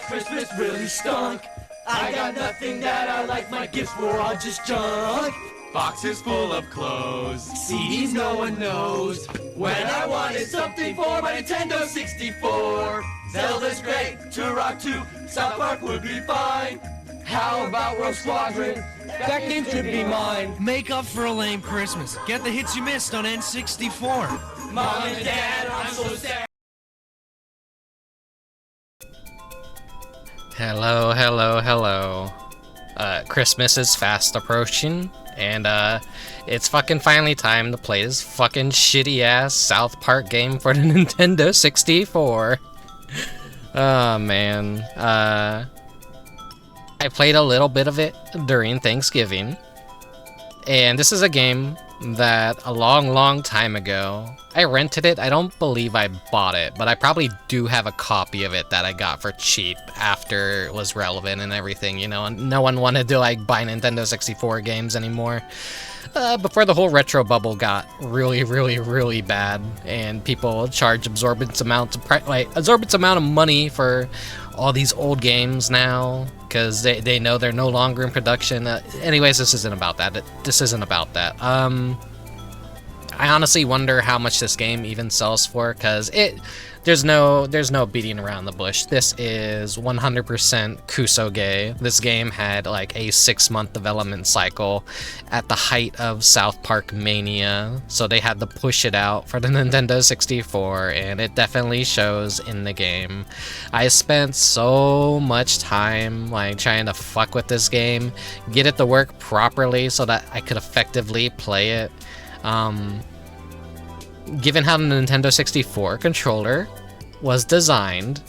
Christmas really stunk. I got nothing that I like, my gifts were all just junk. Boxes full of clothes, CDs no one knows. When I wanted something for my Nintendo 64. Zelda's great, Turok 2, South Park would be fine. How about Rogue Squadron? That game should be mine. Make up for a lame Christmas. Get the hits you missed on N64. Mom and Dad, I'm so sad. Hello. Christmas is fast approaching, and it's fucking finally time to play this fucking shitty-ass South Park game for the Nintendo 64. Oh, man. I played a little bit of it during Thanksgiving, and this is a game that a long time ago, I rented it. I don't believe I bought it, but I probably do have a copy of it that I got for cheap after it was relevant and everything, you know, and no one wanted to, like, buy Nintendo 64 games anymore. Before the whole retro bubble got really bad, and people charge exorbitant amounts of money for all these old games now, because they know they're no longer in production. Anyways, this isn't about that. I honestly wonder how much this game even sells for, because there's no beating around the bush. This is 100% Kusoge. This game had like a 6-month development cycle at the height of South Park mania, so they had to push it out for the Nintendo 64, and it definitely shows in the game. I spent so much time like trying to fuck with this game, get it to work properly so that I could effectively play it. Given how the Nintendo 64 controller was designed,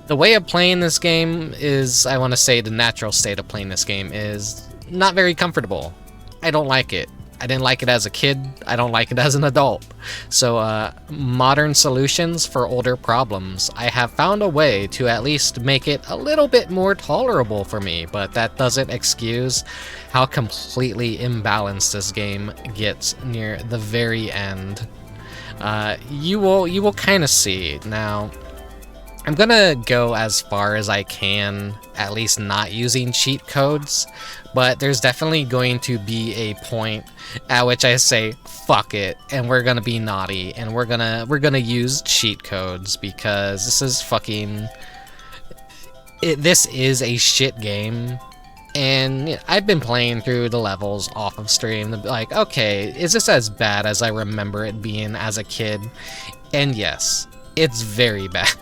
the way of playing this game is, I want to say the natural state of playing this game is not very comfortable. I don't like it. I didn't like it as a kid. I don't like it as an adult. So, modern solutions for older problems. I have found a way to at least make it a little bit more tolerable for me, but that doesn't excuse how completely imbalanced this game gets near the very end. You will kind of see. Now, I'm gonna go as far as I can, at least not using cheat codes, but there's definitely going to be a point at which I say, fuck it, and we're gonna be naughty, and we're gonna use cheat codes, because this is fucking... this is a shit game, and I've been playing through the levels off of stream, like, okay, is this as bad as I remember it being as a kid? And yes, it's very bad.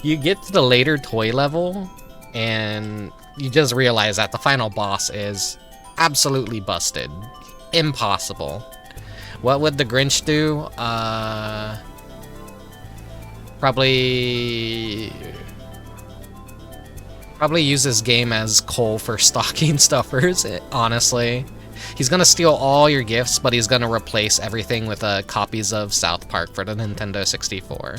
You get to the later toy level, and you just realize that the final boss is absolutely busted. Impossible. What would the Grinch do? Probably use this game as coal for stocking stuffers, honestly. He's gonna steal all your gifts, but he's gonna replace everything with copies of South Park for the Nintendo 64.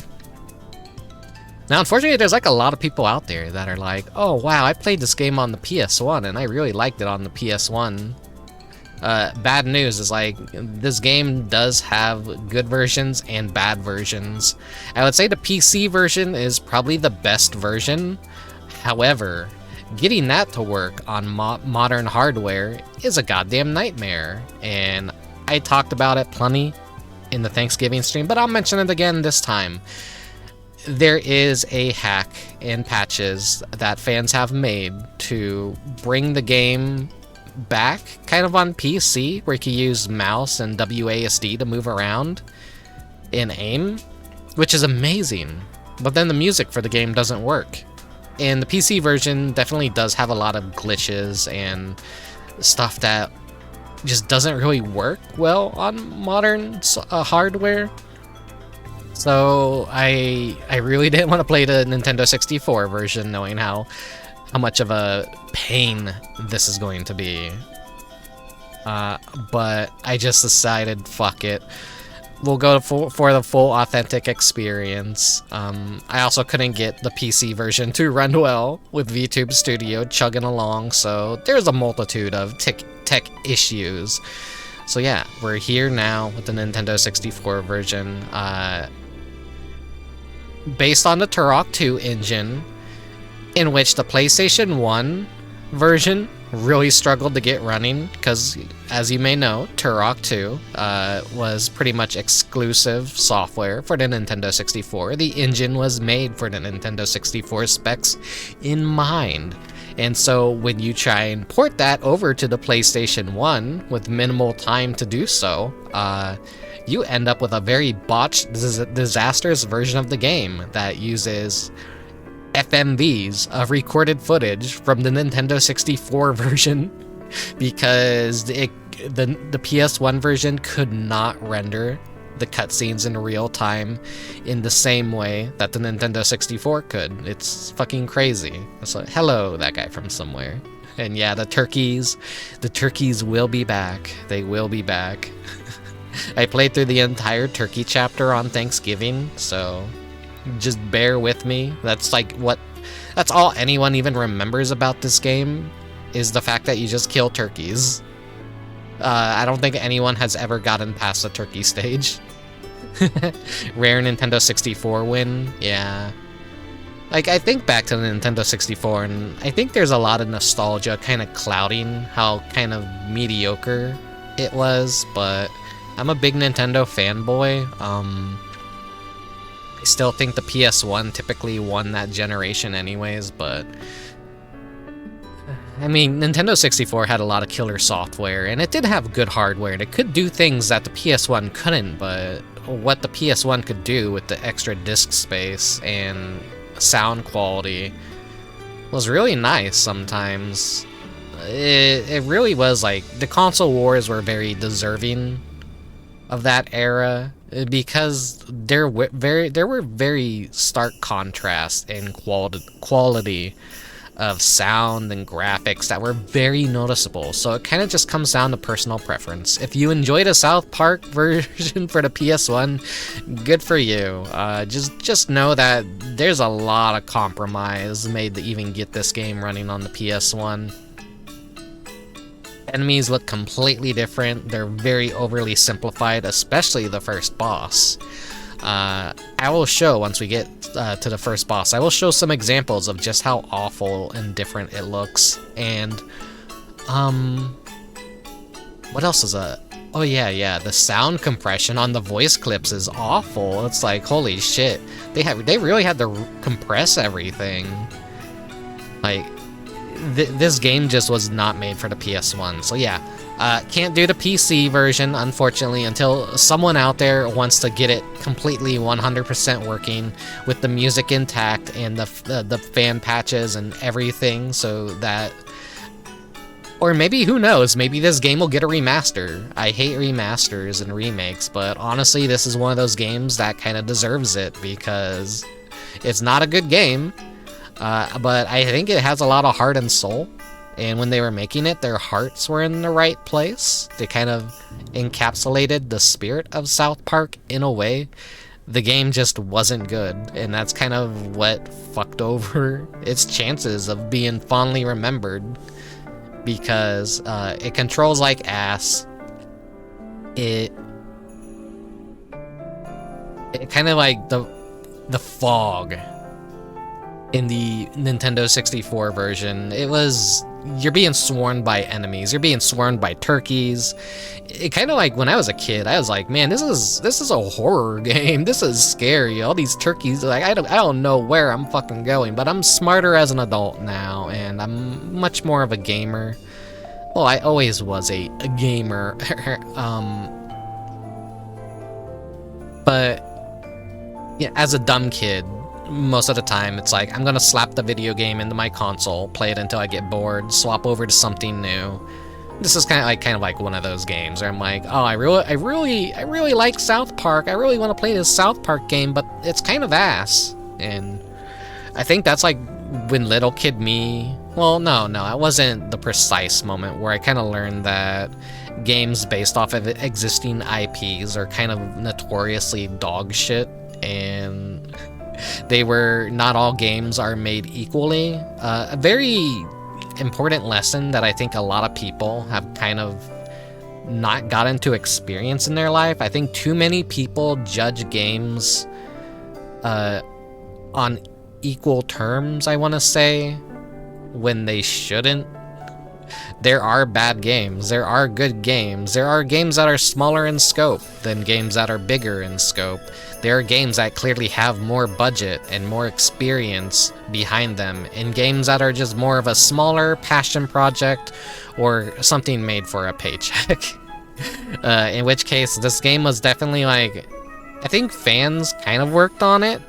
Now, unfortunately, there's like a lot of people out there that are like, oh wow, I played this game on the PS1 and I really liked it on the PS1. Bad news is, like, this game does have good versions and bad versions. I would say the PC version is probably the best version. However, getting that to work on modern hardware is a goddamn nightmare. And I talked about it plenty in the Thanksgiving stream, but I'll mention it again this time. There is a hack in patches that fans have made to bring the game back kind of on PC, where you can use mouse and WASD to move around and aim, which is amazing. But then the music for the game doesn't work. And the PC version definitely does have a lot of glitches and stuff that just doesn't really work well on modern hardware. So I really didn't want to play the Nintendo 64 version, knowing how much of a pain this is going to be. But I just decided, fuck it. We'll go for the full authentic experience. I also couldn't get the PC version to run well with VTube Studio chugging along, so there's a multitude of tech issues. So yeah, we're here now with the Nintendo 64 version. based on the Turok 2 engine, in which the PlayStation 1 version really struggled to get running, because, as you may know, Turok 2 was pretty much exclusive software for the Nintendo 64. The engine was made for the Nintendo 64 specs in mind. And so when you try and port that over to the PlayStation 1 with minimal time to do so, you end up with a very botched, disastrous version of the game that uses FMVs of recorded footage from the Nintendo 64 version, because the PS1 version could not render the cutscenes in real time in the same way that the Nintendo 64 could. It's fucking crazy. It's like, hello, that guy from somewhere. And yeah, the turkeys will be back. They will be back. I played through the entire turkey chapter on Thanksgiving, so just bear with me. That's all anyone even remembers about this game, is the fact that you just kill turkeys. I don't think anyone has ever gotten past the turkey stage. Rare Nintendo 64 win, yeah. Like, I think back to the Nintendo 64, and I think there's a lot of nostalgia kind of clouding how kind of mediocre it was, but I'm a big Nintendo fanboy. I still think the PS1 typically won that generation anyways, but I mean, Nintendo 64 had a lot of killer software, and it did have good hardware, and it could do things that the PS1 couldn't, but what the PS1 could do with the extra disc space and sound quality was really nice sometimes. It really was, like, the console wars were very deserving of that era, because there were very stark contrasts in quality of sound and graphics that were very noticeable. So it kind of just comes down to personal preference. If you enjoyed a South Park version for the PS1, good for you. Just know that there's a lot of compromise made to even get this game running on the PS1. Enemies look completely different. They're very overly simplified, especially the first boss. I will show, once we get to the first boss, I will show some examples of just how awful and different it looks. And, what else is oh yeah, the sound compression on the voice clips is awful. It's like, holy shit. They really had to compress everything. Like, this game just was not made for the PS1. So yeah, can't do the PC version, unfortunately, until someone out there wants to get it completely 100% working with the music intact and the fan patches and everything, so that... Or maybe, who knows, maybe this game will get a remaster. I hate remasters and remakes, but honestly, this is one of those games that kind of deserves it, because it's not a good game. But I think it has a lot of heart and soul, and when they were making it, their hearts were in the right place. They kind of encapsulated the spirit of South Park in a way. The game just wasn't good, and that's kind of what fucked over its chances of being fondly remembered, because it controls like ass. It kind of like the fog in the Nintendo 64 version. It was, you're being swarmed by enemies, you're being swarmed by turkeys. It kind of like, when I was a kid, I was like, man, this is a horror game. This is scary. All these turkeys, like, I don't know where I'm fucking going, but I'm smarter as an adult now, and I'm much more of a gamer. Well, I always was a gamer. But yeah, as a dumb kid, most of the time, it's like, I'm gonna slap the video game into my console, play it until I get bored, swap over to something new. This is kind of like one of those games where I'm like, oh, I really like South Park. I really want to play this South Park game, but it's kind of ass. And I think that's like when little kid me... Well, no, it wasn't the precise moment where I kind of learned that games based off of existing IPs are kind of notoriously dog shit, and not all games are made equally. A very important lesson that I think a lot of people have kind of not gotten to experience in their life. I think too many people judge games on equal terms, I want to say, when they shouldn't. There are bad games, there are good games, there are games that are smaller in scope than games that are bigger in scope. There are games that clearly have more budget and more experience behind them, and games that are just more of a smaller passion project or something made for a paycheck. In which case, this game was definitely like, I think fans kind of worked on it,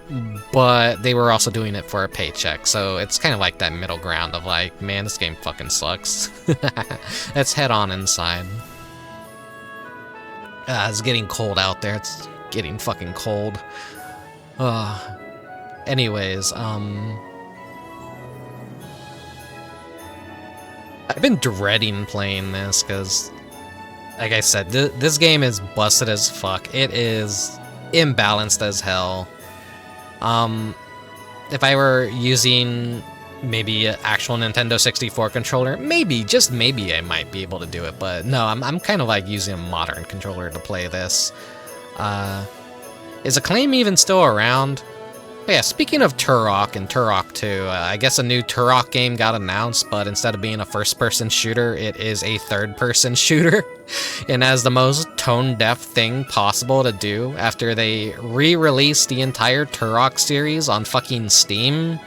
but they were also doing it for a paycheck, so it's kind of like that middle ground of like, man, this game fucking sucks. Let's head on inside. It's getting cold out there, it's getting fucking cold. Anyways, I've been dreading playing this, because, like I said, this game is busted as fuck. It is imbalanced as hell. If I were using maybe an actual Nintendo 64 controller, maybe, just maybe, I might be able to do it, but no, I'm kind of like using a modern controller to play this. Is Acclaim even still around? Oh yeah, speaking of Turok and Turok 2, I guess a new Turok game got announced, but instead of being a first-person shooter, it is a third-person shooter. And as the most tone-deaf thing possible to do after they re-released the entire Turok series on fucking Steam,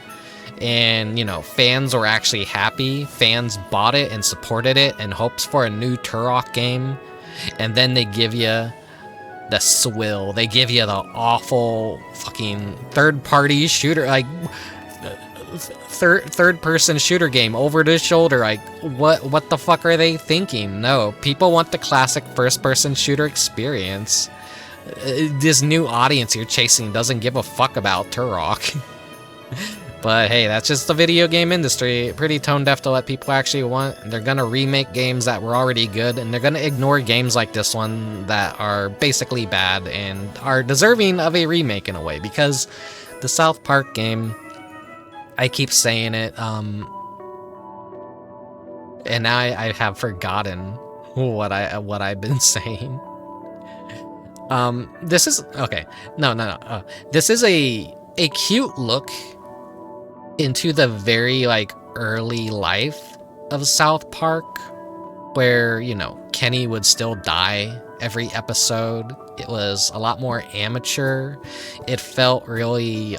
and, you know, fans were actually happy, fans bought it and supported it in hopes for a new Turok game, and then they give you the swill, they give you the awful fucking third-party shooter, like, third-person shooter game over the shoulder. Like, what the fuck are they thinking? No, people want the classic first-person shooter experience. This new audience you're chasing doesn't give a fuck about Turok. But hey, that's just the video game industry. Pretty tone-deaf to what people actually want. They're gonna remake games that were already good, and they're gonna ignore games like this one that are basically bad and are deserving of a remake in a way, because the South Park game, I keep saying it, and now I have forgotten what I've been saying. This is okay. No. This is a cute look into the very, like, early life of South Park, where, you know, Kenny would still die every episode. It was a lot more amateur. It felt really,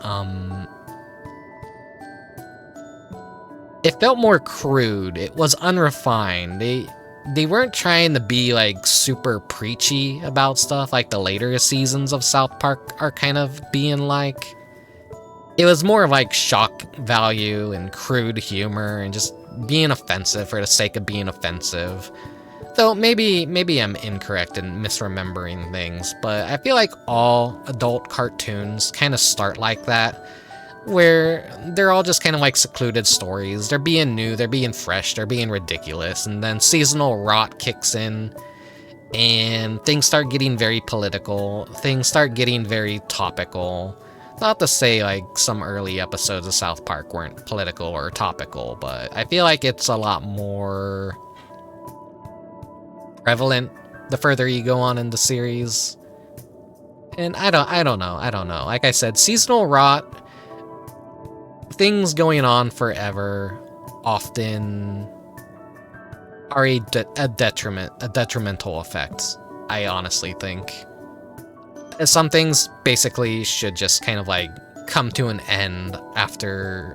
it felt more crude. It was unrefined. They weren't trying to be, like, super preachy about stuff like the later seasons of South Park are kind of being like. It was more of like shock value and crude humor and just being offensive for the sake of being offensive. Though maybe I'm incorrect in misremembering things, but I feel like all adult cartoons kind of start like that, where they're all just kind of like secluded stories. They're being new, they're being fresh, they're being ridiculous, and then seasonal rot kicks in and things start getting very political, things start getting very topical. Not to say, like, some early episodes of South Park weren't political or topical, but I feel like it's a lot more prevalent the further you go on in the series. And I don't know. Like I said, seasonal rot, things going on forever often are a detrimental effect, I honestly think. Some things basically should just kind of like come to an end after.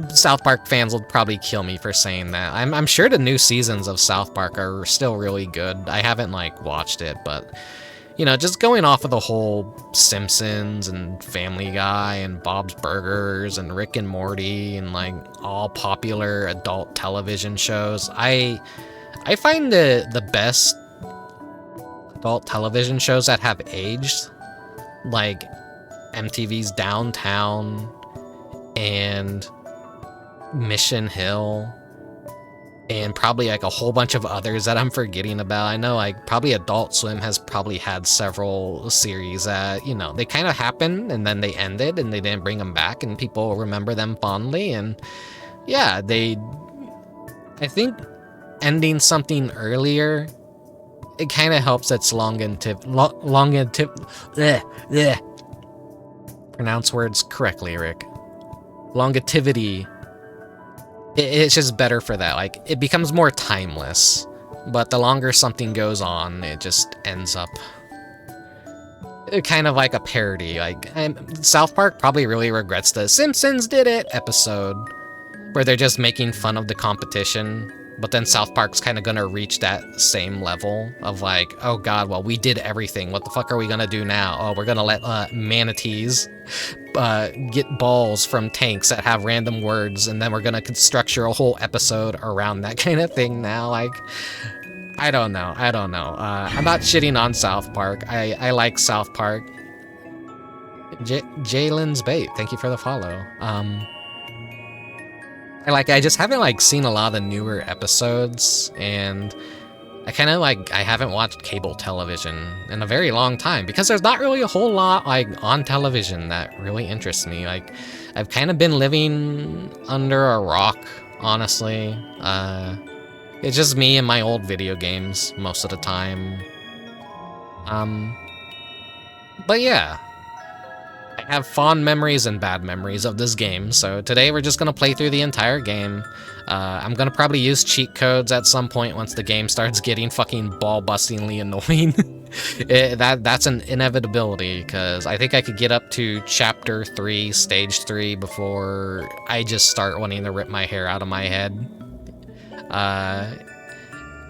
South Park fans will probably kill me for saying that. I'm sure the new seasons of South Park are still really good. I haven't like watched it, but you know, just going off of the whole Simpsons and Family Guy and Bob's Burgers and Rick and Morty and like all popular adult television shows, I find the best adult television shows that have aged, like MTV's Downtown and Mission Hill, and probably like a whole bunch of others that I'm forgetting about. I know like probably Adult Swim has probably had several series that, you know, they kind of happened and then they ended and they didn't bring them back and people remember them fondly. And yeah, I think ending something earlier, it kind of helps its Pronounce words correctly, Rick. Longevity. It's just better for that. Like, it becomes more timeless. But the longer something goes on, it just ends up kind of like a parody. Like, South Park probably really regrets the Simpsons did it episode, where they're just making fun of the competition. But then South Park's kind of gonna reach that same level of like, oh god, well, we did everything. What the fuck are we gonna do now? Oh, we're gonna let manatees get balls from tanks that have random words, and then we're gonna structure a whole episode around that kind of thing now. Like, I don't know. I'm not shitting on South Park. I like South Park. Jalen's Bait, thank you for the follow. I just haven't, like, seen a lot of the newer episodes, and I kind of, like, I haven't watched cable television in a very long time, because there's not really a whole lot, like, on television that really interests me. Like, I've kind of been living under a rock, honestly. It's just me and my old video games most of the time. But yeah. I have fond memories and bad memories of this game, so today we're just gonna play through the entire game. I'm gonna probably use cheat codes at some point once the game starts getting fucking ball-bustingly annoying. That's an inevitability, because I think I could get up to Chapter 3, Stage 3 before I just start wanting to rip my hair out of my head.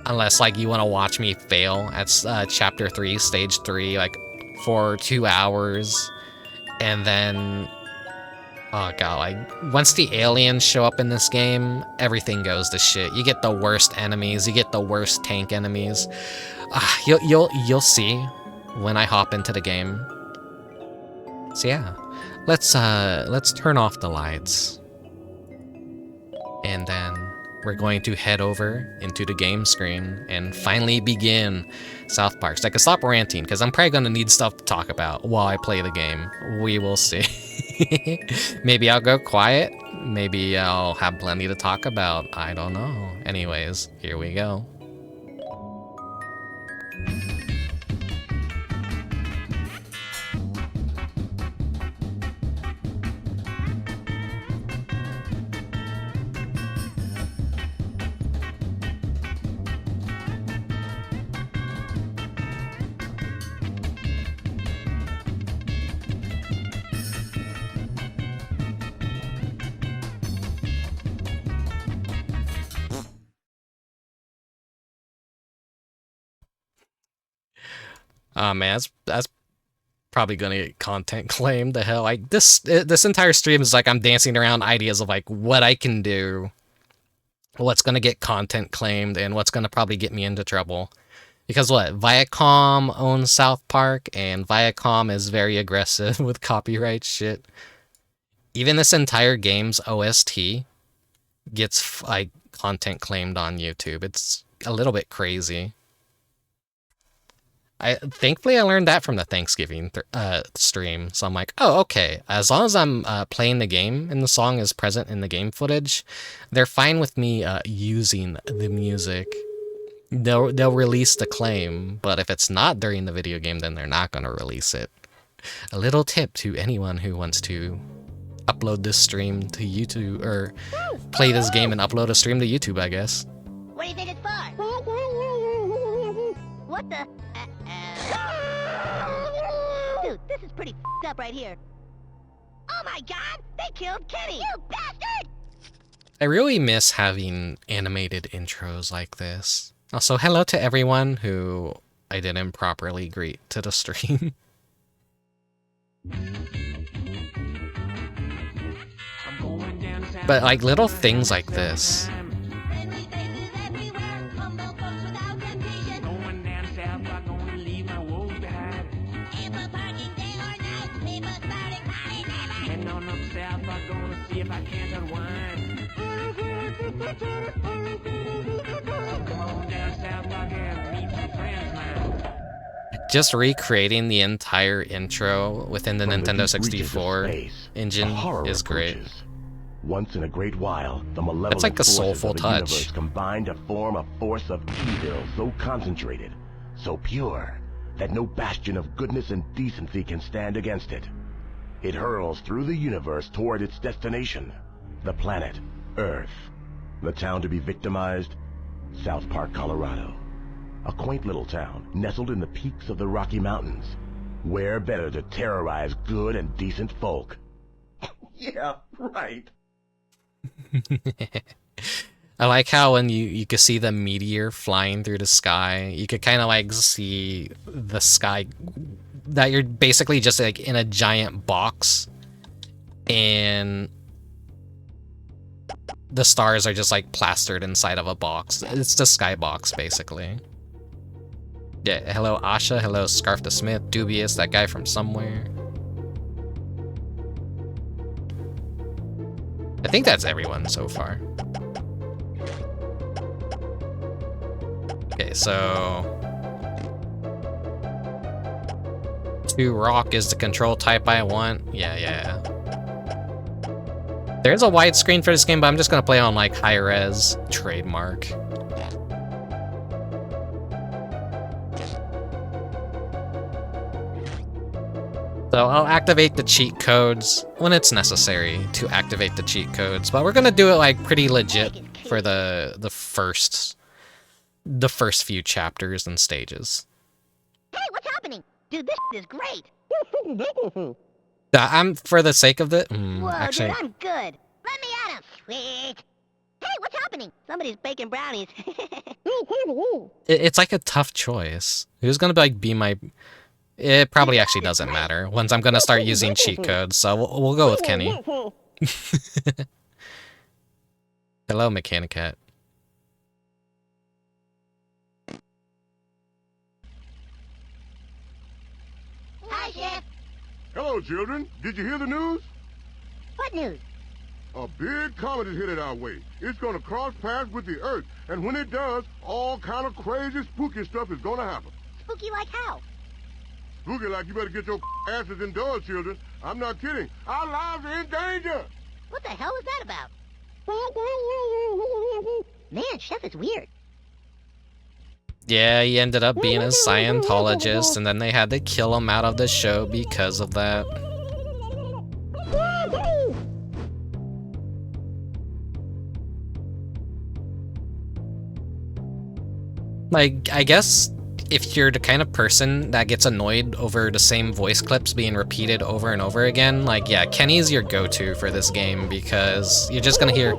Unless, like, you want to watch me fail at Chapter 3, Stage 3, like, for 2 hours. And then, oh god, like, once the aliens show up in this game, everything goes to shit. You get the worst enemies, you get the worst tank enemies. You'll see when I hop into the game. So yeah, let's turn off the lights. And then we're going to head over into the game screen and finally begin South Park. So I can stop ranting, because I'm probably going to need stuff to talk about while I play the game. We will see. Maybe I'll go quiet. Maybe I'll have plenty to talk about. I don't know. Anyways, here we go. Oh man, that's probably gonna get content claimed. The hell, like this entire stream is like I'm dancing around ideas of like what I can do, what's gonna get content claimed, and what's gonna probably get me into trouble. Because what, Viacom owns South Park, and Viacom is very aggressive with copyright shit. Even this entire game's OST gets like content claimed on YouTube. It's a little bit crazy. Thankfully I learned that from the Thanksgiving stream, so I'm like, oh, okay, as long as I'm playing the game and the song is present in the game footage, they're fine with me using the music. They'll release the claim, but if it's not during the video game, then they're not going to release it. A little tip to anyone who wants to upload this stream to YouTube, or play this game and upload a stream to YouTube, I guess. What do you think it's for? What the? Dude, this is pretty f***ed up right here. Oh my god! They killed Kenny! You bastard! I really miss having animated intros like this. Also, hello to everyone who I didn't properly greet to the stream. But like little things like this. Just recreating the entire intro within the Nintendo 64 engine is great. Once in a great while, the malevolent That's like a soulful forces of the touch. universe combined to form a force of evil so concentrated, so pure, that no bastion of goodness and decency can stand against it. It hurls through the universe toward its destination, the planet Earth. The town to be victimized, South Park, Colorado. A quaint little town nestled in the peaks of the Rocky Mountains. Where better to terrorize good and decent folk? Yeah, right. I like how when you could see the meteor flying through the sky, you could kind of like see the sky, that you're basically just like in a giant box, and the stars are just like plastered inside of a box. It's the skybox, basically. Yeah, hello Asha, hello Scarf the Smith, Dubious, that guy from somewhere. I think that's everyone so far. Okay, so 2 rock is the control type I want. Yeah. There's a widescreen for this game, but I'm just gonna play on like high res, trademark. So I'll activate the cheat codes when it's necessary to activate the cheat codes, but we're gonna do it like pretty legit for the first few chapters and stages. Hey, what's happening? Dude, this is great. I'm for the sake of it. Whoa, Actually, dude, I'm good. Let me at him. Sweet. Hey, what's happening? Somebody's baking brownies. it's like a tough choice. Who's gonna be my? It probably actually doesn't matter once I'm gonna start using cheat codes. So we'll go with Kenny. Hello, Mechanicat. Hi, Chef. Hello, children. Did you hear the news? What news? A big comet is headed our way. It's gonna cross paths with the Earth, and when it does, all kind of crazy, spooky stuff is gonna happen. Spooky like how? Spooky like you better get your asses indoors, children. I'm not kidding. Our lives are in danger. What the hell is that about? Man, Chef is weird. Yeah, he ended up being a Scientologist, and then they had to kill him out of the show because of that. Like, I guess if you're the kind of person that gets annoyed over the same voice clips being repeated over and over again, like, yeah, Kenny's your go-to for this game, because you're just gonna hear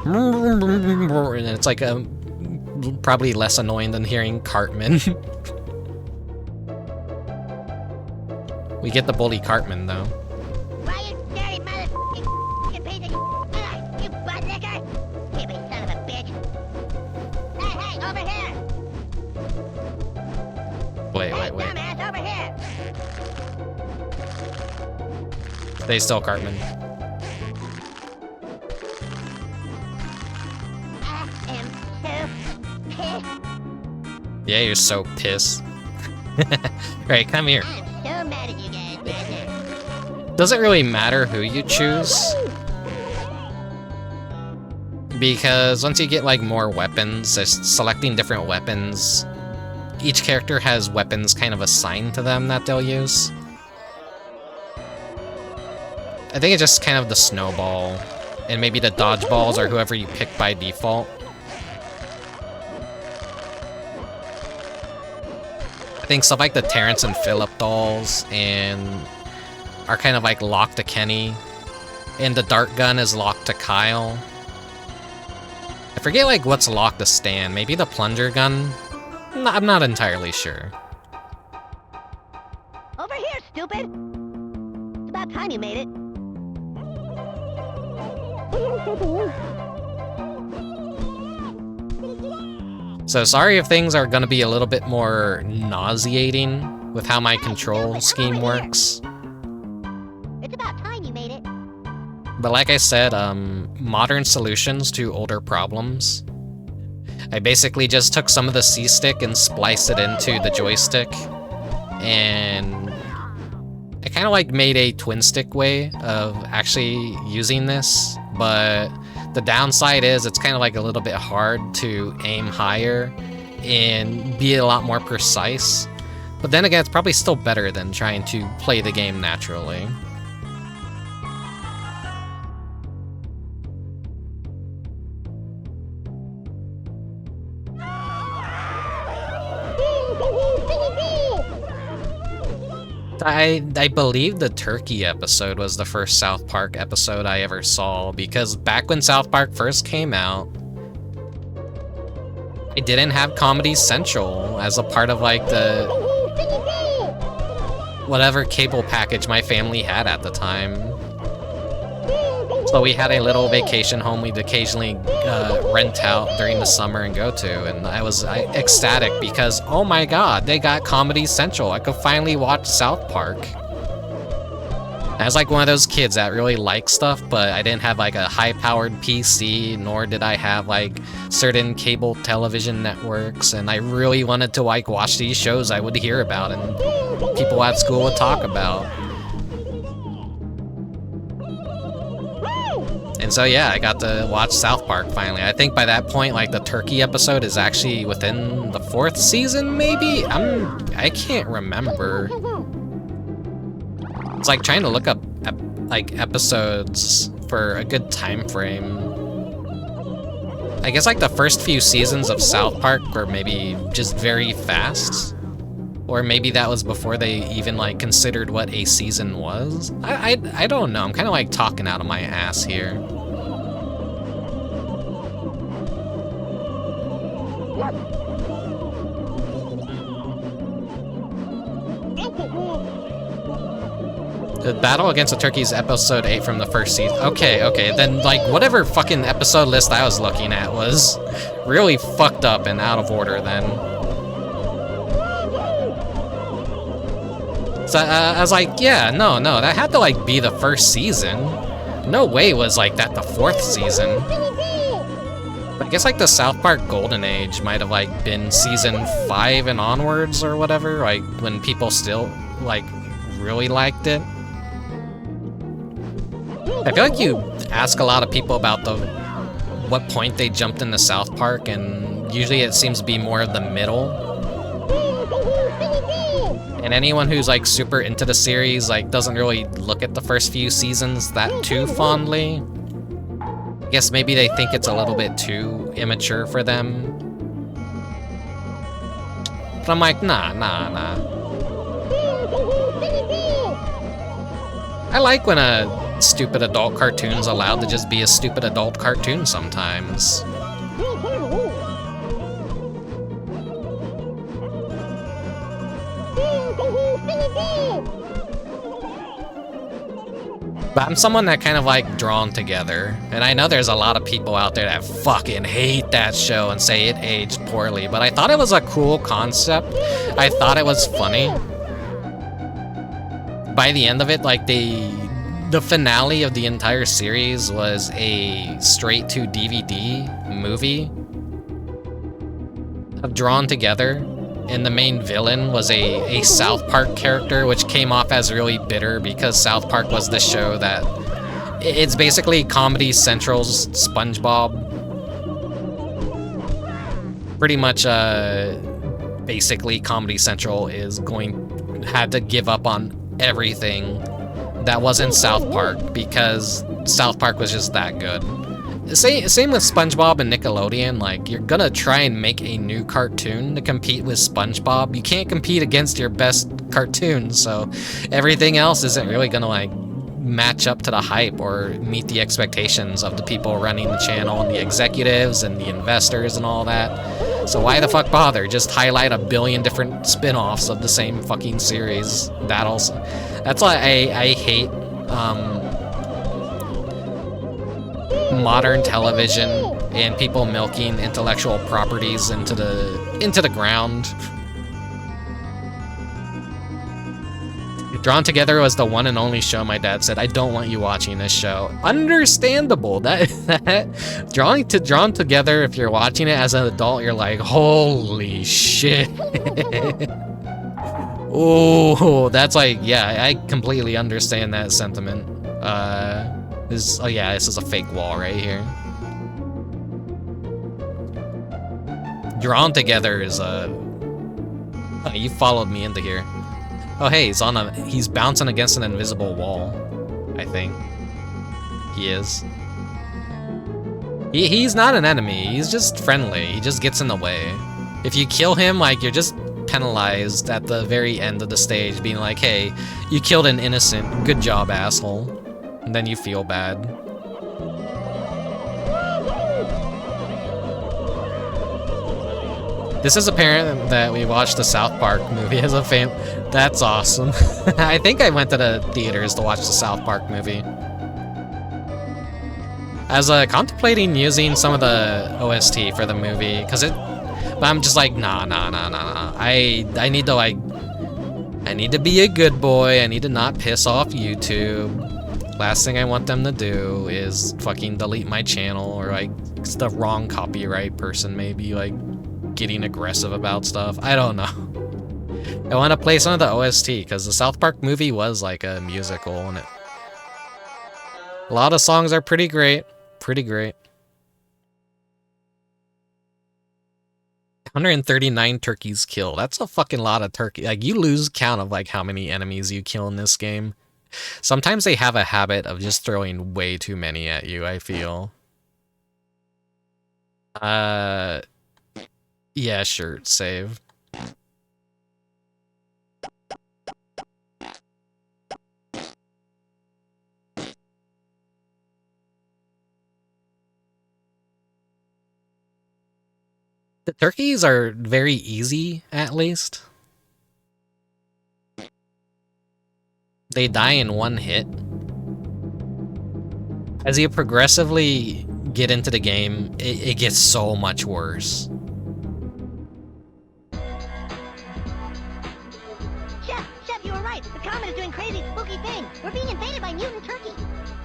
and it's like probably less annoying than hearing Cartman. We get the bully Cartman, though. Why, you dirty motherfucking piece of you butt licker? Hey, son of a bitch. Hey, over here. Wait. Dumbass, over here. Stay still, Cartman. I am so pissed. Yeah, you're so pissed. Right, come here. I'm so mad at you guys right now. Doesn't really matter who you choose, because once you get like more weapons, selecting different weapons, each character has weapons kind of assigned to them that they'll use. I think it's just kind of the snowball, and maybe the dodgeballs or whoever you pick by default. I think stuff like the Terrence and Phillip dolls are kind of like locked to Kenny, and the dart gun is locked to Kyle. I forget like what's locked to Stan. Maybe the plunger gun? I'm not entirely sure. Over here, stupid. It's about time you made it. So sorry if things are gonna be a little bit more nauseating with how my control scheme works. It's about time you made it. But like I said, modern solutions to older problems. I basically just took some of the C-stick and spliced it into the joystick, and I kind of like made a twin stick way of actually using this, but the downside is it's kind of like a little bit hard to aim higher and be a lot more precise. But then again, it's probably still better than trying to play the game naturally. I believe the turkey episode was the first South Park episode I ever saw, because back when South Park first came out, I didn't have Comedy Central as a part of like the whatever cable package my family had at the time. So we had a little vacation home we'd occasionally rent out during the summer and go to, and I was ecstatic because, oh my god, they got Comedy Central. I could finally watch South Park. I was like one of those kids that really liked stuff, but I didn't have like a high-powered PC, nor did I have like certain cable television networks, and I really wanted to like watch these shows I would hear about and people at school would talk about. And so yeah, I got to watch South Park finally. I think by that point, like the turkey episode is actually within the 4th season, maybe? I can't remember. It's like trying to look up like episodes for a good time frame. I guess like the first few seasons of South Park were maybe just very fast. Or maybe that was before they even like considered what a season was. I don't know. I'm kind of like talking out of my ass here. The Battle Against the Turkeys, episode 8 from the first season. Okay, then like whatever fucking episode list I was looking at was really fucked up and out of order then. So I was like, yeah, no, that had to like be the first season. No way was like that the 4th season. But I guess like the South Park Golden Age might have like been season 5 and onwards or whatever, like when people still like really liked it. I feel like you ask a lot of people about what point they jumped into South Park, and usually it seems to be more of the middle. And anyone who's like super into the series like doesn't really look at the first few seasons that too fondly. I guess maybe they think it's a little bit too immature for them. But I'm like, nah. I like when a stupid adult cartoon's allowed to just be a stupid adult cartoon sometimes. But I'm someone that kind of like Drawn Together, and I know there's a lot of people out there that fucking hate that show and say it aged poorly, but I thought it was a cool concept. I thought it was funny. By the end of it, like the finale of the entire series was a straight to DVD movie of Drawn Together. And the main villain was a South Park character, which came off as really bitter because South Park was the show that... It's basically Comedy Central's SpongeBob. Pretty much, basically Comedy Central had to give up on everything that wasn't South Park because South Park was just that good. Same with SpongeBob and Nickelodeon. Like, you're gonna try and make a new cartoon to compete with SpongeBob. You can't compete against your best cartoon, so everything else isn't really gonna like match up to the hype or meet the expectations of the people running the channel and the executives and the investors and all that. So why the fuck bother? Just highlight a billion different spin-offs of the same fucking series. That's why I hate modern television and people milking intellectual properties into the ground. Drawn Together was the one and only show my dad said, I don't want you watching this show. Understandable. That Drawn Together, if you're watching it as an adult, you're like, holy shit. Oh, that's like, yeah, I completely understand that sentiment. This is a fake wall right here. Drawn Together is oh, you followed me into here. Oh hey, he's bouncing against an invisible wall, I think. He is. He's not an enemy, he's just friendly. He just gets in the way. If you kill him, like, you're just penalized at the very end of the stage, being like, hey, you killed an innocent, good job, asshole. And then you feel bad. This is apparent that we watched the South Park movie as a fan. That's awesome. I think I went to the theaters to watch the South Park movie. I was contemplating using some of the OST for the movie, but I'm just like, nah. I need to be a good boy. I need to not piss off YouTube. Last thing I want them to do is fucking delete my channel, or like it's the wrong copyright person maybe like getting aggressive about stuff. I don't know. I want to play some of the OST because the South Park movie was like a musical, and a lot of songs are pretty great. Pretty great. 139 turkeys killed. That's a fucking lot of turkey. Like, you lose count of like how many enemies you kill in this game. Sometimes they have a habit of just throwing way too many at you, I feel. Yeah, sure, save. The turkeys are very easy, at least. They die in one hit. As you progressively get into the game, it gets so much worse. Chef, you were right. The comet is doing crazy, spooky things. We're being invaded by mutant turkeys.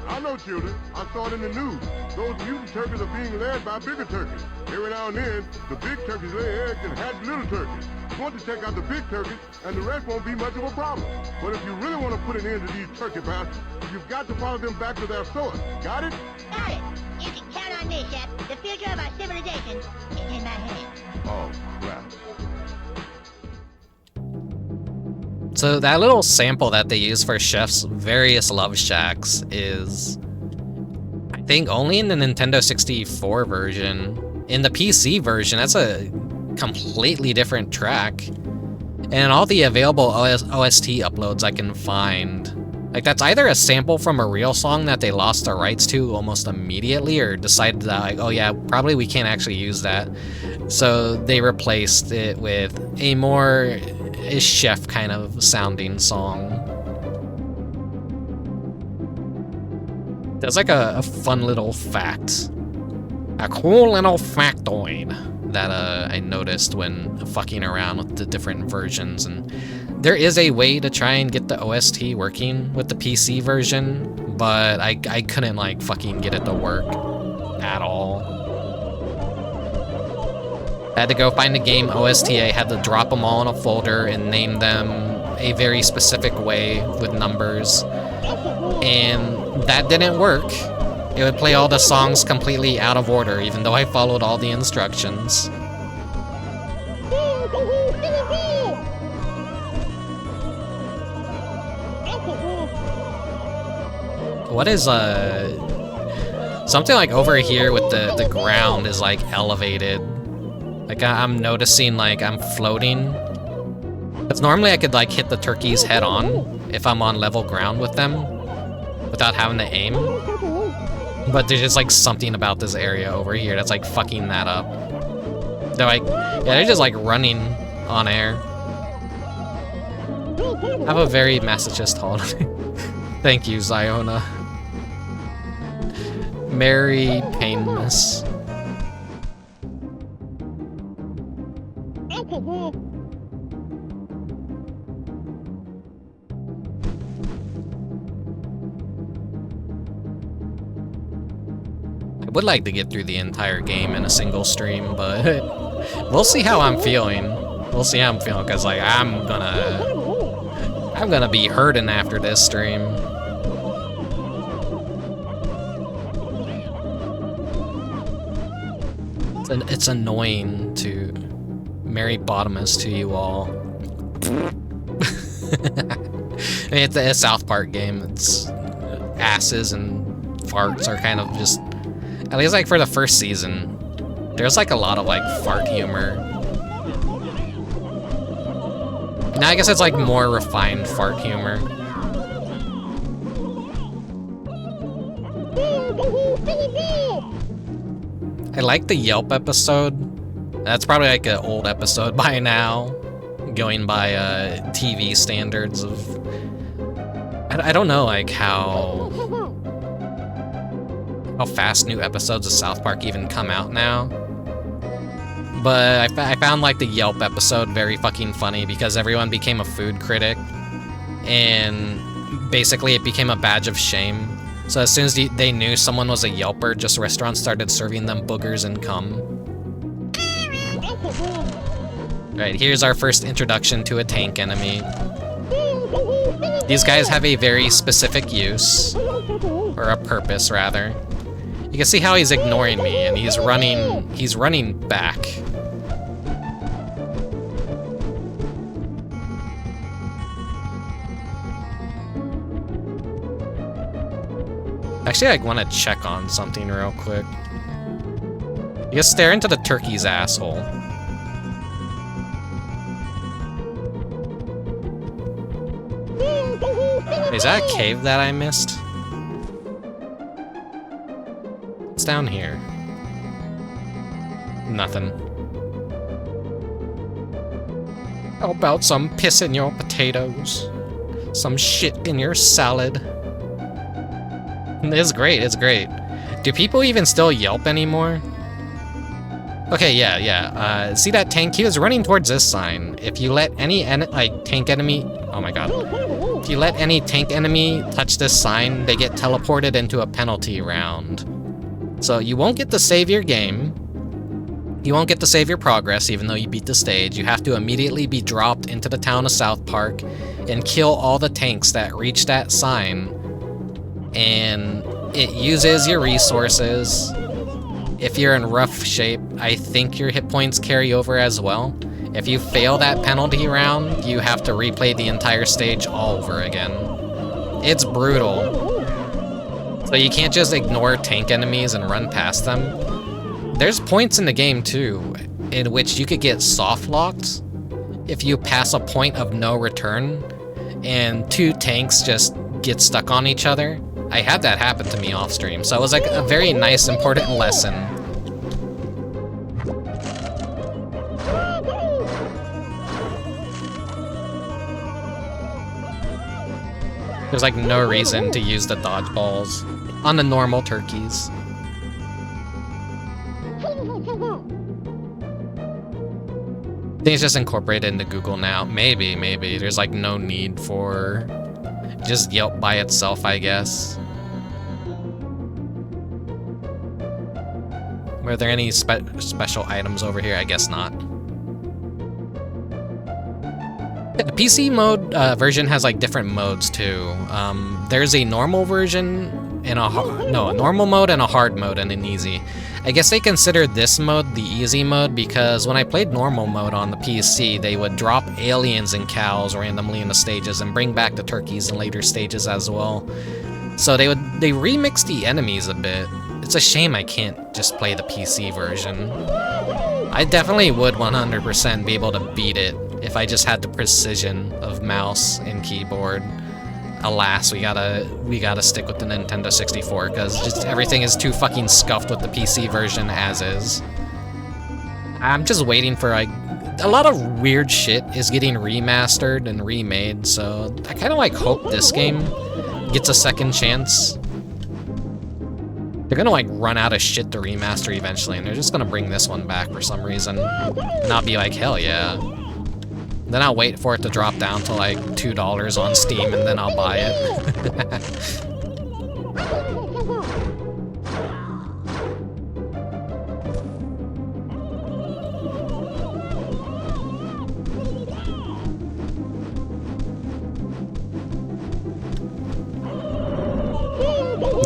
I know, children. I saw it in the news. Those mutant turkeys are being led by bigger turkeys. Every now and then, the big turkeys lay eggs and hatch little turkeys. You want to take out the big turkeys, and the rest won't be much of a problem. But if you really want to put an end to these turkey bastards, you've got to follow them back to their source. Got it? Got it. You can count on me, Chef. The future of our civilization is in my hands. Oh, crap. So that little sample that they use for Chef's various love shacks is, I think, only in the Nintendo 64 version. In the PC version, that's a completely different track. And all the available OST uploads I can find, like, that's either a sample from a real song that they lost the rights to almost immediately, or decided that, like, oh yeah, probably we can't actually use that. So they replaced it with a more chef kind of sounding song. There's like a fun little fact. A cool little factoid that I noticed when fucking around with the different versions, and there is a way to try and get the OST working with the PC version, but I couldn't like fucking get it to work at all. I had to go find the game OSTA, had to drop them all in a folder and name them a very specific way with numbers, and that didn't work. It would play all the songs completely out of order, even though I followed all the instructions. What is, something like over here with the ground is like elevated. Like I'm noticing like I'm floating. Because normally I could like hit the turkeys head on if I'm on level ground with them without having to aim. But there's just like something about this area over here that's like fucking that up. They're like, yeah, they're just like running on air. I have a very masochist holiday. Thank you, Ziona. Merry Painless. I would like to get through the entire game in a single stream, but we'll see how I'm feeling. We'll see how I'm feeling, because like I'm gonna be hurting after this stream. It's annoying to Mary Bottomus to you all. I mean, it's a South Park game. It's asses and farts are kind of just, at least like for the first season, there's like a lot of like fart humor. Now I guess it's like more refined fart humor. I like the Yelp episode. That's probably like an old episode by now, going by TV standards of... I don't know like how fast new episodes of South Park even come out now. But I found like the Yelp episode very fucking funny because everyone became a food critic, and basically it became a badge of shame. So as soon as they knew someone was a Yelper, just restaurants started serving them boogers and cum. Right, here's our first introduction to a tank enemy. These guys have a very specific use, or a purpose rather. You can see how he's ignoring me, and he's running back. Actually, I want to check on something real quick. You can stare into the turkey's asshole. Is that a cave that I missed? What's down here? Nothing. How about some piss in your potatoes? Some shit in your salad? It's great, it's great. Do people even still Yelp anymore? Okay, yeah. See that tank? He was running towards this sign. If you let any tank enemy... Oh my god. If you let any tank enemy touch this sign, they get teleported into a penalty round. So you won't get to save your game. You won't get to save your progress, even though you beat the stage. You have to immediately be dropped into the town of South Park and kill all the tanks that reach that sign. And it uses your resources. If you're in rough shape, I think your hit points carry over as well. If you fail that penalty round, you have to replay the entire stage all over again. It's brutal. So you can't just ignore tank enemies and run past them. There's points in the game too, in which you could get soft locked if you pass a point of no return and two tanks just get stuck on each other. I had that happen to me off stream, so it was like a very nice, important lesson. There's like no reason to use the dodgeballs on the normal turkeys. I think it's just incorporated into Google now. Maybe. There's like no need for just Yelp by itself, I guess. Were there any special items over here? I guess not. The PC mode version has like different modes too. There's a normal version and a normal mode and a hard mode and an easy. I guess they considered this mode the easy mode because when I played normal mode on the PC, they would drop aliens and cows randomly in the stages and bring back the turkeys in later stages as well. So they remixed the enemies a bit. It's a shame I can't just play the PC version. I definitely would 100% be able to beat it if I just had the precision of mouse and keyboard. Alas, we gotta stick with the Nintendo 64 because just everything is too fucking scuffed with the PC version as is. I'm just waiting for like a lot of weird shit is getting remastered and remade, so I kind of like hope this game gets a second chance. They're gonna like run out of shit to remaster eventually, and they're just gonna bring this one back for some reason, and I'll be like, hell yeah. Then I'll wait for it to drop down to like $2 on Steam, and then I'll buy it.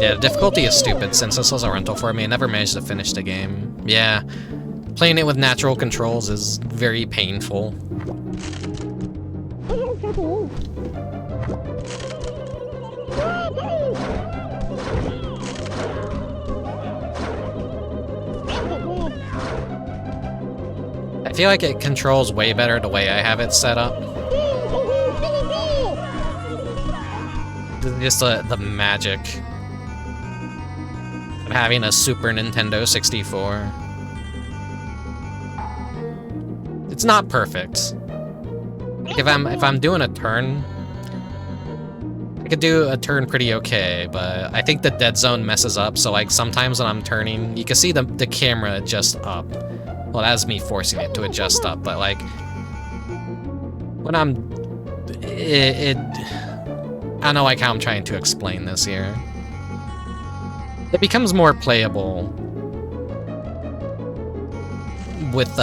Yeah, the difficulty is stupid since this was a rental for me. I never managed to finish the game. Yeah, playing it with natural controls is very painful. I feel like it controls way better the way I have it set up. Just the magic of having a Super Nintendo 64. It's not perfect. Like if I'm doing a turn, I could do a turn pretty okay, but I think the dead zone messes up, so like sometimes when I'm turning, you can see the camera adjust up. Well, that's me forcing it to adjust up, but like when I don't know like how I'm trying to explain this here. It becomes more playable with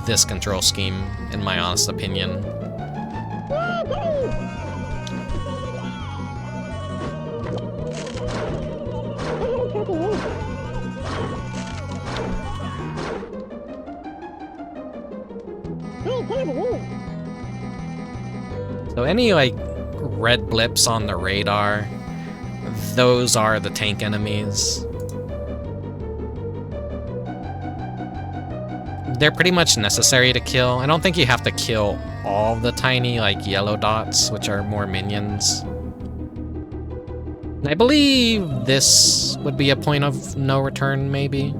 this control scheme, in my honest opinion. So any like red blips on the radar, those are the tank enemies. They're pretty much necessary to kill. I don't think you have to kill all the tiny like yellow dots, which are more minions. And I believe this would be a point of no return, maybe.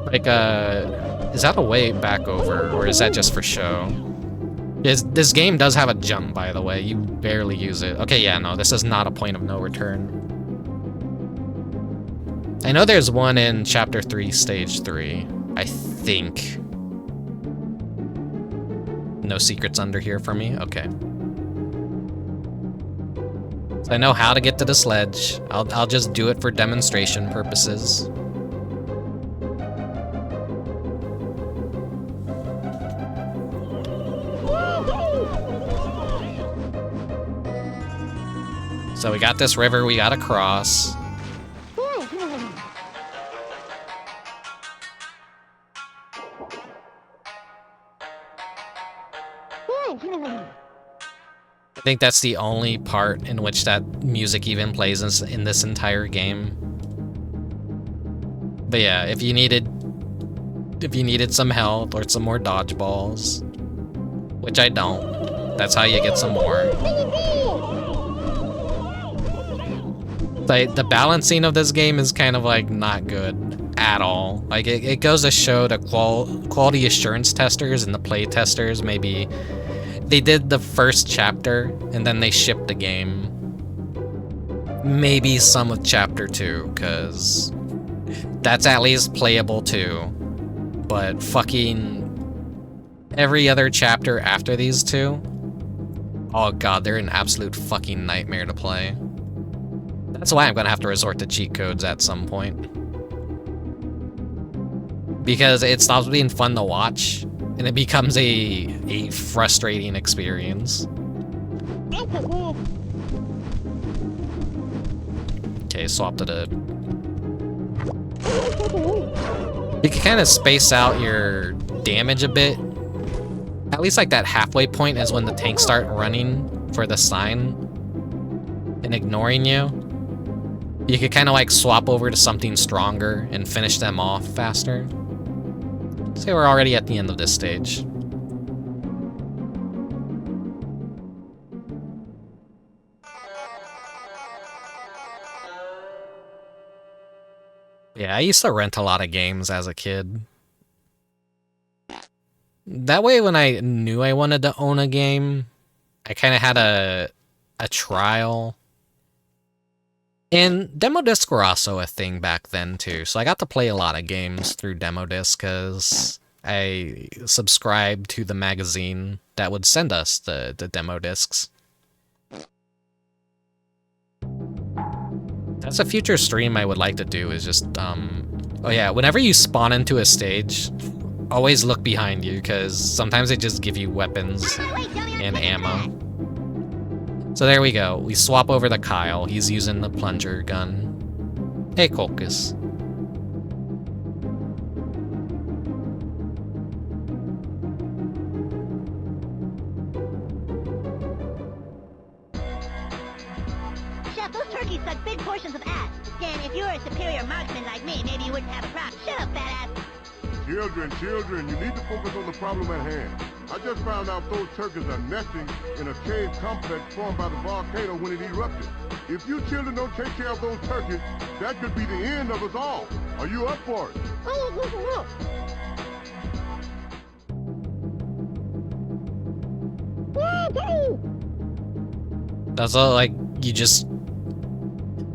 Like, is that a way back over, or is that just for show? This game does have a jump, by the way. You barely use it. Okay, yeah, no, this is not a point of no return. I know there's one in Chapter 3, Stage 3. I think. No secrets under here for me? Okay. So I know how to get to the sledge. I'll just do it for demonstration purposes. So we got this river we gotta cross. I think that's the only part in which that music even plays in this entire game. But yeah, if you needed some health or some more dodgeballs, which I don't, that's how you get some more. The balancing of this game is kind of like not good at all. Like it goes to show the quality assurance testers and the play testers maybe they did the first chapter and then they shipped the game. Maybe some of chapter 2, because that's at least playable too. But fucking every other chapter after these two, oh god, they're an absolute fucking nightmare to play. That's why I'm gonna have to resort to cheat codes at some point. Because it stops being fun to watch, and it becomes a frustrating experience. Okay, swap to the... You can kind of space out your damage a bit. At least like that halfway point is when the tanks start running for the sign and ignoring you. You could kind of like swap over to something stronger and finish them off faster. So we're already at the end of this stage. Yeah, I used to rent a lot of games as a kid. That way when I knew I wanted to own a game, I kind of had a trial. And demo discs were also a thing back then too, so I got to play a lot of games through demo disc because I subscribed to the magazine that would send us the demo discs. That's a future stream I would like to do, is just, oh yeah, whenever you spawn into a stage, always look behind you, because sometimes they just give you weapons and ammo. So there we go. We swap over to Kyle. He's using the plunger gun. Hey, Colchis. marksman like me, maybe you wouldn't have a problem. Shut up, fat ass. Children, you need to focus on the problem at hand. I just found out those turkeys are nesting in a cave complex formed by the volcano when it erupted. If you children don't take care of those turkeys, that could be the end of us all. Are you up for it? That's all, like, you just...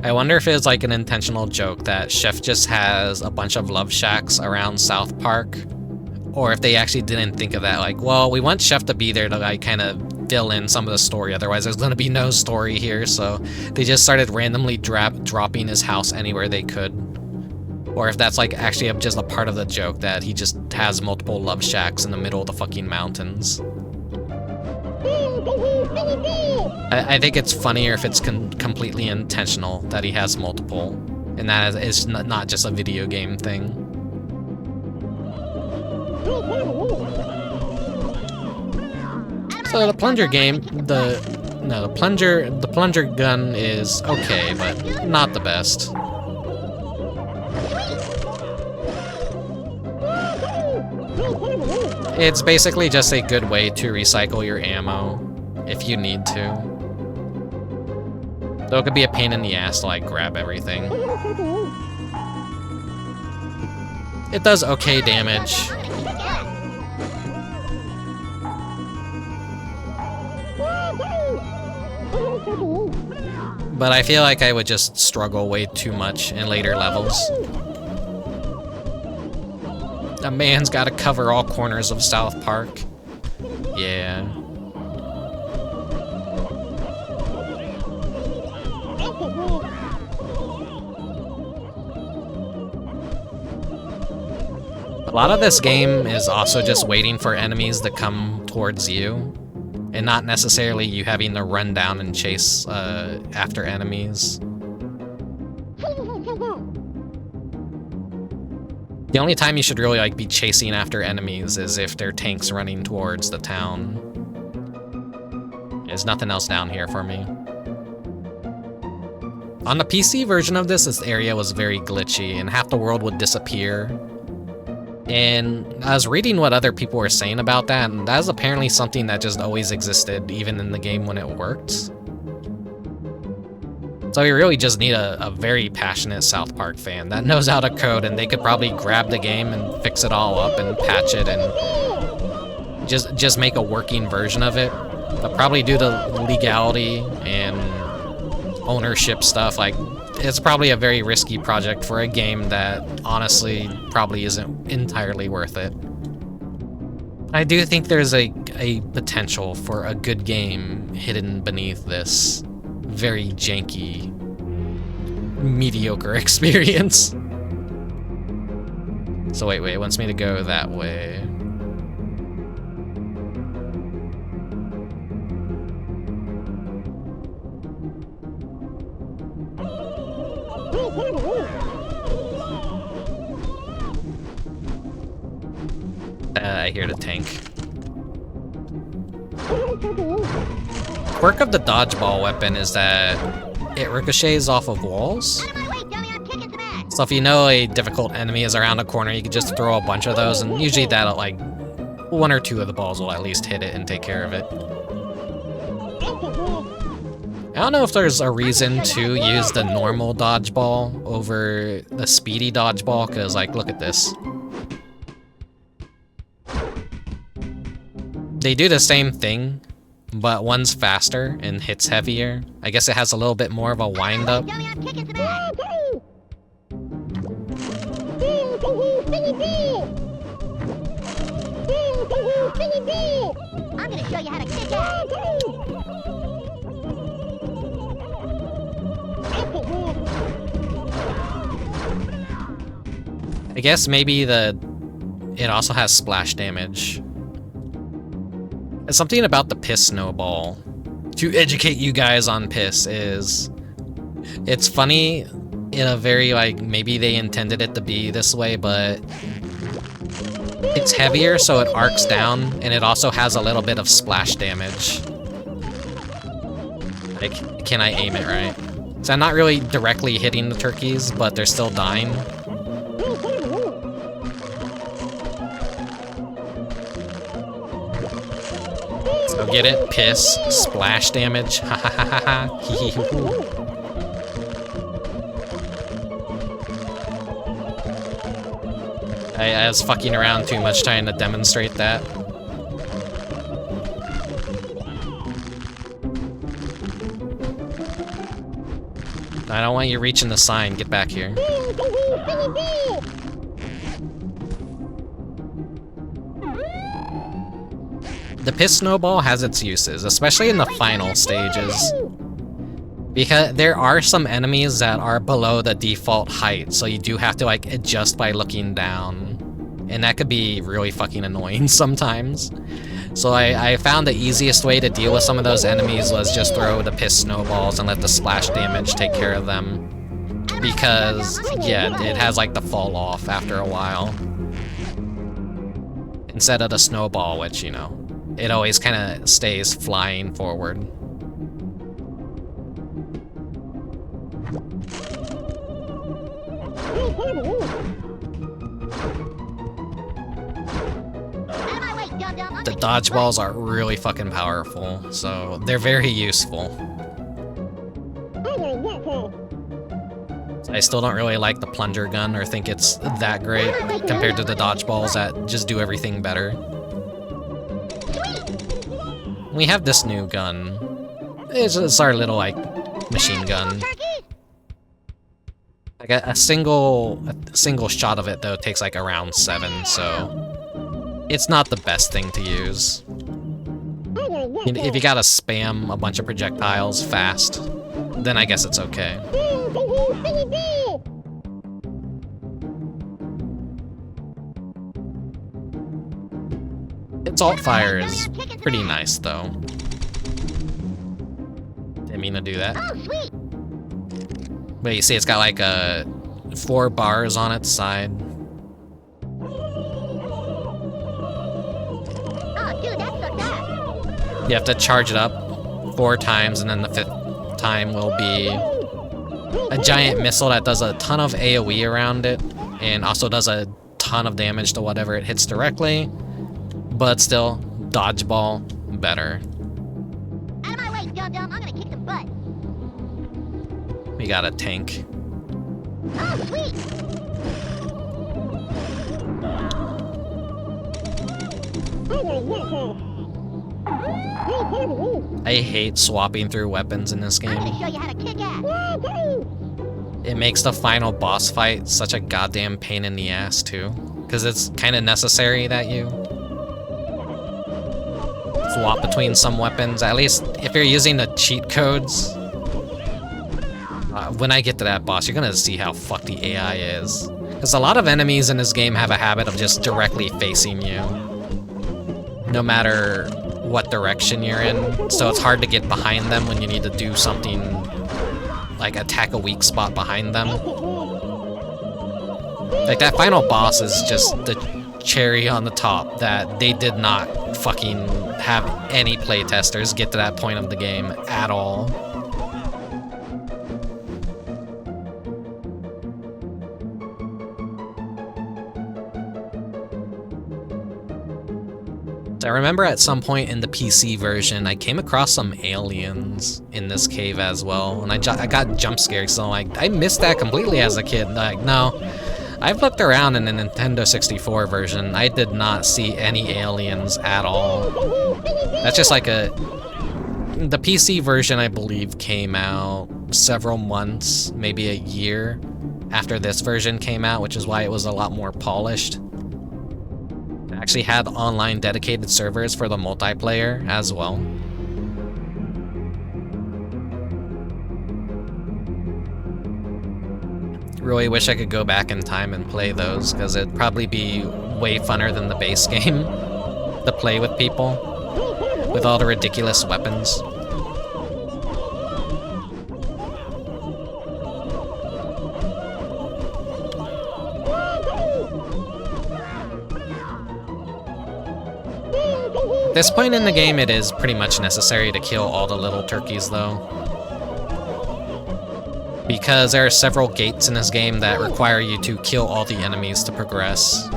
I wonder if it's like an intentional joke that Chef just has a bunch of love shacks around South Park, or if they actually didn't think of that, like, well, we want Chef to be there to like kind of fill in some of the story, otherwise there's going to be no story here, so they just started randomly dropping his house anywhere they could. Or if that's like actually just a part of the joke that he just has multiple love shacks in the middle of the fucking mountains. I think it's funnier if it's completely intentional that he has multiple, and that is not just a video game thing. So the plunger game, the plunger gun is okay, but not the best. It's basically just a good way to recycle your ammo if you need to. Though it could be a pain in the ass to like grab everything. It does okay damage. But I feel like I would just struggle way too much in later levels. A man's gotta cover all corners of South Park. Yeah. A lot of this game is also just waiting for enemies to come towards you, and not necessarily you having to run down and chase after enemies. The only time you should really like be chasing after enemies is if they're tanks running towards the town. There's nothing else down here for me. On the PC version of this area was very glitchy, and half the world would disappear. And I was reading what other people were saying about that, and that is apparently something that just always existed, even in the game when it worked. So we really just need a very passionate South Park fan that knows how to code, and they could probably grab the game and fix it all up and patch it and just make a working version of it. But probably due to legality and ownership stuff, like, it's probably a very risky project for a game that honestly probably isn't entirely worth it. I do think there's a potential for a good game hidden beneath this very janky, mediocre experience. So wait, it wants me to go that way. I hear the tank. Quirk of the dodgeball weapon is that it ricochets off of walls. So if you know a difficult enemy is around a corner, you can just throw a bunch of those, and usually that'll, like, one or two of the balls will at least hit it and take care of it. I don't know if there's a reason to use the normal dodgeball over the speedy dodgeball, because, like, look at this. They do the same thing, but one's faster and hits heavier. I guess it has a little bit more of a wind-up. I'm gonna show you how to kick ass. I guess maybe it also has splash damage. Something about the piss snowball, to educate you guys on piss, is it's funny in a very, like, maybe they intended it to be this way, but it's heavier so it arcs down, and it also has a little bit of splash damage. Like, can I aim it right? So I'm not really directly hitting the turkeys, but they're still dying. So get it? Piss. Splash damage. Ha ha ha ha ha. I was fucking around too much trying to demonstrate that. I don't want you reaching the sign. Get back here. The piss snowball has its uses, especially in the final stages. Because there are some enemies that are below the default height, so you do have to like adjust by looking down. And that could be really fucking annoying sometimes. So I found the easiest way to deal with some of those enemies was just throw the piss snowballs and let the splash damage take care of them. Because, yeah, it has like the fall off after a while. Instead of the snowball, which, you know, it always kind of stays flying forward. The dodgeballs are really fucking powerful, so they're very useful. I still don't really like the plunger gun or think it's that great compared to the dodgeballs that just do everything better. We have this new gun. It's our little, like, machine gun. Like a single shot of it, though, takes like around 7, so it's not the best thing to use. If you gotta spam a bunch of projectiles fast, then I guess it's okay. Its alt fire is pretty nice, though. Didn't mean to do that. But you see it's got like 4 bars on its side. You have to charge it up 4 times, and then the 5th time will be a giant missile that does a ton of AoE around it, and also does a ton of damage to whatever it hits directly, but still, dodgeball better. Out of my way, dum-dum, I'm gonna kick some butt. We got a tank. Oh, sweet! I hate swapping through weapons in this I'm game. gonna show you how to kick ass. It makes the final boss fight such a goddamn pain in the ass, too. Because it's kind of necessary that you swap between some weapons. At least if you're using the cheat codes. When I get to that boss, you're gonna see how fucked the AI is. Because a lot of enemies in this game have a habit of just directly facing you, no matter what direction you're in. So it's hard to get behind them when you need to do something like attack a weak spot behind them. Like that final boss is just the cherry on the top that they did not fucking have any playtesters get to that point of the game at all. I remember at some point in the PC version, I came across some aliens in this cave as well, and I got jump scared, so like, I missed that completely as a kid. Like, no, I've looked around in the Nintendo 64 version, I did not see any aliens at all. That's just like the PC version, I believe, came out several months, maybe a year after this version came out, which is why it was a lot more polished. Actually had online dedicated servers for the multiplayer as well. Really wish I could go back in time and play those, because it'd probably be way funner than the base game to play with people, with all the ridiculous weapons. At this point in the game, it is pretty much necessary to kill all the little turkeys, though. because there are several gates in this game that require you to kill all the enemies to progress.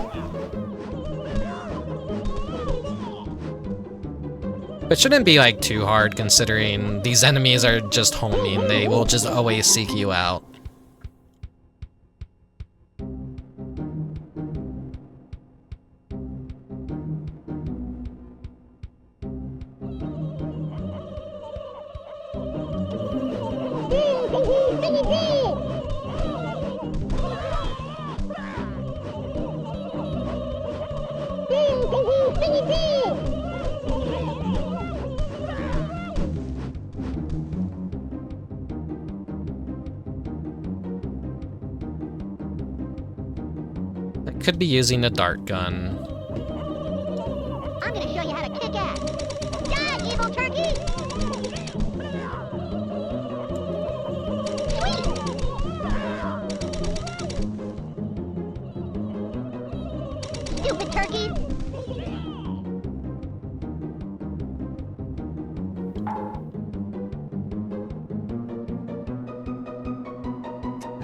It shouldn't be like too hard considering these enemies are just homing. They will just always seek you out. Could be using a dart gun. I'm gonna show you how to kick ass. Die, evil turkey! Sweet! Stupid turkeys!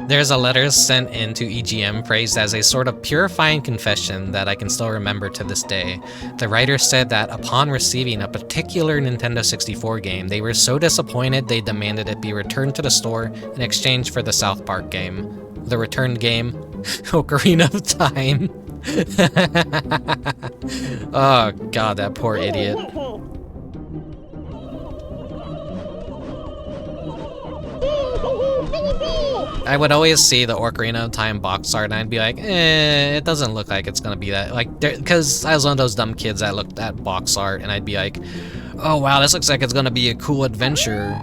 There's a letter sent in to EGM phrased as a sort of purifying confession that I can still remember to this day. The writer said that upon receiving a particular Nintendo 64 game, they were so disappointed they demanded it be returned to the store in exchange for the South Park game. The returned game, Ocarina of Time. Oh god, that poor idiot. I would always see the Ocarina of Time box art and I'd be like, it doesn't look like it's gonna be that. Like, because I was one of those dumb kids that looked at box art and I'd be like, oh wow, this looks like it's gonna be a cool adventure.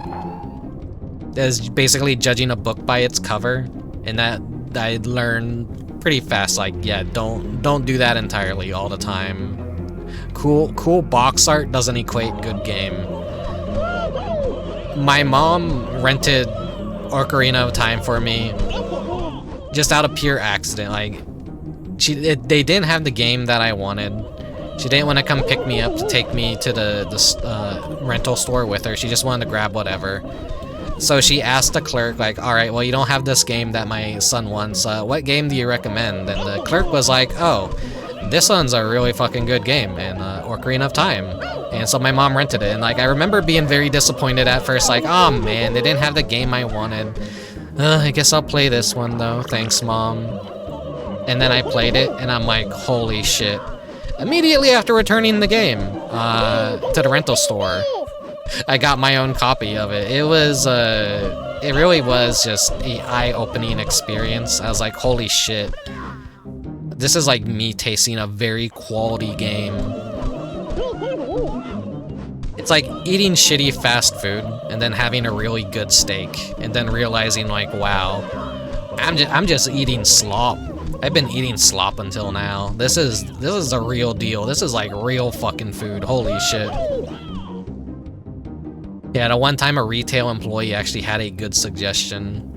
As basically judging a book by its cover, and that I learned pretty fast, like, yeah, don't do that entirely all the time. Cool box art doesn't equate good game. My mom rented Ocarina of Time for me just out of pure accident. Like, they didn't have the game that I wanted. She didn't want to come pick me up to take me to the rental store with her. She just wanted to grab whatever. So she asked the clerk, like, all right, well, you don't have this game that my son wants. What game do you recommend? And the clerk was like, oh, this one's a really fucking good game, and Ocarina of Time. And so my mom rented it, and like I remember being very disappointed at first, like, oh man, they didn't have the game I wanted. I guess I'll play this one though, thanks mom. And then I played it, and I'm like, holy shit. Immediately after returning the game to the rental store, I got my own copy of it. It was, it really was just an eye-opening experience. I was like, holy shit. This is like me tasting a very quality game. It's like eating shitty fast food and then having a really good steak and then realizing like, wow, I'm just eating slop. I've been eating slop until now. This is the real deal. This is like real fucking food. Holy shit. Yeah, at one time a retail employee actually had a good suggestion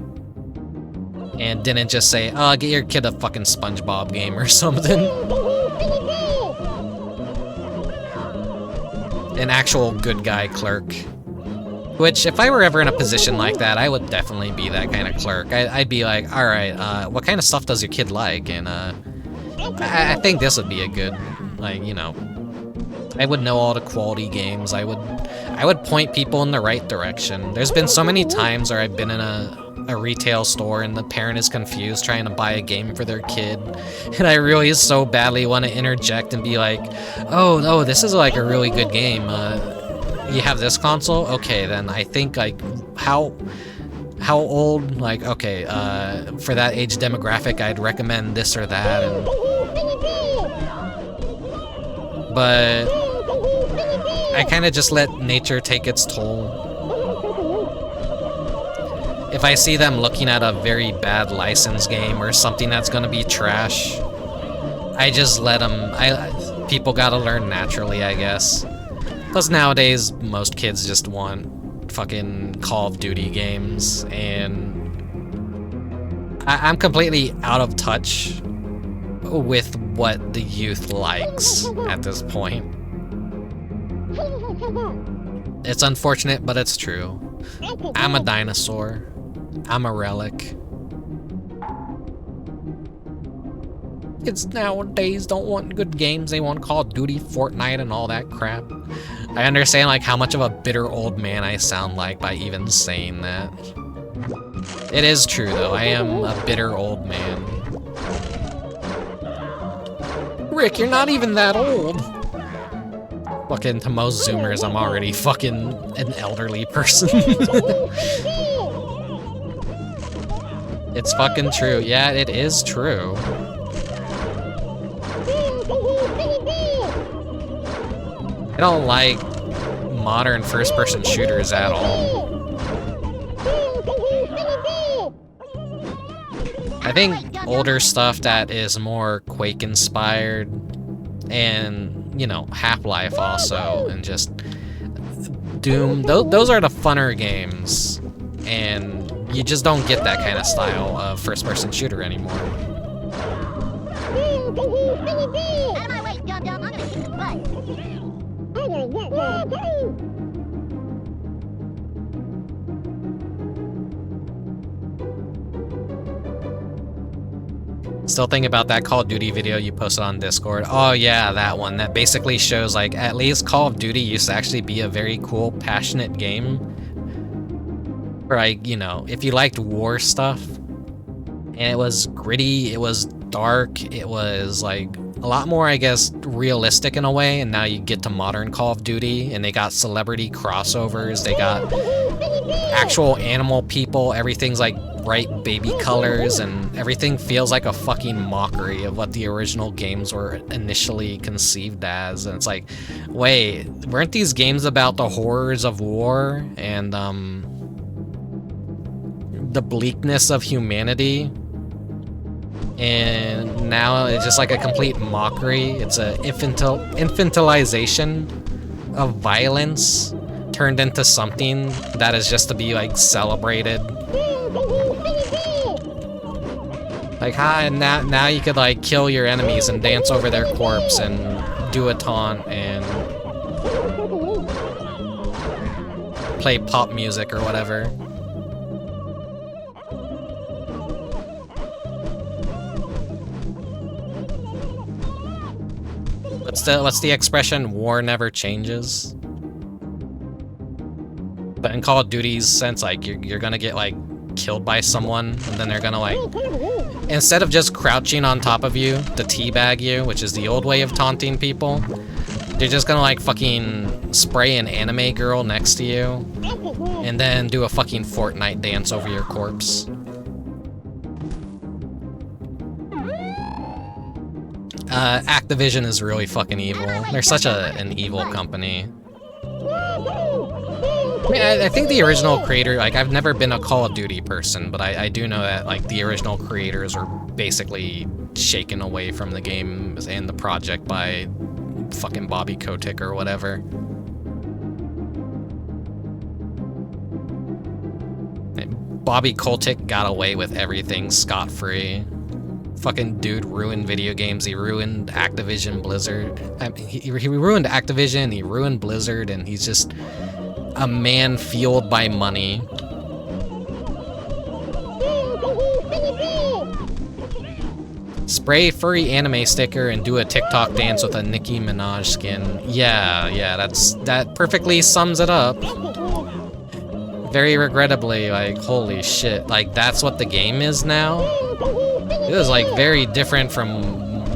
and didn't just say, oh, get your kid a fucking SpongeBob game or something. An actual good guy clerk. Which, if I were ever in a position like that, I would definitely be that kind of clerk. I'd be like, alright, what kind of stuff does your kid like? And, I think this would be a good, like, you know, I would know all the quality games. I would point people in the right direction. There's been so many times where I've been in a retail store and the parent is confused trying to buy a game for their kid, and I really so badly want to interject and be like, oh no, this is like a really good game. You have this console? Okay, then I think like how old? Like, okay, for that age demographic, I'd recommend this or that. And but I kind of just let nature take its toll. If I see them looking at a very bad license game or something that's gonna be trash, I just let them. People gotta learn naturally, I guess. Plus nowadays, most kids just want fucking Call of Duty games, and I'm completely out of touch with what the youth likes at this point. It's unfortunate, but it's true. I'm a dinosaur. I'm a relic. Kids nowadays don't want good games, they want Call of Duty, Fortnite, and all that crap. I understand like how much of a bitter old man I sound like by even saying that. It is true though, I am a bitter old man. Rick, you're not even that old. Fucking to most Zoomers, I'm already fucking an elderly person. It's fucking true. Yeah, it is true. I don't like modern first-person shooters at all. I think older stuff that is more Quake-inspired and, you know, Half-Life also, and just Doom, those are the funner games, and you just don't get that kind of style of first-person shooter anymore. Out of my way, dum-dum, I'm gonna kick the butt. Still thinking about that Call of Duty video you posted on Discord. Oh yeah, that one. That basically shows like at least Call of Duty used to actually be a very cool, passionate game. Where like, you know, if you liked war stuff, and it was gritty, it was dark, it was like a lot more, I guess, realistic in a way, and now you get to modern Call of Duty, and they got celebrity crossovers, they got actual animal people, everything's like bright baby colors, and everything feels like a fucking mockery of what the original games were initially conceived as. And it's like, wait, weren't these games about the horrors of war and the bleakness of humanity? And now it's just like a complete mockery. It's a infantilization of violence turned into something that is just to be like celebrated. Like, hi, now you could like kill your enemies and dance over their corpse and do a taunt and play pop music or whatever. What's the expression? War never changes. But in Call of Duty's sense, like you're gonna get like killed by someone, and then they're gonna like, instead of just crouching on top of you to teabag you, which is the old way of taunting people, they're just gonna like fucking spray an anime girl next to you, and then do a fucking Fortnite dance over your corpse. Activision is really fucking evil. They're such an evil company. I mean, I think the original creator, like, I've never been a Call of Duty person, but I do know that, like, the original creators were basically shaken away from the game and the project by fucking Bobby Kotick or whatever. Bobby Kotick got away with everything scot-free. Fucking dude ruined video games. He ruined Activision Blizzard. I mean, he ruined Activision, he ruined Blizzard, and he's just a man fueled by money. Spray furry anime sticker and do a TikTok dance with a Nicki Minaj skin. Yeah, that perfectly sums it up. Very regrettably, like, holy shit, like, that's what the game is now? It was, like, very different from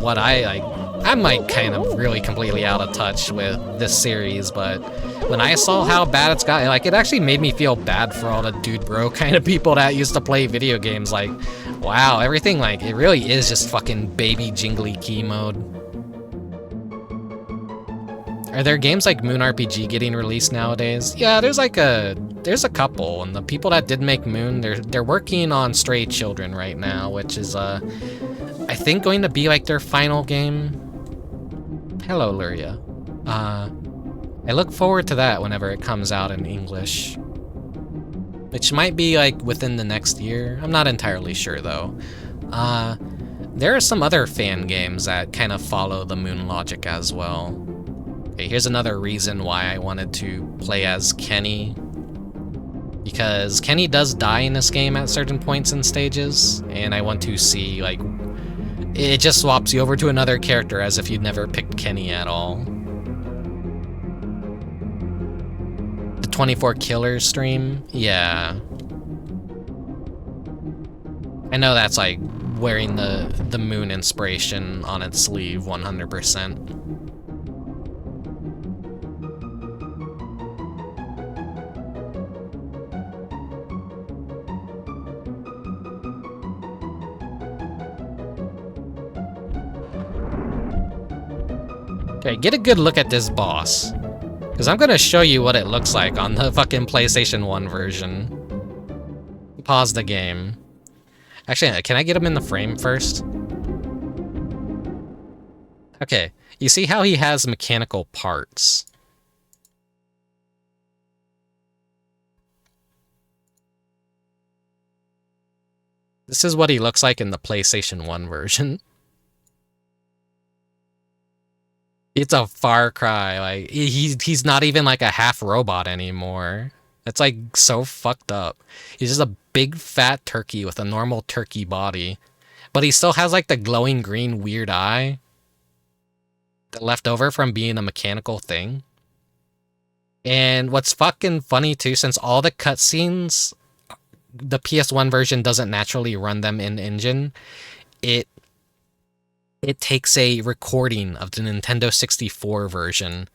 what I'm, like, kind of really completely out of touch with this series, but when I saw how bad it's got, like, it actually made me feel bad for all the dude bro kind of people that used to play video games. Like, wow, everything, like, it really is just fucking baby jingly key mode. Are there games like Moon RPG getting released nowadays? Yeah, there's a couple, and the people that did make Moon, they're working on Stray Children right now, which is I think going to be like their final game. Hello, Luria. I look forward to that whenever it comes out in English, which might be like within the next year. I'm not entirely sure though. There are some other fan games that kind of follow the Moon logic as well. Okay, here's another reason why I wanted to play as Kenny. because Kenny does die in this game at certain points and stages, and I want to see, like, it just swaps you over to another character as if you'd never picked Kenny at all. The 24 Killers stream? Yeah. I know that's like wearing the moon inspiration on its sleeve 100%. Okay, get a good look at this boss, because I'm gonna show you what it looks like on the fucking PlayStation 1 version. Pause the game. Actually, can I get him in the frame first? Okay, you see how he has mechanical parts? This is what he looks like in the PlayStation 1 version. It's a far cry. Like, he's not even like a half robot anymore. It's like so fucked up. He's just a big fat turkey with a normal turkey body, but he still has like the glowing green weird eye that left over from being a mechanical thing. And what's fucking funny too, since all the cutscenes, the PS1 version doesn't naturally run them in engine, it takes a recording of the Nintendo 64 version.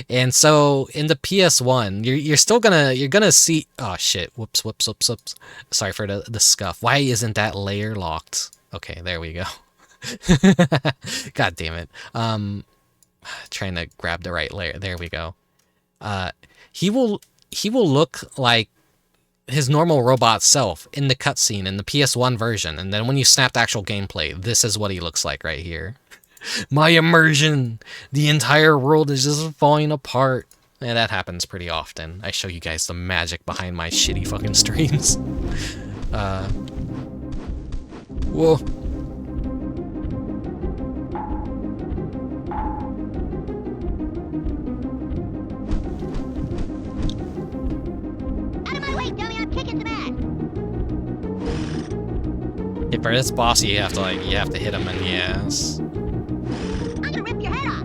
And so in the PS1, you're gonna see, oh shit, whoops. Sorry for the scuff. Why isn't that layer locked? Okay, there we go. God damn it. Trying to grab the right layer. There we go. He will look like his normal robot self in the cutscene in the PS1 version, and then when you snap the actual gameplay, this is what he looks like right here. My immersion! The entire world is just falling apart. And that happens pretty often. I show you guys the magic behind my shitty fucking streams. Whoa. Out of my way, dummy! I'm kicking some ass. Yeah, for this boss, you have to hit him in the ass. I'm gonna rip your head off.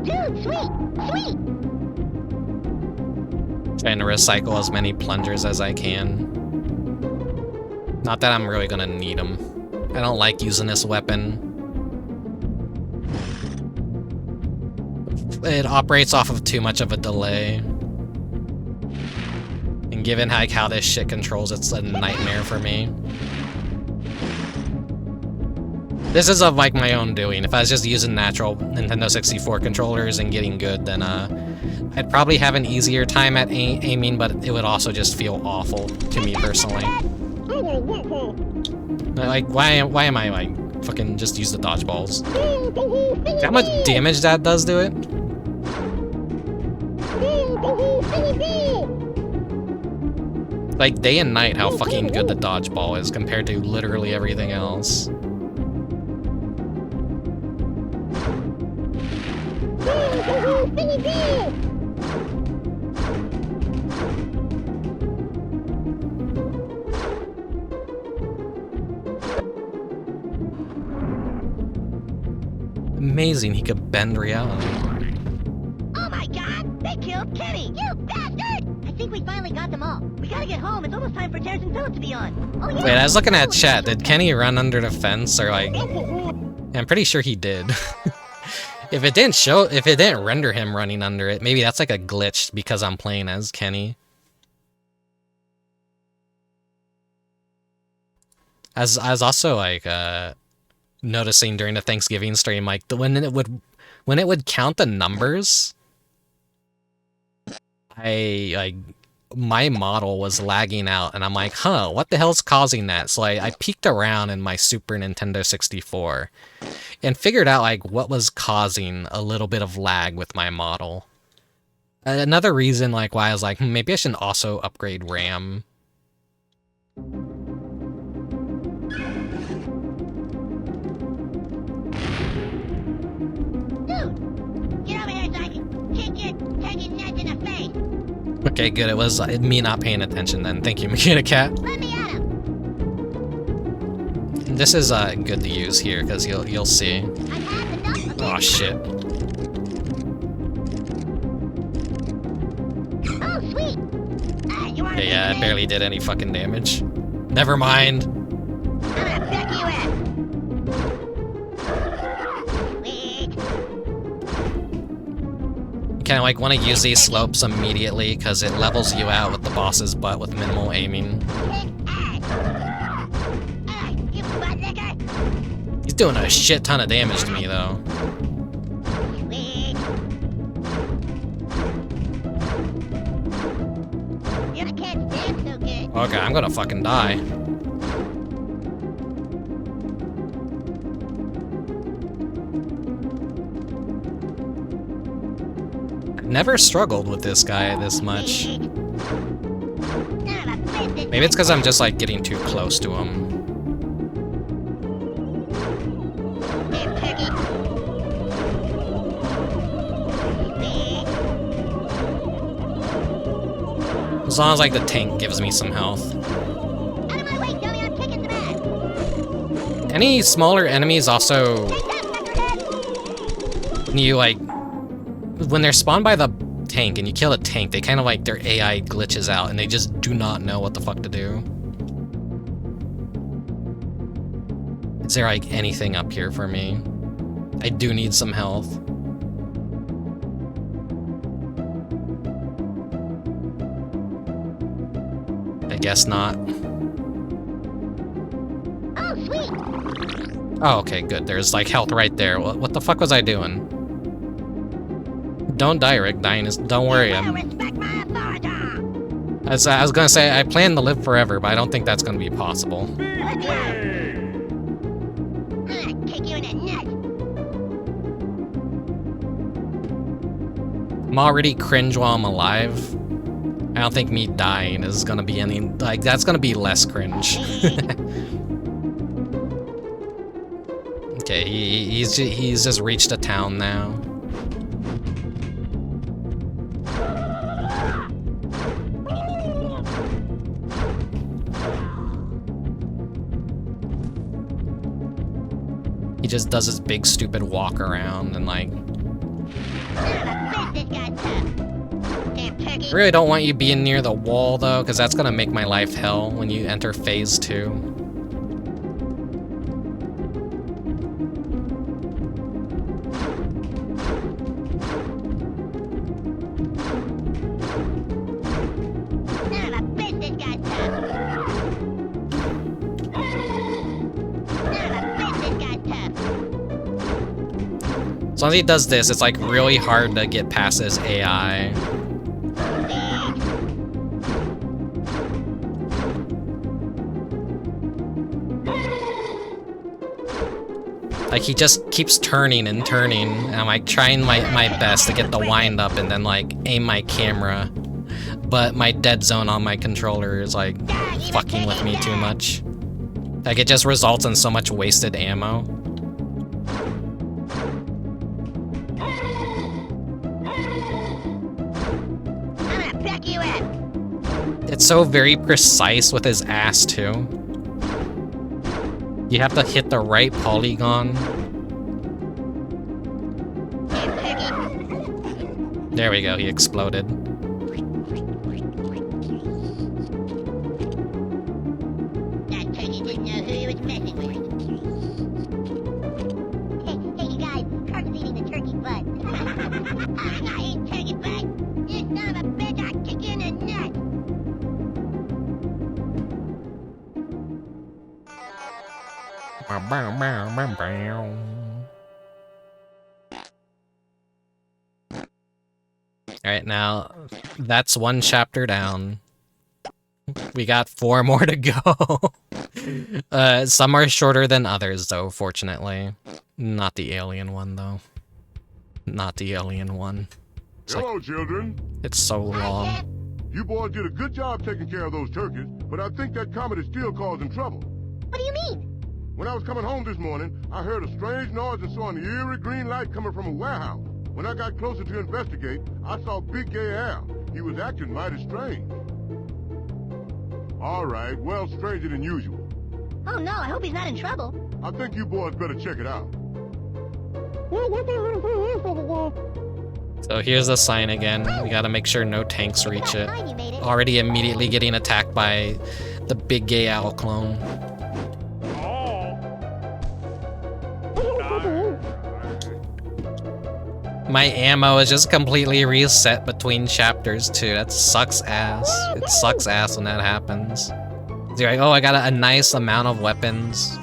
Dude, sweet! Trying to recycle as many plungers as I can. Not that I'm really gonna need them. I don't like using this weapon. It operates off of too much of a delay. And given how this shit controls, it's a nightmare for me. This is of like my own doing. If I was just using natural Nintendo 64 controllers and getting good, then I'd probably have an easier time at aiming, but it would also just feel awful to me personally. Like, why am I like fucking just use the dodgeballs? See how much damage that does to it? Like day and night how fucking good the dodgeball is compared to literally everything else. Amazing, he could bend reality. Oh my god! They killed Kenny! You bastard! I think we finally got them all. We gotta get home. It's almost time for Terrence and Philip to be on. Oh yeah! Wait, I was looking at chat. Did Kenny run under the fence or like... I'm pretty sure he did. If it didn't render him running under it, maybe that's like a glitch because I'm playing as Kenny. I was also like noticing during the Thanksgiving stream, like when it would count the numbers, my model was lagging out, and I'm like, huh, what the hell's causing that? So I peeked around in my Super Nintendo 64 and figured out like what was causing a little bit of lag with my model. Another reason like why I was like, maybe I should also upgrade RAM. Dude, Okay, good. It was me not paying attention then. Thank you, Mechanic Cat. Let me at him. This is good to use here because you'll see. I have enough. Oh shit. Oh, sweet. You want Okay, yeah, I barely did any fucking damage. Never mind. I'm gonna pick you in. Sweet. You kind of like want to use these slopes immediately because it levels you out with the boss's butt with minimal aiming. Kick ass. You butt licker. He's doing a shit ton of damage to me though. Sweet. You can't stand so good. Okay, I'm gonna fucking die. Never struggled with this guy this much. Maybe it's because I'm just like getting too close to him. As long as like the tank gives me some health. Out of my way, dummy, I'm kicking some ass. Any smaller enemies also, Take that, suckerhead. when you like, when they're spawned by the tank and you kill a tank, they kind of like, their AI glitches out and they just do not know what the fuck to do. Is there like anything up here for me? I do need some health. I guess not. Oh, sweet. Oh, okay, good. There's like health right there. What the fuck was I doing? Don't die, Rick. Dying is. Don't worry. Respect my authority. I was gonna say I plan to live forever, but I don't think that's gonna be possible. Let me out. I'm gonna kick you in the nuts. I'm already cringe while I'm alive. I don't think me dying is gonna be any like that's gonna be less cringe. Okay, he's just reached a town now. He just does his big stupid walk around and like. I really don't want you being near the wall though, because that's gonna make my life hell when you enter phase 2. As long as he does this, it's like really hard to get past his AI. Like he just keeps turning and turning, and I'm like trying my best to get the wind up and then like aim my camera. But my dead zone on my controller is like fucking with me too much. Like it just results in so much wasted ammo. It's so very precise with his ass too. You have to hit the right polygon. There we go, he exploded. That turkey didn't know who he was messing with. Hey, you guys, Kirk's eating the turkey butt. I eat turkey butt. You son of a bitch, I'll kick you in the nuts. Alright, now that's one chapter down. We got 4 more to go. Some are shorter than others, though, fortunately. Not the alien one, though. Not the alien one. Hello, children. It's so long. You boys did a good job taking care of those turkeys, but I think that comet is still causing trouble. What do you mean? When I was coming home this morning, I heard a strange noise and saw an eerie green light coming from a warehouse. When I got closer to investigate, I saw Big Gay Al. He was acting mighty strange. All right, well, stranger than usual. Oh no, I hope he's not in trouble. I think you boys better check it out. So here's the sign again. We gotta make sure no tanks reach it. Fine, you made it. Already immediately getting attacked by the big gay owl clone. My ammo is just completely reset between chapters too. That sucks ass. It sucks ass when that happens. You're like, oh, I got a nice amount of weapons.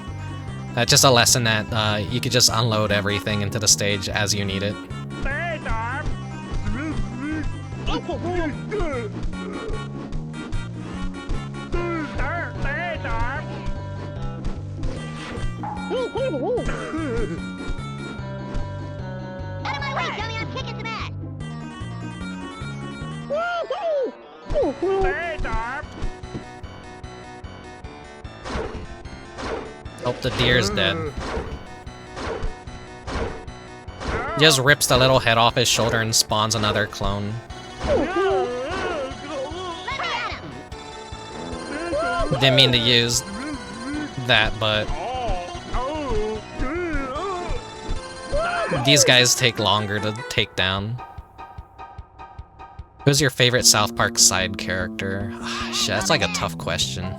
That's just a lesson that you could just unload everything into the stage as you need it. Out of my way, dummy, I'm kicking some ass. Hope the deer's dead. Just rips the little head off his shoulder and spawns another clone. Let me at him. Didn't mean to use that, but these guys take longer to take down. Who's your favorite South Park side character? Shit, that's like a tough question.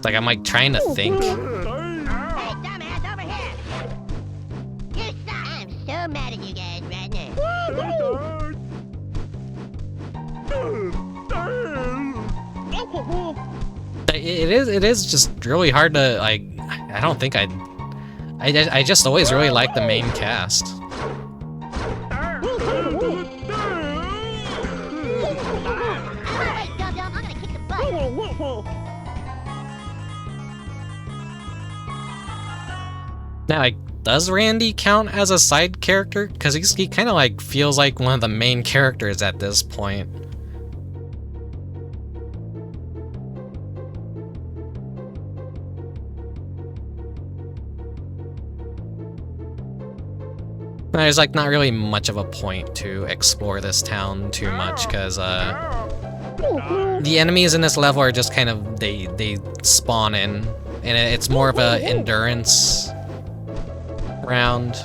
Like, I'm like trying to think. Hey, dumbass, over here. You suck. I'm so mad at you guys right now. It is just really hard to, like, I don't think I just always really like the main cast. Hey, dum-dum, I'm gonna kick the butt. Now, like, does Randy count as a side character? Because he kind of, like, feels like one of the main characters at this point. There's, like, not really much of a point to explore this town too much, because, the enemies in this level are just kind of, they spawn in, and it's more of a endurance round.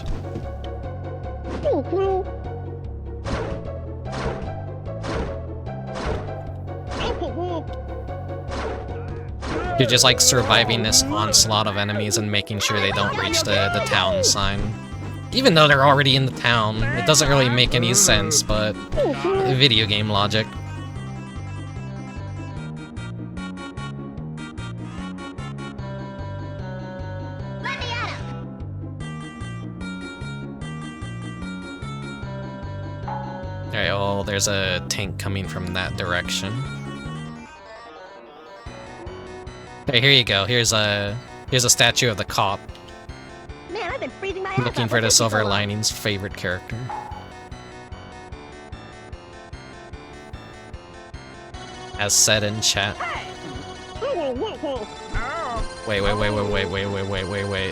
You're just, like, surviving this onslaught of enemies and making sure they don't reach the town sign. Even though they're already in the town, it doesn't really make any sense, but video game logic. Let me at him. Alright, well, there's a tank coming from that direction. Okay, here you go. Here's a statue of the cop. Man, I've been freezing my ass Looking off for the this Silver so long. Lining's favorite character. As said in chat. Wait.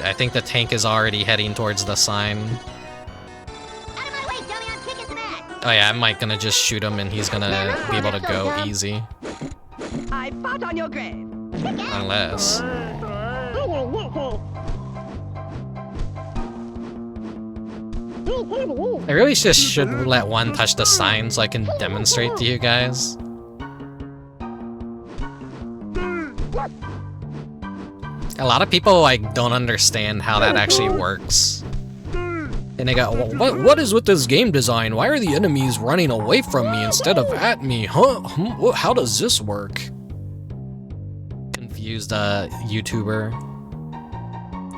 I think the tank is already heading towards the sign. Out of my way, dummy, I'm kicking some ass. Oh yeah, I'm like gonna just shoot him and he's gonna be able to go easy. I fought on your grave. Unless... I really just should let one touch the sign so I can demonstrate to you guys. A lot of people like don't understand how that actually works. And they go, well, what is with this game design? Why are the enemies running away from me instead of at me? Huh? How does this work? Confused YouTuber.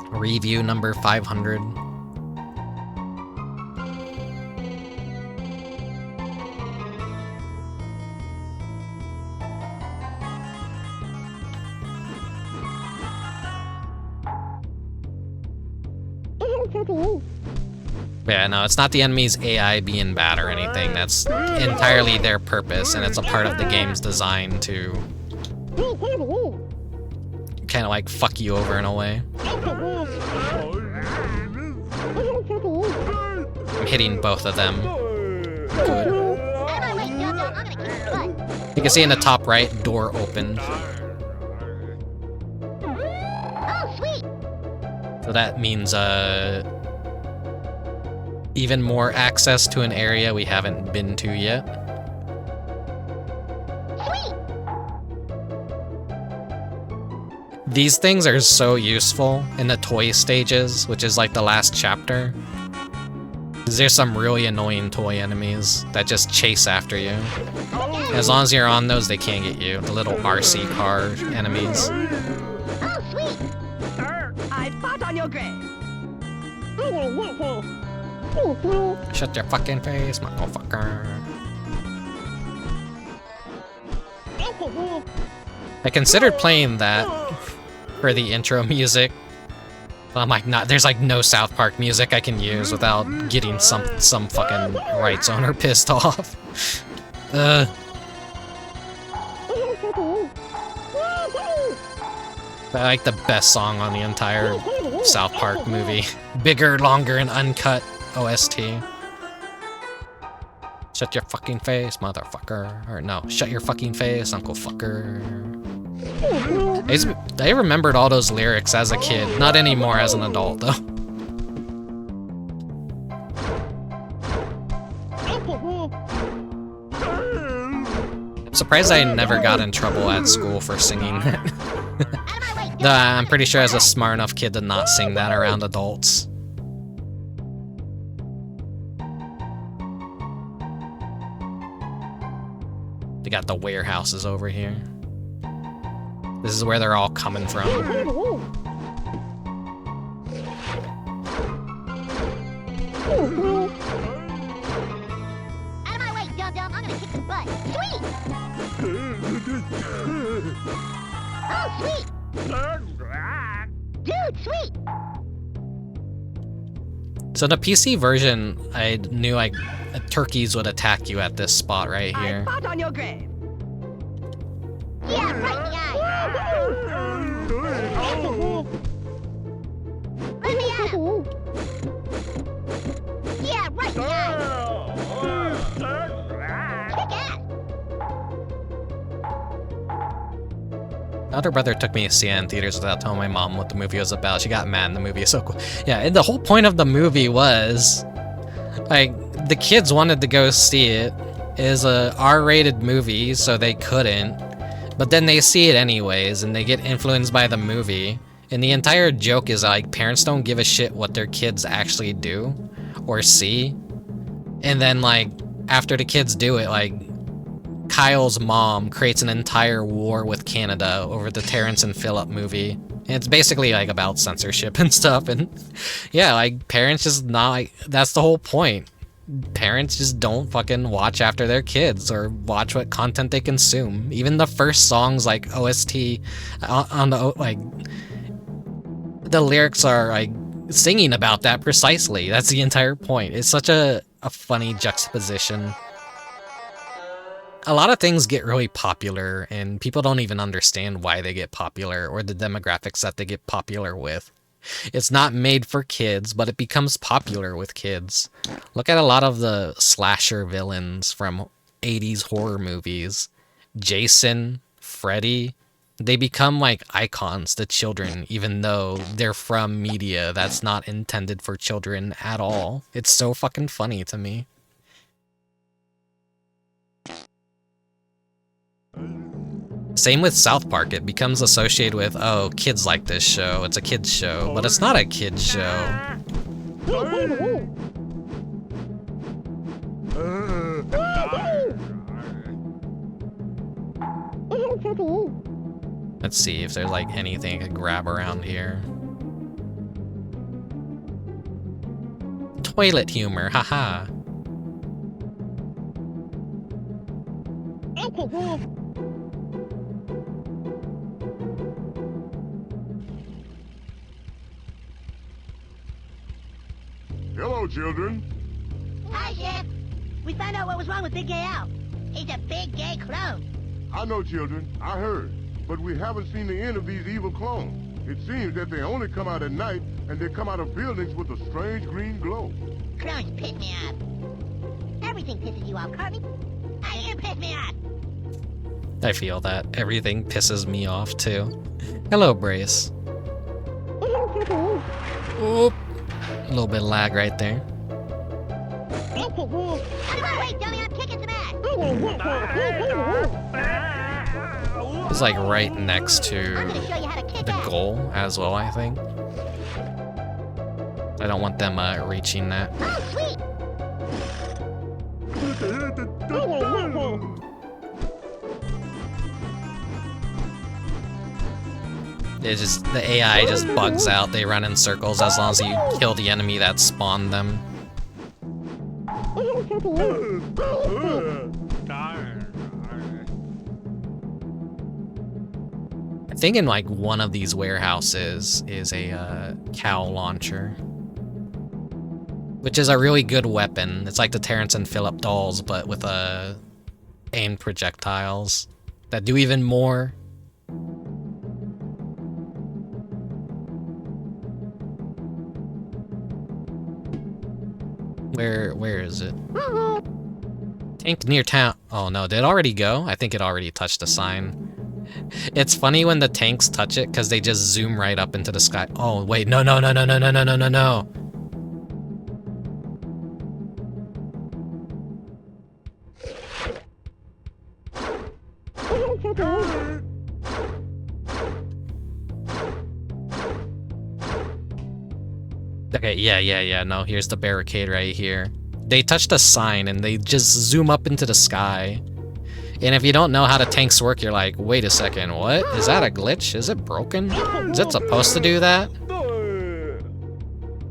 Review number 500. Yeah, no, it's not the enemy's AI being bad or anything. That's entirely their purpose, and it's a part of the game's design to kind of like fuck you over in a way. I'm hitting both of them. Good. You can see in the top right, door opened. Oh, sweet! So that means, even more access to an area we haven't been to yet. Sweet! These things are so useful in the toy stages, which is like the last chapter. 'Cause there's some really annoying toy enemies that just chase after you. As long as you're on those, they can't get you. The little RC car enemies. Oh, sweet! I fought on your grave. Shut your fucking face, motherfucker. I considered playing that for the intro music. But I'm like, there's like no South Park music I can use without getting some fucking rights owner pissed off. But I like the best song on the entire South Park movie. Bigger, longer, and uncut OST. Shut your fucking face, motherfucker. Or no, shut your fucking face, Uncle Fucker. I remembered all those lyrics as a kid. Not anymore as an adult, though. I'm surprised I never got in trouble at school for singing it. I'm pretty sure I was a smart enough kid to not sing that around adults. They got the warehouses over here. This is where they're all coming from. Out of my way, dum-dum. I'm gonna kick some butt. Sweet! Oh, sweet! Dude, sweet! So in the PC version, I knew turkeys would attack you at this spot right I here. fought on your grave. Yeah, right in the eye! Let me out! Yeah, right in the eye! Kick ass! My older brother took me to see it in theaters without telling my mom what the movie was about. She got mad in the movie. So cool. Yeah, and the whole point of the movie was, like, the kids wanted to go see it. It is a R-rated movie, so they couldn't. But then they see it anyways, and they get influenced by the movie. And the entire joke is, like, parents don't give a shit what their kids actually do or see. And then, like, after the kids do it, like, Kyle's mom creates an entire war with Canada over the Terrence and Phillip movie. And it's basically, like, about censorship and stuff. And, yeah, like, parents just not, like, that's the whole point. Parents just don't fucking watch after their kids or watch what content they consume. Even the first songs, like OST, on the, like, the lyrics are, like, singing about that precisely. That's the entire point. It's such a funny juxtaposition. A lot of things get really popular, and people don't even understand why they get popular or the demographics that they get popular with. It's not made for kids, but it becomes popular with kids. Look at a lot of the slasher villains from 80s horror movies. Jason, Freddy, they become like icons to children, even though they're from media that's not intended for children at all. It's so fucking funny to me. Same with South Park, it becomes associated with, oh, kids like this show, it's a kid's show, but it's not a kid's show. Let's see if there's like anything I could grab around here. Toilet humor, haha. Hello, children. Hi, Chef. We found out what was wrong with Big Gay Al. He's a big gay clone. I know, children. I heard. but we haven't seen the end of these evil clones. It seems that they only come out at night, and they come out of buildings with a strange green glow. Clones piss me off. Everything pisses you off, Cartman. You piss me off. I feel that. Everything pisses me off, too. Hello, Brace. Oop. A little bit of lag right there. Out of my way, dummy, I'm kicking some ass. It's like right next to I'm gonna show you how to kick the ass. goal as well, I think. I don't want them reaching that. Oh, sweet. It's just, the AI just bugs out. They run in circles as long as you kill the enemy that spawned them. I think in like one of these warehouses is a cow launcher, which is a really good weapon. It's like the Terrence and Phillip dolls, but with aimed projectiles that do even more. Where is it? Tank near town. Oh no, did it already go? I think it already touched the sign. It's funny when the tanks touch it because they just zoom right up into the sky. Oh wait, no. Okay, yeah, no, here's the barricade right here. They touch the sign and they just zoom up into the sky. And if you don't know how the tanks work, you're like, wait a second, what? Is that a glitch? Is it broken? Is it supposed to do that?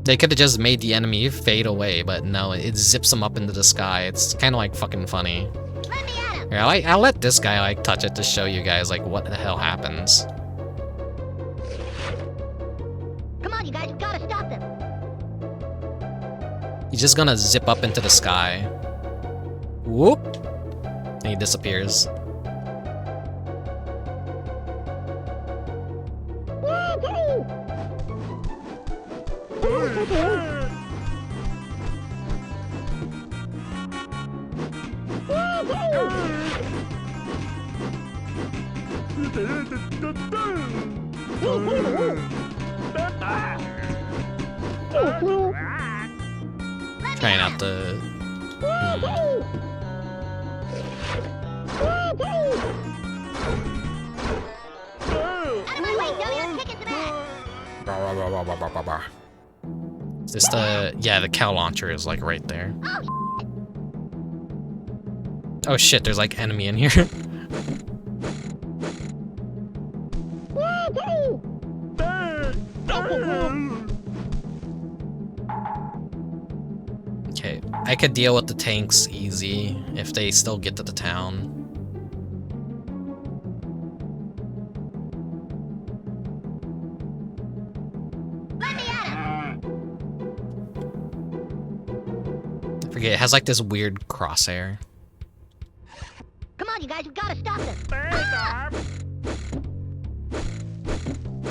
They could have just made the enemy fade away, but no, it zips them up into the sky. It's kind of like fucking funny. Here, I'll let this guy like touch it to show you guys like what the hell happens. Come on, you guys, you've got to stop them. He's just gonna zip up into the sky. Whoop! And he disappears. Trying out the... Is this the... Yeah, the cow launcher is like right there. Oh shit, there's like enemy in here. Okay, I could deal with the tanks easy if they still get to the town. I forget, it has like this weird crosshair. Come on, you guys, we've got to stop them.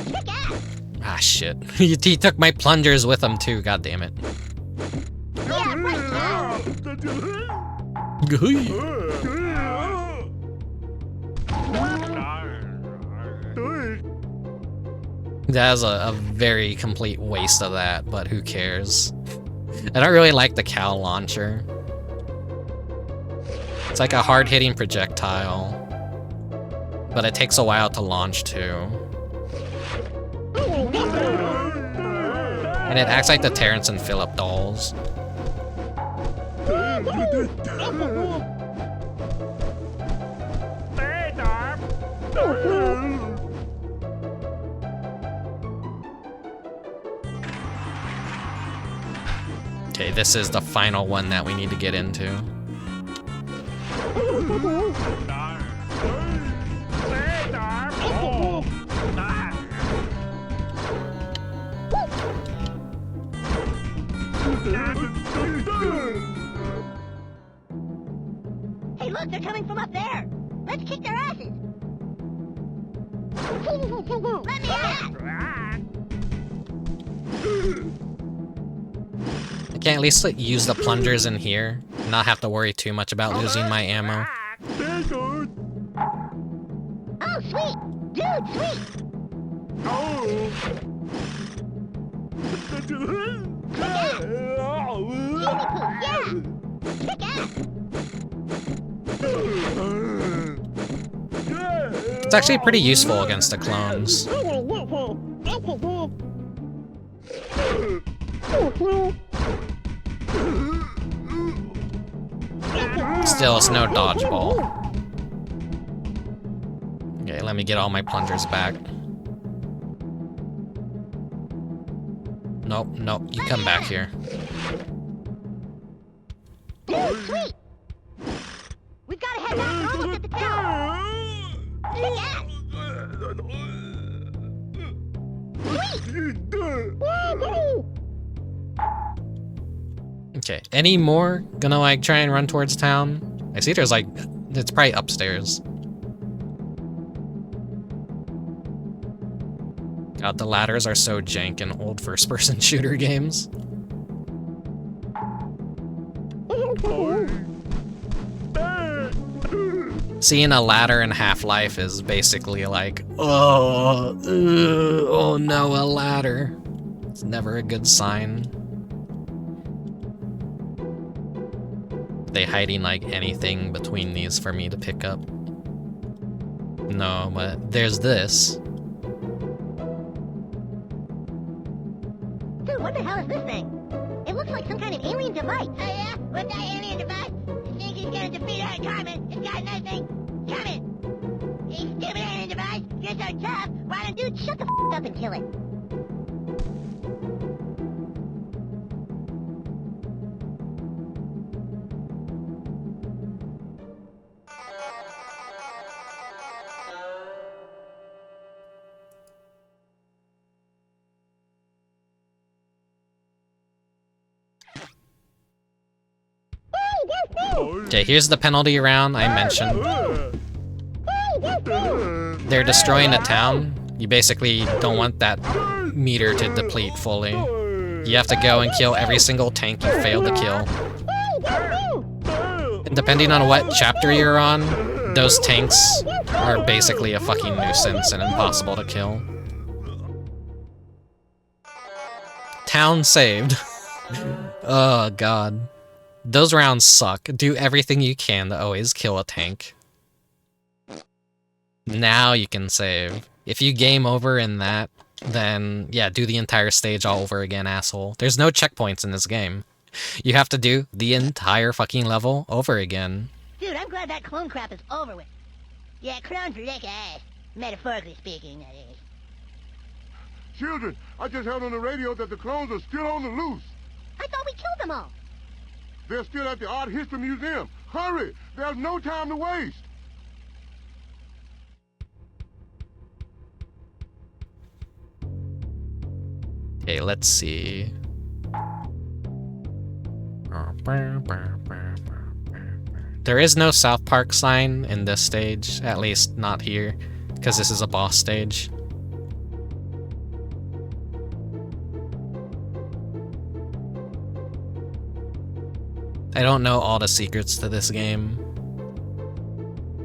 Kick ass. Ah shit, he took my plungers with him too, god damn it. Yeah, right, yeah. That was a very complete waste of that, but who cares? I don't really like the cow launcher. It's like a hard-hitting projectile, but it takes a while to launch too. And it acts like the Terrence and Phillip dolls. Okay, this is the final one that we need to get into. Hey, look, they're coming from up there. Let's kick their asses. Let me out! I can at least use the plungers in here, not have to worry too much about losing my ammo. Oh, sweet! Dude, sweet! It's actually pretty useful against the clones. Still, it's no dodgeball. Okay, let me get all my plungers back. Nope, nope, you come back here. Dude, sweet! We've got to head back. We're almost at the town. Check out! Okay, any more gonna like try and run towards town? I see there's like, it's probably upstairs. God, the ladders are so jank in old first-person shooter games. Seeing a ladder in Half-Life is basically like, oh no, a ladder. It's never a good sign. They hiding like anything between these for me to pick up? No, but there's this. Dude, what the hell is this thing? It looks like some kind of alien device. Oh yeah? What's that alien device? You think he's gonna defeat our Carmen? It's got nothing coming. You stupid alien device. You're so tough. Why don't you shut the f up and kill it? Okay, here's the penalty round I mentioned. They're destroying a town. You basically don't want that meter to deplete fully. You have to go and kill every single tank you fail to kill. And depending on what chapter you're on, those tanks are basically a fucking nuisance and impossible to kill. Town saved. Oh god. Those rounds suck. Do everything you can to always kill a tank. Now you can save. If you game over in that, then yeah, do the entire stage all over again, asshole. There's no checkpoints in this game. You have to do the entire fucking level over again. Dude, I'm glad that clone crap is over with. Yeah, clones are lick ass. Metaphorically speaking, that is. Children, I just heard on the radio that the clones are still on the loose. I thought we killed them all. They're still at the Art History Museum. Hurry! There's no time to waste. Okay, let's see. There is no South Park sign in this stage, at least not here, because this is a boss stage. I don't know all the secrets to this game.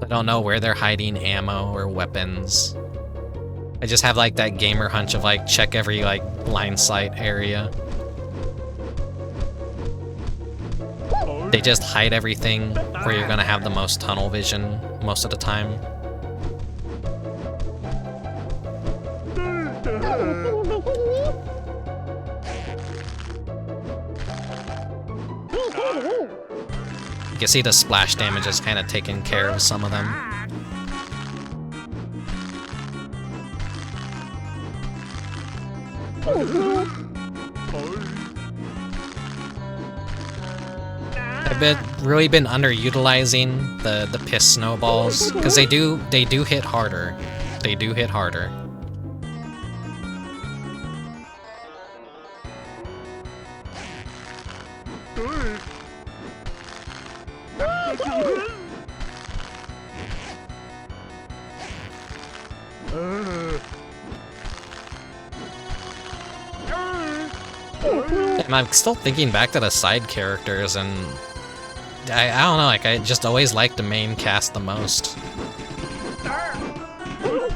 I don't know where they're hiding ammo or weapons. I just have like that gamer hunch of like check every like blind sight area. They just hide everything where you're gonna have the most tunnel vision most of the time. You can see the splash damage has kind of taken care of some of them. I've really been underutilizing the piss snowballs because they do hit harder. They do hit harder. And I'm still thinking back to the side characters, and I don't know, like, I just always liked the main cast the most.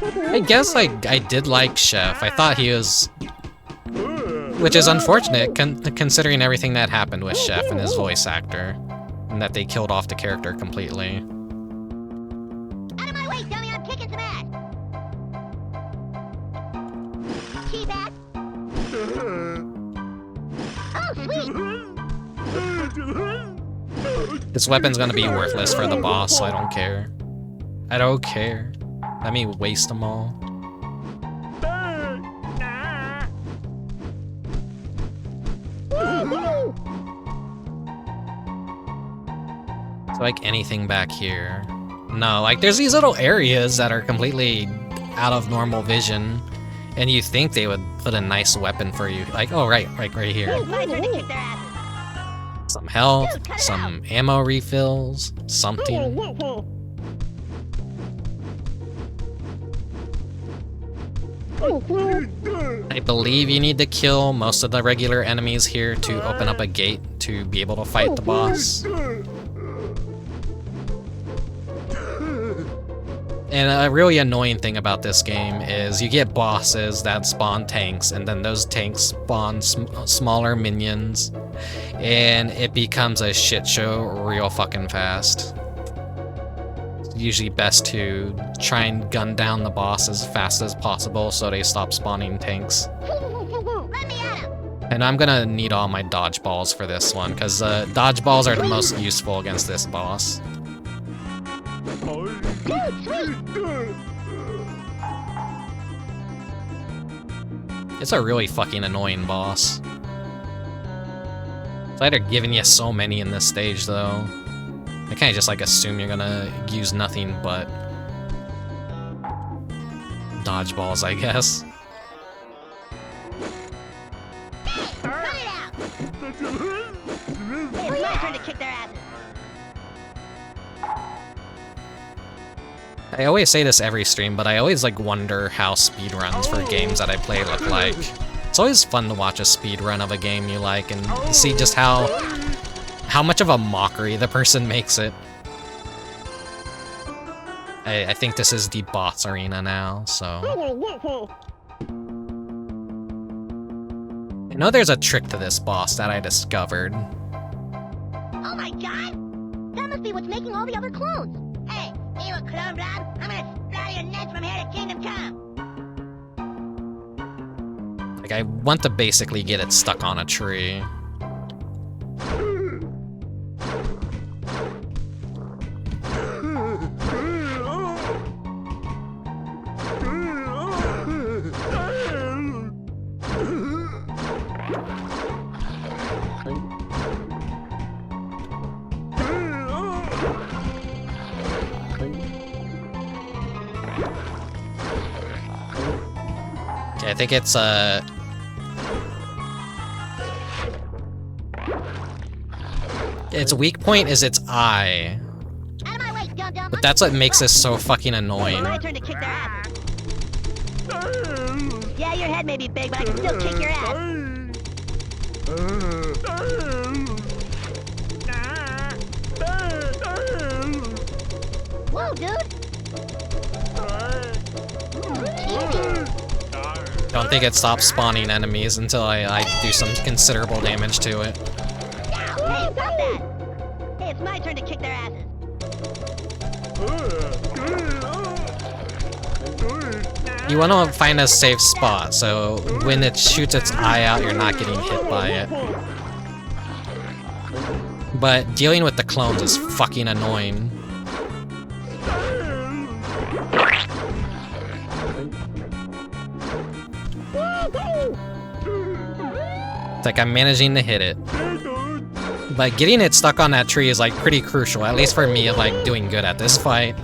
I guess I did like Chef. I thought he was... Which is unfortunate, considering everything that happened with Chef and his voice actor. And that they killed off the character completely. Out of my way, dummy! I'm kicking some ass! Cheap ass! Oh, sweet! This weapon's gonna be worthless for the boss, so I don't care. I don't care. Let me waste them all. Is there, like, anything back here? No, like, there's these little areas that are completely out of normal vision, and you think they would put a nice weapon for you. Like, oh, right here. It's my turn to kick their asses. Some health, some ammo refills, something. I believe you need to kill most of the regular enemies here to open up a gate to be able to fight the boss. And a really annoying thing about this game is you get bosses that spawn tanks, and then those tanks spawn smaller minions, and it becomes a shit show real fucking fast. It's usually best to try and gun down the boss as fast as possible so they stop spawning tanks. And I'm gonna need all my dodgeballs for this one, because dodgeballs are the most useful against this boss. It's a really fucking annoying boss. It's either giving you so many in this stage, though. I kinda just like assume you're gonna use nothing but dodgeballs, I guess. It's my turn to kick their asses. I always say this every stream, but I always like wonder how speedruns for games that I play look like. It's always fun to watch a speedrun of a game you like and see just how much of a mockery the person makes it. I think this is the boss arena now, so... I know there's a trick to this boss that I discovered. Oh my god! That must be what's making all the other clones! Hey, you a clone, Rob? I'm gonna splatter your nuts from here to Kingdom Come! Like, I want to basically get it stuck on a tree. I think it's its weak point is its eye. Out of my way, dum-dum! But that's what makes this so fucking annoying. My turn to kick their asses. Yeah, your head may be big, but I can still kick your ass. Whoa, dude! Don't think it stops spawning enemies until I do some considerable damage to it. Hey, stop that! Hey, it's my turn to kick their asses. You want to find a safe spot, so when it shoots its eye out, you're not getting hit by it. But dealing with the clones is fucking annoying. It's like I'm managing to hit it. But getting it stuck on that tree is like pretty crucial, at least for me, of like doing good at this fight.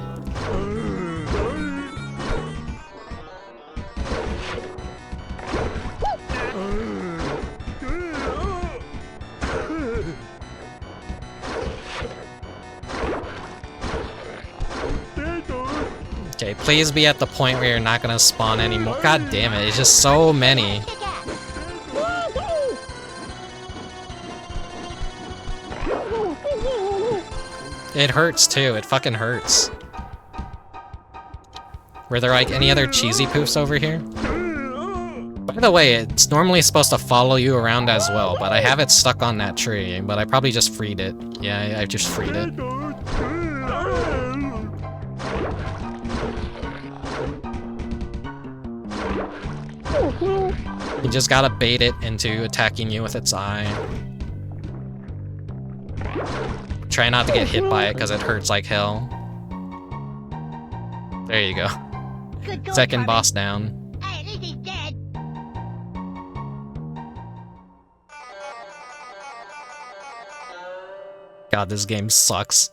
Okay, please be at the point where you're not gonna spawn anymore. God damn it, it's just so many. It hurts too, it fucking hurts. Were there like any other cheesy poofs over here? By the way, it's normally supposed to follow you around as well, but I have it stuck on that tree, but I probably just freed it. Yeah, I just freed it. You just gotta bait it into attacking you with its eye. Try not to get hit by it because it hurts like hell. There you go. Second boss down. Hey, at least he's dead. God, this game sucks.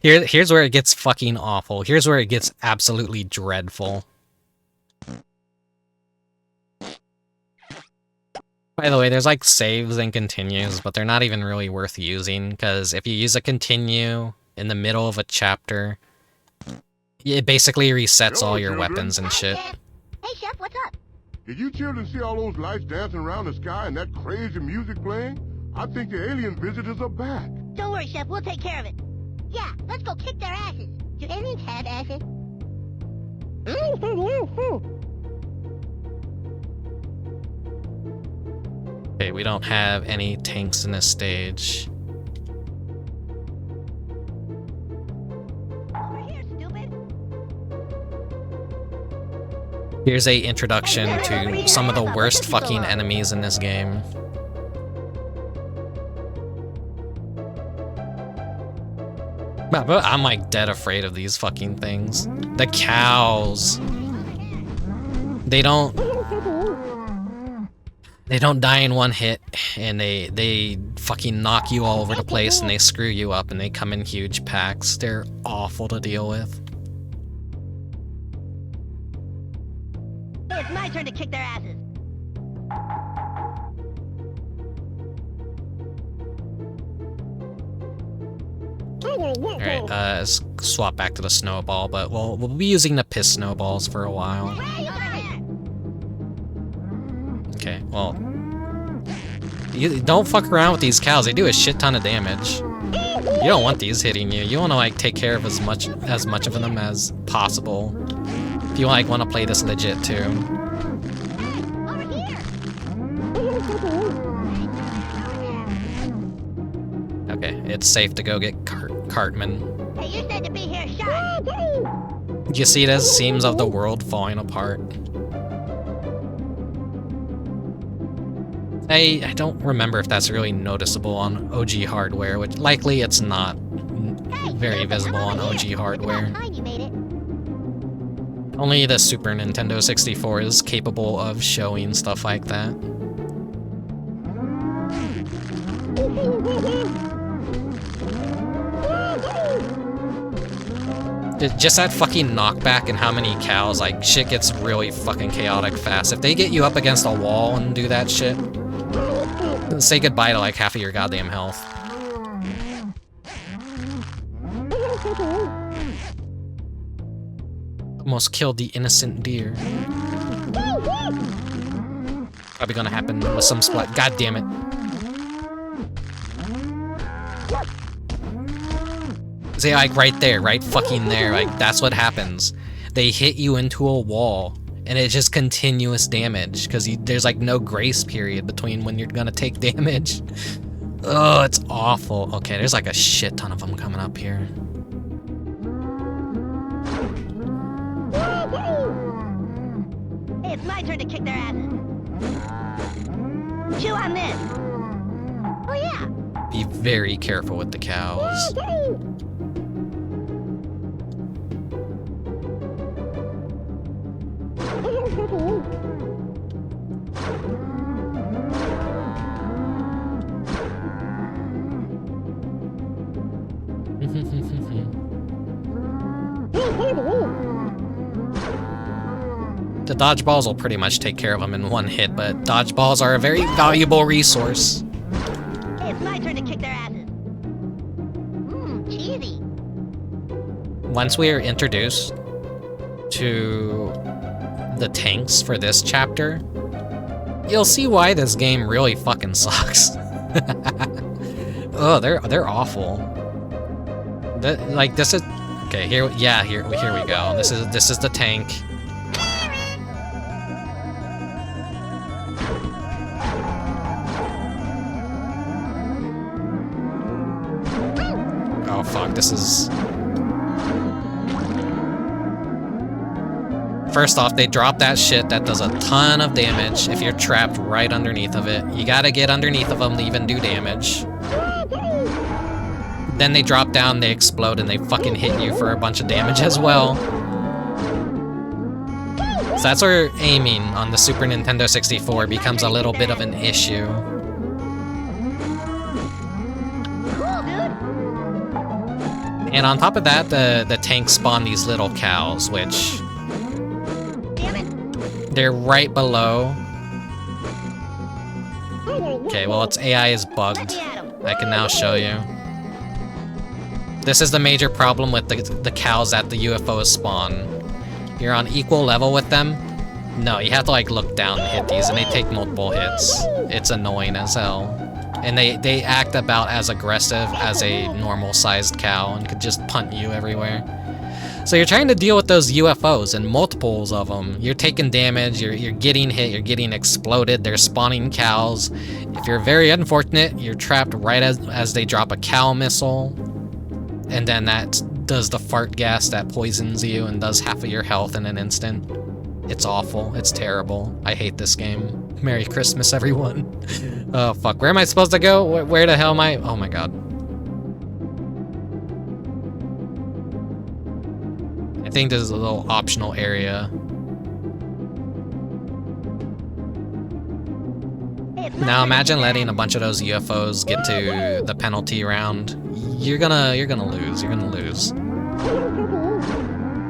Here's where it gets fucking awful. Here's where it gets absolutely dreadful. By the way, there's like saves and continues, but they're not even really worth using, because if you use a continue in the middle of a chapter, it basically resets all your weapons and shit. Hey, Chef, what's up? Did you children see all those lights dancing around the sky and that crazy music playing? I think the alien visitors are back. Don't worry, Chef, we'll take care of it. Yeah, let's go kick their asses. Do aliens have asses? Okay, we don't have any tanks in this stage. Over here, stupid. Here's a introduction to some of the worst fucking enemies in this game. But I'm like dead afraid of these fucking things. The cows. They don't die in one hit, and they fucking knock you all over the place, and they screw you up, and they come in huge packs. They're awful to deal with. Hey, it's my turn to kick their asses. Alright, let's swap back to the snowball, but we'll be using the piss snowballs for a while. Okay, well, you don't fuck around with these cows. They do a shit ton of damage. You don't want these hitting you. You want to like take care of as much of them as possible. If you like want to play this legit too. Over here. Okay, it's safe to go get Cartman. Hey, you said to be here, shot. You see it as seams of the world falling apart. I don't remember if that's really noticeable on OG hardware, which likely it's not very visible on OG hardware. Only the Super Nintendo 64 is capable of showing stuff like that. Just that fucking knockback and how many cows, like, shit gets really fucking chaotic fast. If they get you up against a wall and do that shit, say goodbye to like half of your goddamn health. Almost killed the innocent deer. Probably gonna happen with some splat. God damn it. See, like right there, right fucking there, like that's what happens. They hit you into a wall, and it's just continuous damage, because there's like no grace period between when you're gonna take damage. Oh, it's awful. Okay, there's like a shit ton of them coming up here. Hey, it's my turn to kick their asses. Chew on this. Oh yeah. Be very careful with the cows. The dodgeballs will pretty much take care of them in one hit, but dodgeballs are a very valuable resource. Hey, it's my turn to kick their asses. Cheesy. Once we are introduced to the tanks for this chapter, you'll see why this game really fucking sucks. Oh, they're awful. Like this is okay. Here we go. This is the tank. Oh fuck! This is. First off, they drop that shit that does a ton of damage if you're trapped right underneath of it. You gotta get underneath of them to even do damage. Then they drop down, they explode, and they fucking hit you for a bunch of damage as well. So that's where aiming on the Super Nintendo 64 becomes a little bit of an issue. And on top of that, the tanks spawn these little cows, which... they're right below. Okay, well, its AI is bugged. I can now show you. This is the major problem with the cows at the UFOs spawn. You're on equal level with them. No, you have to like look down and hit these, and they take multiple hits. It's annoying as hell. And they act about as aggressive as a normal-sized cow and could just punt you everywhere. So you're trying to deal with those UFOs and multiples of them. You're taking damage, you're getting hit, you're getting exploded, they're spawning cows. If you're very unfortunate, you're trapped right as they drop a cow missile. And then that does the fart gas that poisons you and does half of your health in an instant. It's awful. It's terrible. I hate this game. Merry Christmas, everyone. Oh, fuck. Where am I supposed to go? Where the hell am I? Oh, my God. I think this is a little optional area. Now imagine letting a bunch of those UFOs get to the penalty round. You're gonna lose. You're gonna lose.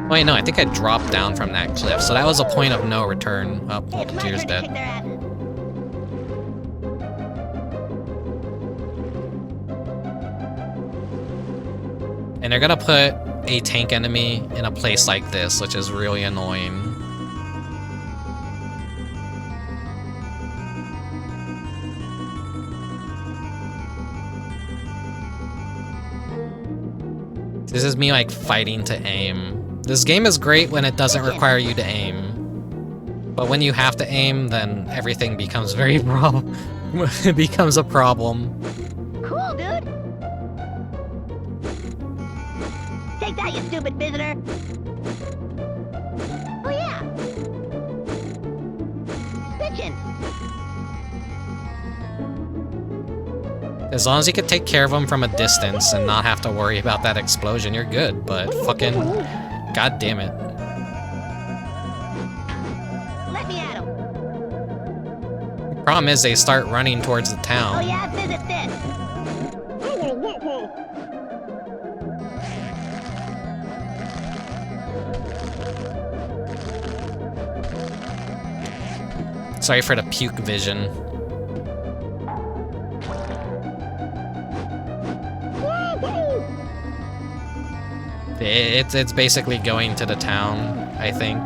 Wait, no, I think I dropped down from that cliff, so that was a point of no return. Oh, Multitude's dead. And they're gonna put a tank enemy in a place like this, which is really annoying. This is me like fighting to aim. This game is great when it doesn't require you to aim. But when you have to aim, then everything becomes very it becomes a problem. Cool, dude. Take that, you stupid visitor. Oh yeah. Bitchin'. As long as you can take care of them from a distance and not have to worry about that explosion, you're good, but fucking... God damn it. Let me at him. The problem is they start running towards the town. Oh yeah, visit this. Sorry for the puke vision. It's basically going to the town, I think.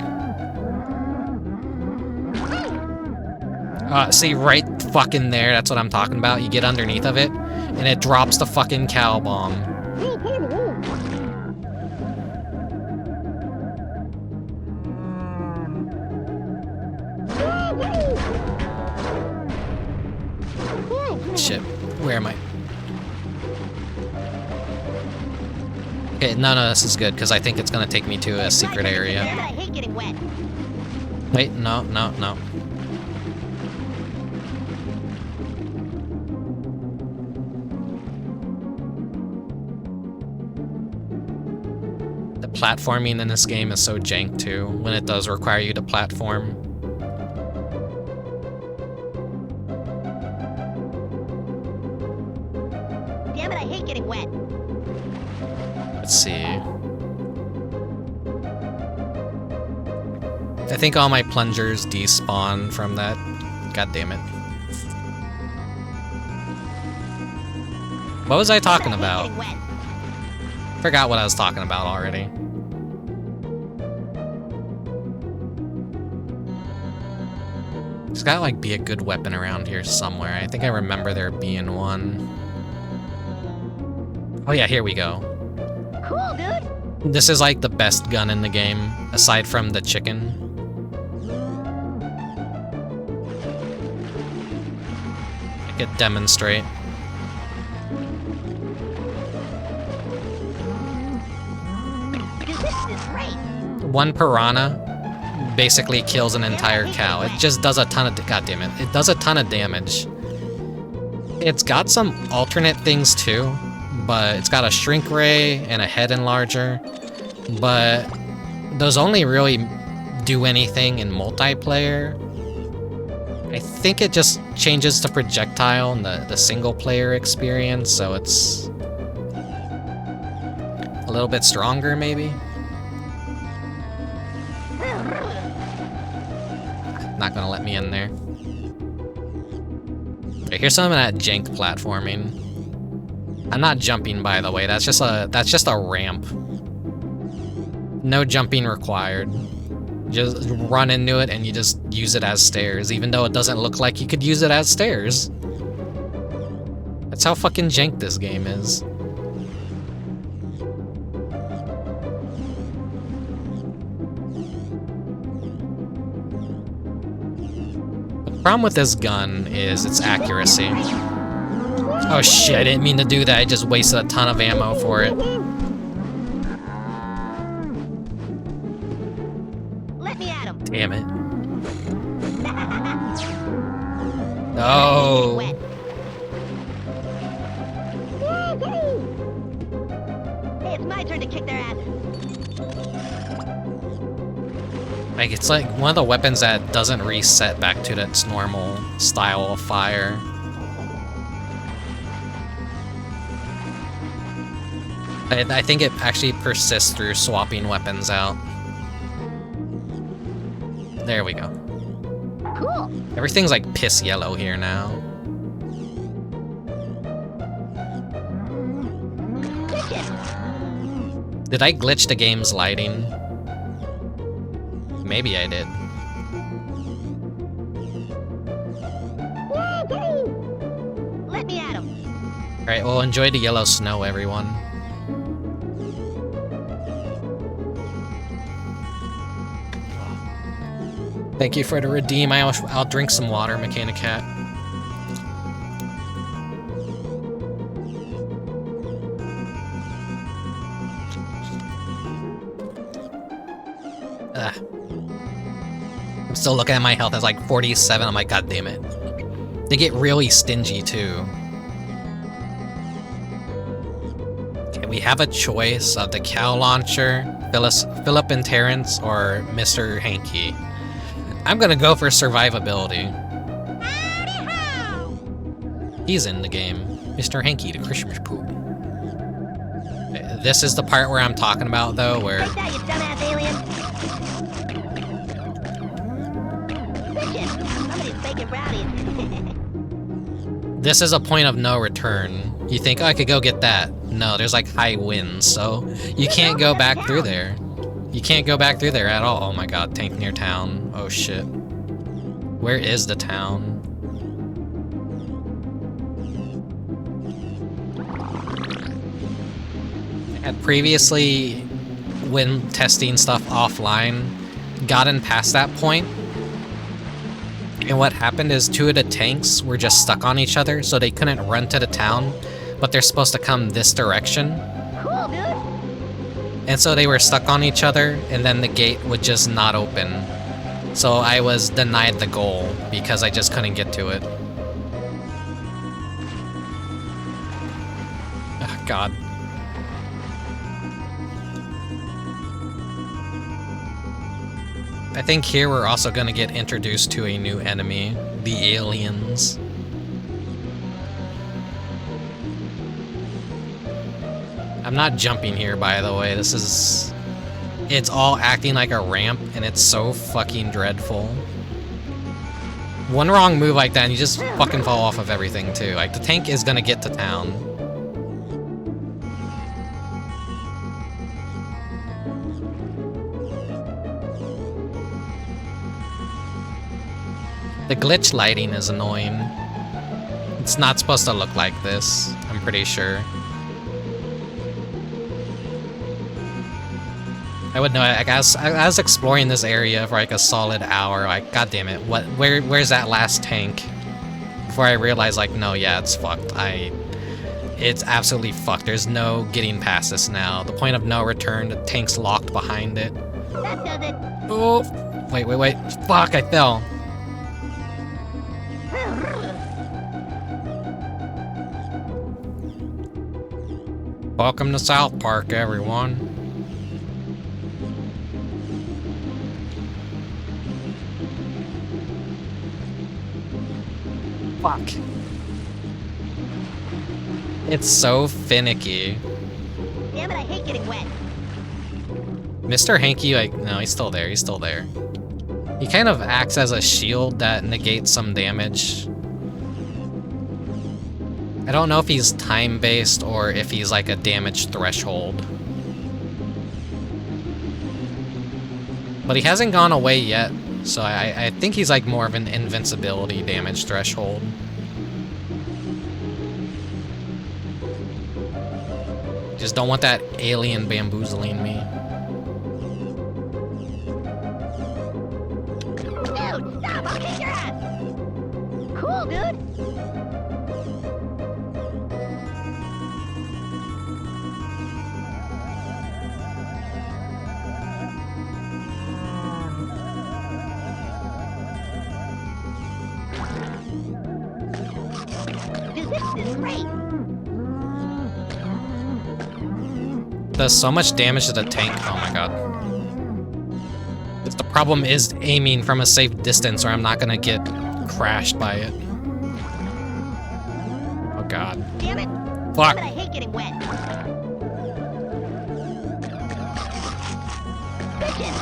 See, right fucking there, that's what I'm talking about. You get underneath of it, and it drops the fucking cow bomb. Shit, where am I? Okay, no, this is good, because I think it's going to take me to a secret area. I hate getting wet. Wait, no. The platforming in this game is so jank, too, when it does require you to platform. Damn it, I hate getting wet. Let's see. I think all my plungers despawn from that. God damn it. What was I talking about? Forgot what I was talking about already. There's gotta like be a good weapon around here somewhere. I think I remember there being one. Oh yeah, here we go. Cool, dude. This is like the best gun in the game, aside from the chicken. I could demonstrate. Dude, this is great. One piranha basically kills an entire cow. It just does a ton of... God damn it. It does a ton of damage. It's got some alternate things too, but it's got a shrink ray and a head enlarger, but those only really do anything in multiplayer. I think it just changes the projectile in the single player experience, so it's a little bit stronger maybe. Not gonna let me in there. Okay, here's some of that jank platforming. I'm not jumping, by the way. That's just a ramp. No jumping required. Just run into it and you just use it as stairs, even though it doesn't look like you could use it as stairs. That's how fucking jank this game is. The problem with this gun is its accuracy. Oh shit, I didn't mean to do that. I just wasted a ton of ammo for it. Let me at him. Damn it. No. Wet. Hey, it's my turn to kick their asses. Like, it's like one of the weapons that doesn't reset back to its normal style of fire. I think it actually persists through swapping weapons out. There we go. Cool. Everything's like piss yellow here now. Did I glitch the game's lighting? Maybe I did. Let me at him. Alright, well, enjoy the yellow snow, everyone. Thank you for the redeem. I'll drink some water, Mechanic Cat. I'm still looking at my health. It's like 47. I'm like, god damn it. They get really stingy too. Okay, we have a choice of the cow launcher, Philip and Terrence, or Mr. Hanky. I'm gonna go for survivability. He's in the game. Mr. Hanky, the Christmas poop. This is the part where I'm talking about, though, where... Take that, you dumbass alien. Somebody's baking brownies. This is a point of no return. You think, oh, I could go get that. No, there's like high winds, so you can't go back through there. You can't go back through there at all. Oh my god, tank near town. Oh shit. Where is the town? I had previously, when testing stuff offline, gotten past that point. And what happened is 2 of the tanks were just stuck on each other, so they couldn't run to the town, but they're supposed to come this direction. Cool, dude. And so they were stuck on each other, and then the gate would just not open. So I was denied the goal, because I just couldn't get to it. Oh, God. I think here we're also gonna get introduced to a new enemy, the aliens. I'm not jumping here, by the way. This is... It's all acting like a ramp, and it's so fucking dreadful. One wrong move like that, and you just fucking fall off of everything, too. Like, the tank is gonna get to town. The glitch lighting is annoying. It's not supposed to look like this, I'm pretty sure. I would know. I guess I was exploring this area for like a solid hour. Like, god damn it, where's that last tank? Before I realized, like, no, yeah, it's fucked. It's absolutely fucked. There's no getting past this now. The point of no return. The tank's locked behind it. That does it. Oh, wait. Fuck, I fell. Welcome to South Park, everyone. Fuck. It's so finicky. Damn it, I hate getting wet. Mr. Hanky, like, no, he's still there, He kind of acts as a shield that negates some damage. I don't know if he's time-based or if he's like a damage threshold. But he hasn't gone away yet, so I think he's like more of an invincibility damage threshold. Just don't want that alien bamboozling me. Dude, stop! I'll kick your ass! Cool, dude! Physics is great! Does so much damage to the tank. Oh my god. The problem is aiming from a safe distance or I'm not gonna get crashed by it. Oh god. Damn it! Fuck. Damn it, I hate getting wet. Bitches!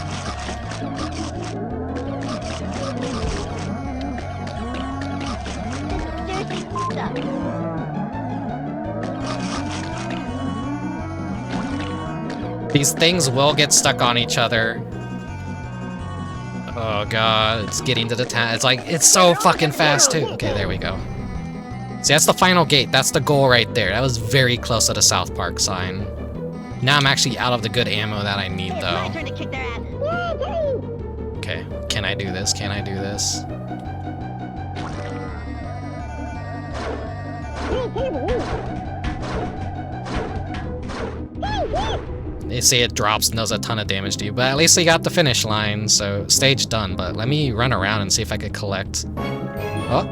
This seriously sucks. These things will get stuck on each other. Oh god, it's getting to the town. It's like, it's so fucking fast too. Okay, there we go. See, that's the final gate. That's the goal right there. That was very close to the South Park sign. Now I'm actually out of the good ammo that I need, It's though. my turn to kick their asses. Okay, can I do this? Can I do this? They say it drops and does a ton of damage to you, but at least they got the finish line, so stage done. But let me run around and see if I could collect. Oh.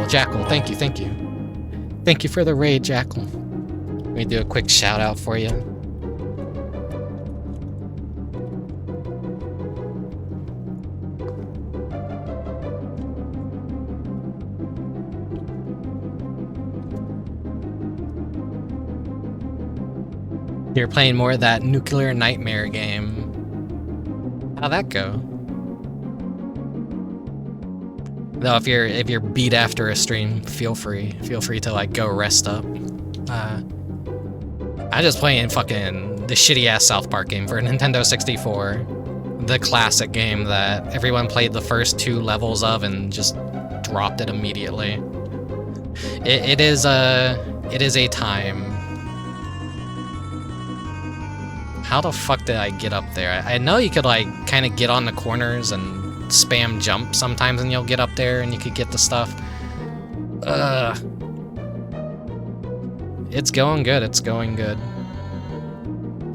Jackal, thank you. Thank you for the raid, Jackal. Let me do a quick shout out for you. You're playing more of that Nuclear Nightmare game. How'd that go? Though if you're beat after a stream, feel free to like go rest up. I'm just playing fucking the shitty ass South Park game for Nintendo 64, the classic game that everyone played the first 2 levels of and just dropped it immediately. It is a time. How the fuck did I get up there? I know you could like kind of get on the corners and spam jump sometimes and you'll get up there and you could get the stuff. It's going good, it's going good.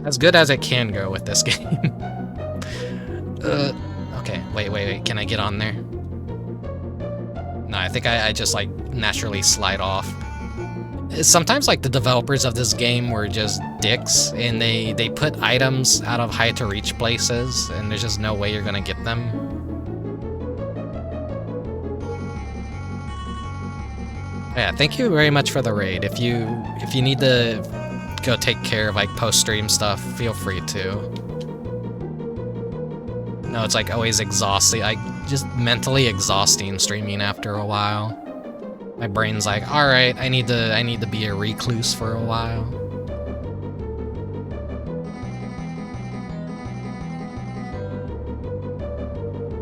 As good as it can go with this game. Okay, wait, can I get on there? No, I think I just like naturally slide off. Sometimes like the developers of this game were just dicks and they put items out of high to reach places and there's just no way you're gonna get them. Yeah, thank you very much for the raid. If you need to go take care of like post-stream stuff, feel free to. No, it's like always exhausting, like just mentally exhausting streaming after a while. My brain's like, all right, I need to be a recluse for a while.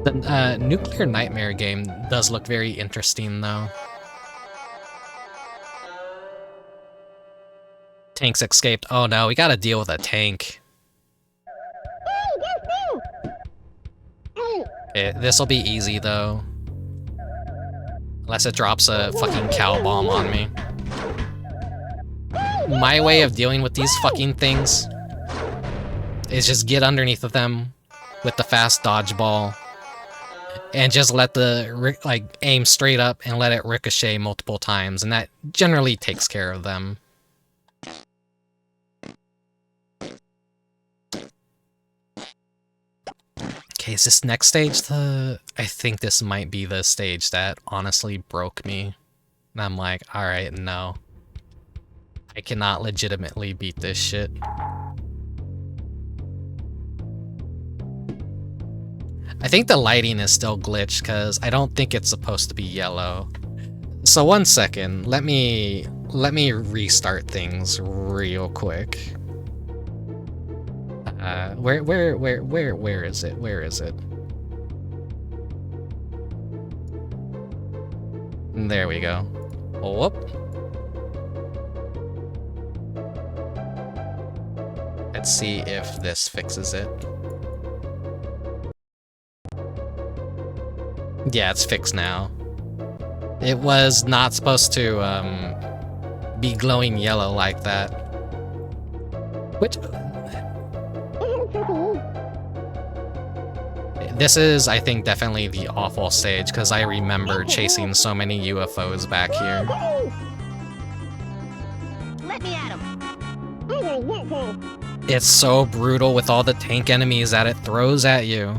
The Nuclear Nightmare game does look very interesting, though. Tanks escaped. Oh no, we gotta deal with a tank. This'll be easy though. Unless it drops a fucking cow bomb on me. My way of dealing with these fucking things is just get underneath of them with the fast dodgeball and just let the, like, aim straight up and let it ricochet multiple times, and that generally takes care of them. Okay, is this next stage the... I think this might be the stage that honestly broke me. And I'm like, alright, no. I cannot legitimately beat this shit. I think the lighting is still glitched because I don't think it's supposed to be yellow. So 1 second, let me restart things real quick. Where is it? Where is it? There we go. Whoop. Let's see if this fixes it. Yeah, it's fixed now. It was not supposed to be glowing yellow like that. Which... This is, I think, definitely the awful stage, because I remember chasing so many UFOs back here. Let me at him. It's so brutal with all the tank enemies that it throws at you.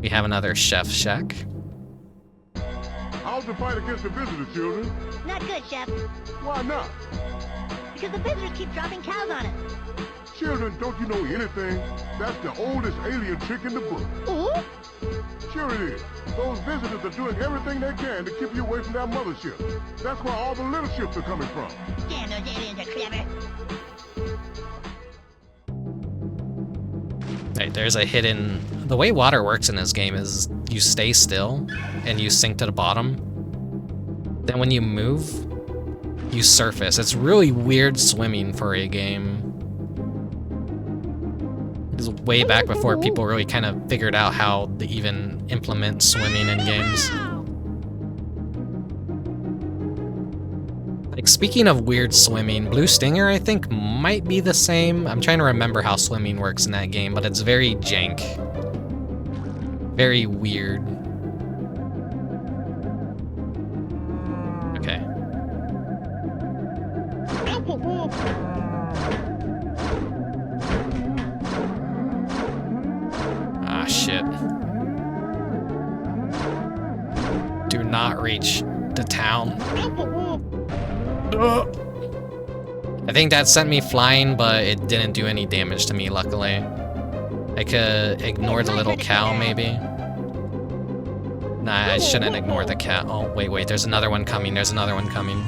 We have another chef shack. How's the fight against the visitor, children? Not good, Chef. Why not? Because the visitors keep dropping cows on us. Children, don't you know anything? That's the oldest alien trick in the book. Sure it is. Those visitors are doing everything they can to keep you away from that mothership. That's where all the little ships are coming from. Damn, those aliens are clever. Right, there's a hidden... The way water works in this game is you stay still and you sink to the bottom. Then when you move, you surface. It's really weird swimming for a game. This is way back before people really kind of figured out how to even implement swimming in games. Like, speaking of weird swimming, Blue Stinger, I think, might be the same. I'm trying to remember how swimming works in that game, but it's very jank. Very weird. Okay. Ah, shit. Do not reach the town. I think that sent me flying, but it didn't do any damage to me, luckily. I could ignore the little cow, maybe. Nah, I shouldn't ignore the cow. Oh, wait, there's another one coming, there's another one coming.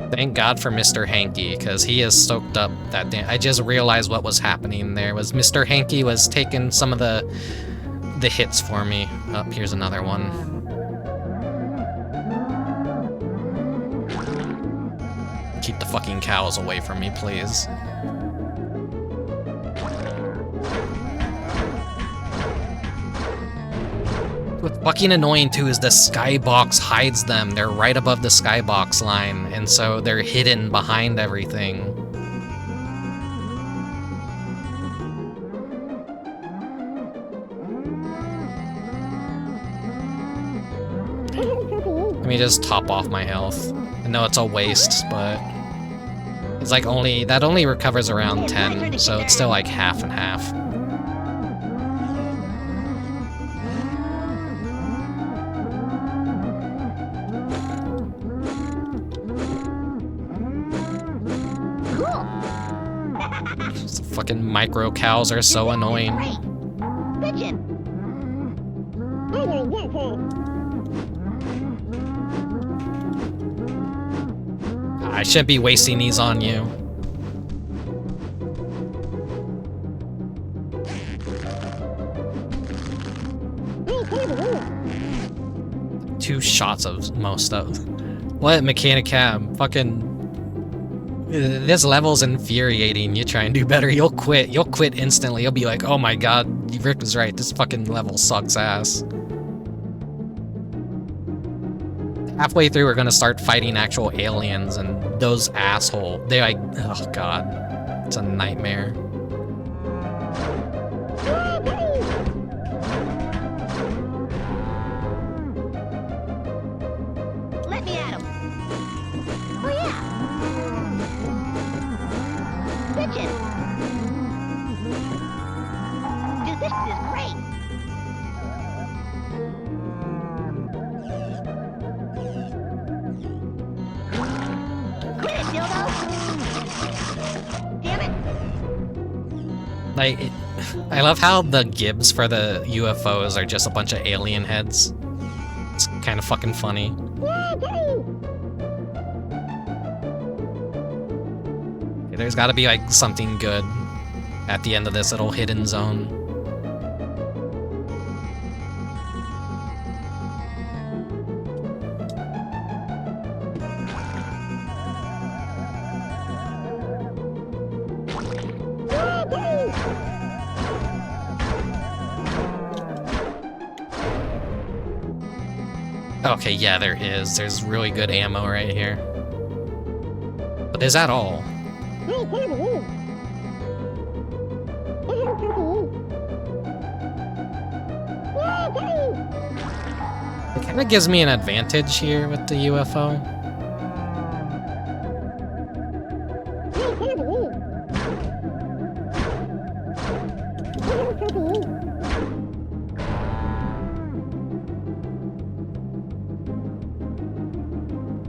Thank God for Mr. Hanky, because he has soaked up that damn... I just realized what was happening there. Was Mr. Hanky was taking some of the hits for me. Oh, here's another one. Keep the fucking cows away from me, please. What's fucking annoying too is the skybox hides them. They're right above the skybox line, and so they're hidden behind everything. Let me just top off my health. I know it's a waste, but it's like that only recovers around 10, so it's still like half and half. Fucking micro cows are so annoying. I shouldn't be wasting these on you. Two shots of most of. What mechanic cam? Fucking. This level's infuriating. You try and do better, you'll quit. You'll quit instantly. You'll be like, oh my god, Rick was right. This fucking level sucks ass. Halfway through, we're gonna start fighting actual aliens, and those asshole. They like, oh god, it's a nightmare. Let me at him. Oh yeah. Bitches. Dude, this is great. Quit it, dildo. Damn it. Like, I love how the gibs for the UFOs are just a bunch of alien heads. It's kind of fucking funny. There's gotta be like something good at the end of this little hidden zone. Okay, yeah, there is. There's really good ammo right here. But is that all? It kind of gives me an advantage here with the UFO.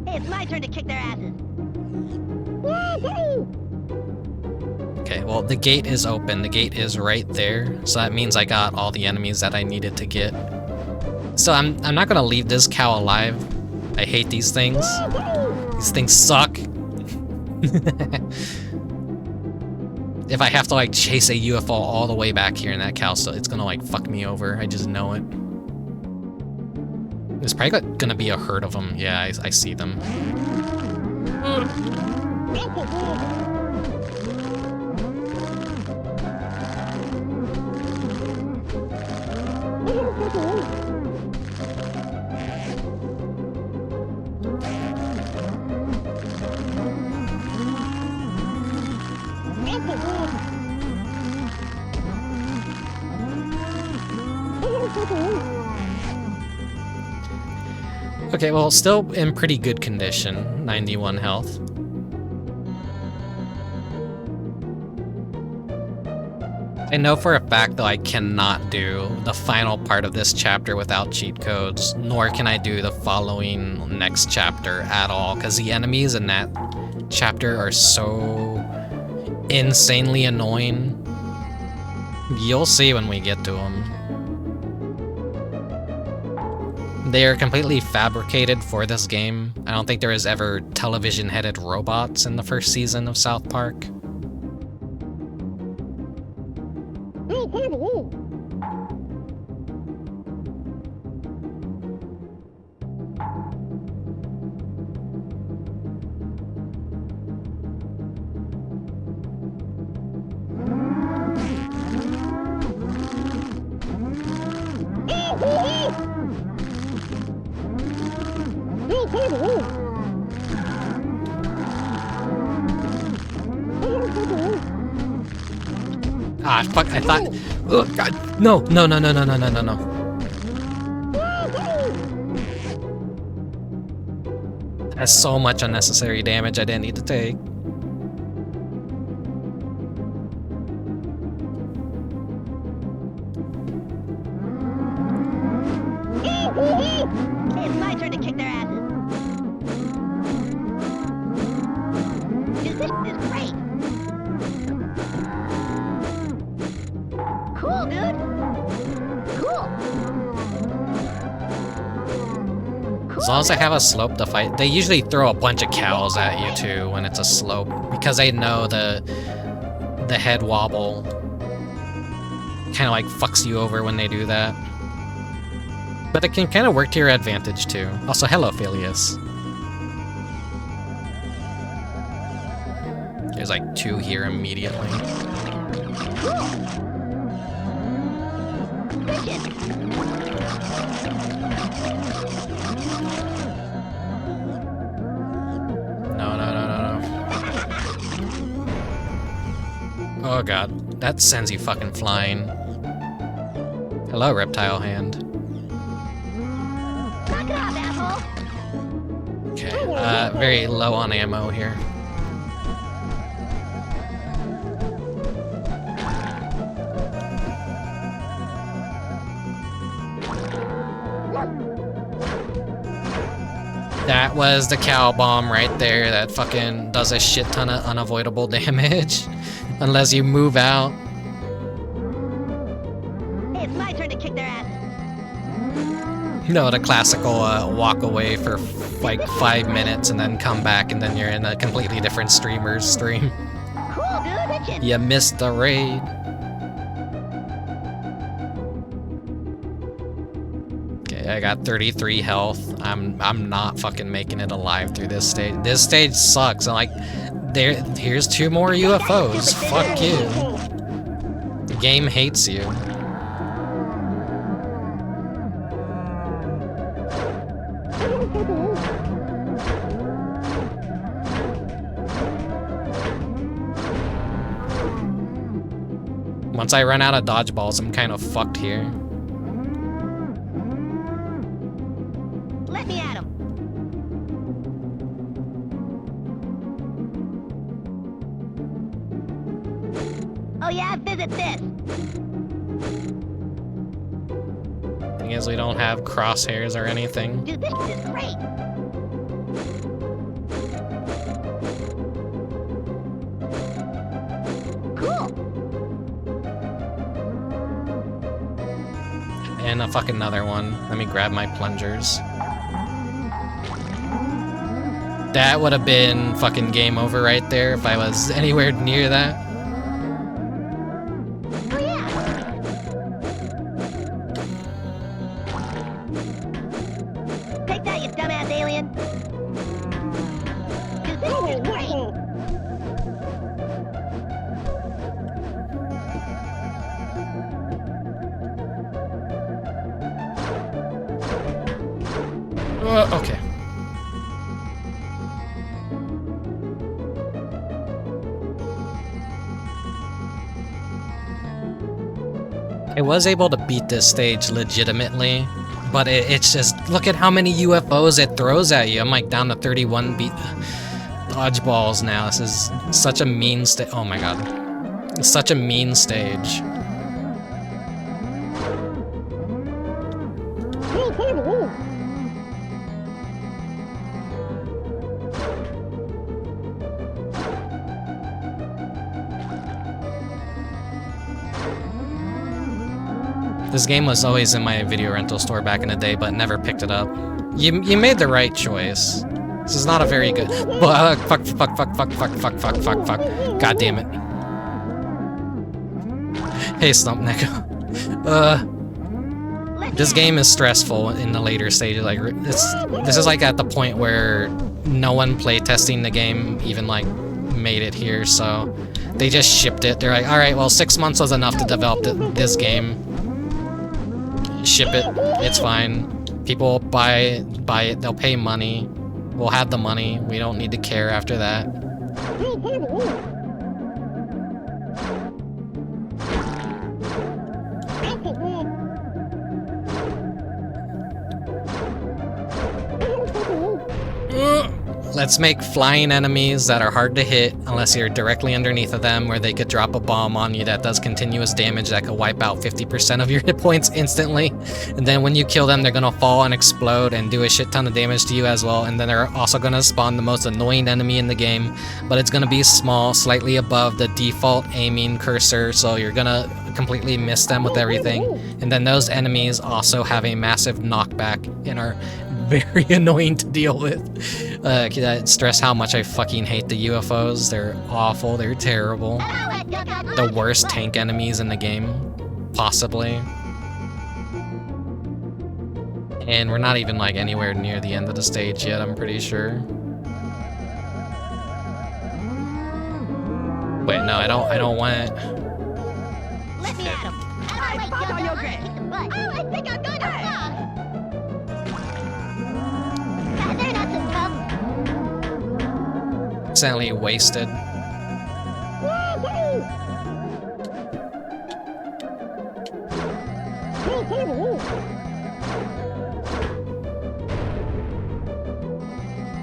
Hey, it's my turn to kick their asses. Okay, well, the gate is open. The gate is right there. So that means I got all the enemies that I needed to get. So I'm not gonna leave this cow alive. I hate these things. These things suck. If I have to like chase a UFO all the way back here in that cow, so it's gonna like fuck me over. I just know it. There's probably gonna be a herd of them. Yeah, I see them. Okay, well, still in pretty good condition. 91 health. I know for a fact, though, I cannot do the final part of this chapter without cheat codes, nor can I do the following next chapter at all, because the enemies in that chapter are so insanely annoying. You'll see when we get to them. They are completely fabricated for this game. I don't think there was ever television-headed robots in the first season of South Park. Ah, fuck, I thought... Oh, God. No, no, no, no, no, no, no, no, no. That's so much unnecessary damage I didn't need to take. Hey, it's my turn to kick their asses. Dude, this is great. Cool, dude. Cool. As long as I have a slope to fight, they usually throw a bunch of cows at you too when it's a slope, because they know the head wobble kind of like fucks you over when they do that. But it can kind of work to your advantage too. Also, hello, Phileas. There's like 2 here immediately. No. Oh god, that sends you fucking flying. Hello, reptile hand. Okay, very low on ammo here. That was the cow bomb right there that fucking does a shit ton of unavoidable damage. Unless you move out. Hey, it's my turn to kick their ass. No, the classical walk away for like 5 minutes and then come back and then you're in a completely different streamer's stream. Cool, dude. Bitchin'. You missed the raid. Okay, I got 33 health. I'm not fucking making it alive through this stage. This stage sucks. I'm like, here's 2 more UFOs. Fuck you. The game hates you. Once I run out of dodgeballs, I'm kind of fucked here. Let me at him. Oh yeah, visit this. Thing is, we don't have crosshairs or anything. Dude, this is great. Cool. And a fucking another one. Let me grab my plungers. That would have been fucking game over right there if I was anywhere near that. Oh yeah. Take that, you dumbass alien. Dude, this is great. Okay. I was able to beat this stage legitimately, but it's just, look at how many UFOs it throws at you. I'm like down to 31 dodgeballs now. This is such a mean oh my god. It's such a mean stage. This game was always in my video rental store back in the day, but never picked it up. You made the right choice. This is not a very good... fuck. God damn it. Hey, Stump Neko. This game is stressful in the later stages. Like, this is like at the point where no one playtesting the game even like made it here, so they just shipped it. They're like, all right, well, 6 months was enough to develop this game. Ship it. It's fine. People buy it. They'll pay money. We'll have the money. We don't need to care after that. Let's make flying enemies that are hard to hit unless you're directly underneath of them, where they could drop a bomb on you that does continuous damage that could wipe out 50% of your hit points instantly. And then when you kill them, they're gonna fall and explode and do a shit ton of damage to you as well. And then they're also gonna spawn the most annoying enemy in the game, but it's gonna be small, slightly above the default aiming cursor, so you're gonna completely miss them with everything. And then those enemies also have a massive knockback and are very annoying to deal with. I stress how much I fucking hate the UFOs. They're awful. They're terrible. The worst tank enemies in the game. possibly. And we're not even like anywhere near the end of the stage yet, I'm pretty sure. Wait, no, I don't want it. Let me at him. I fought on your grave. Kick some butt. Oh, I think I'm gonna fly. God, they're not so tough. Accidentally wasted.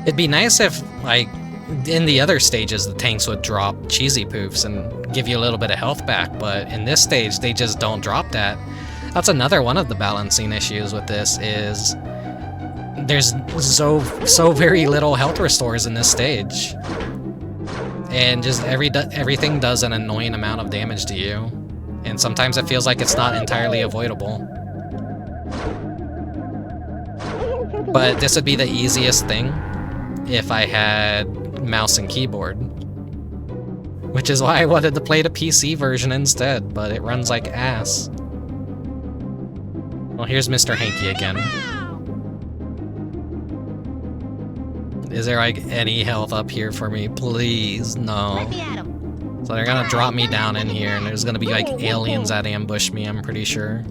It'd be nice if, like, in the other stages, the tanks would drop cheesy poofs and give you a little bit of health back, but in this stage, they just don't drop that. That's another one of the balancing issues with this, is there's so very little health restores in this stage. And just everything does an annoying amount of damage to you. And sometimes it feels like it's not entirely avoidable. But this would be the easiest thing if I had mouse and keyboard. Which is why I wanted to play the PC version instead, but it runs like ass. Well, here's Mr. Hanky again. Is there like any health up here for me? Please, no. Let me at him. So they're gonna drop me down in here, and there's gonna be like aliens that ambush me, I'm pretty sure.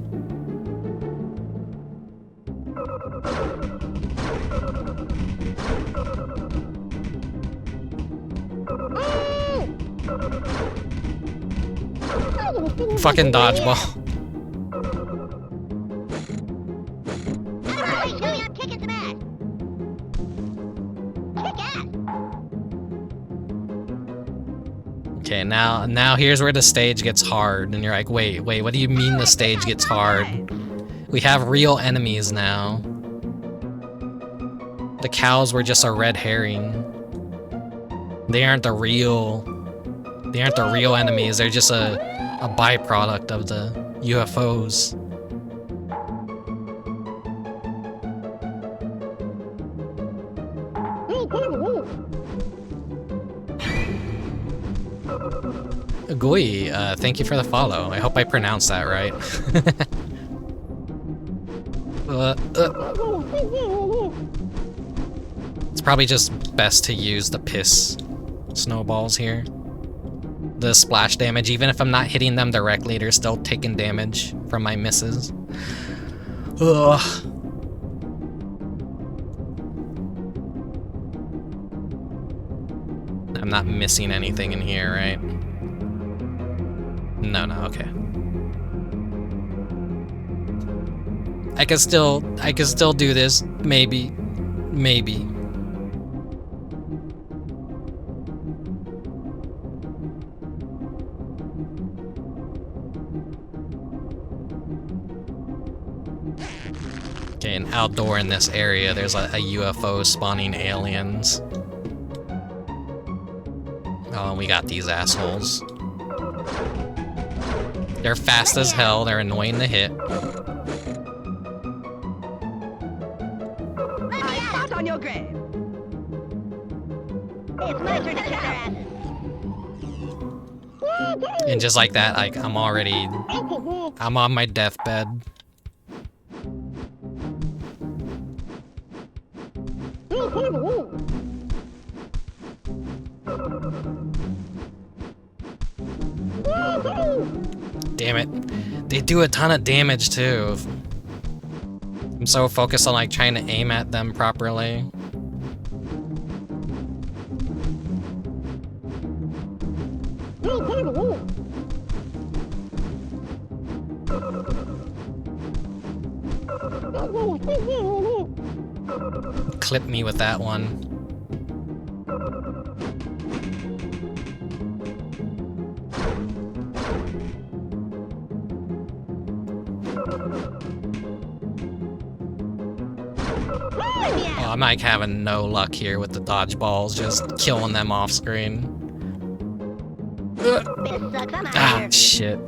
Fucking dodgeball. Hey, show me I'm kicking some ass. Kick ass. Okay, now here's where the stage gets hard, and you're like, wait, what do you mean the stage gets hard? We have real enemies now. The cows were just a red herring. They aren't the real enemies, they're just a byproduct of the UFOs. Gui, thank you for the follow. I hope I pronounced that right. It's probably just best to use the piss snowballs here. The splash damage, even if I'm not hitting them directly, they're still taking damage from my misses. Ugh. I'm not missing anything in here, right? No, okay. I can still do this, maybe. Okay, and outdoor in this area, there's a UFO spawning aliens. Oh, and we got these assholes. They're fast as hell, they're annoying to hit. I fought on your grave. It's my turn to kick their asses. And just like that, like, I'm on my deathbed. Damn it. They do a ton of damage too. I'm so focused on like trying to aim at them properly. Clip me with that one. Oh, I'm like having no luck here with the dodgeballs, just killing them off screen. Ah, shit.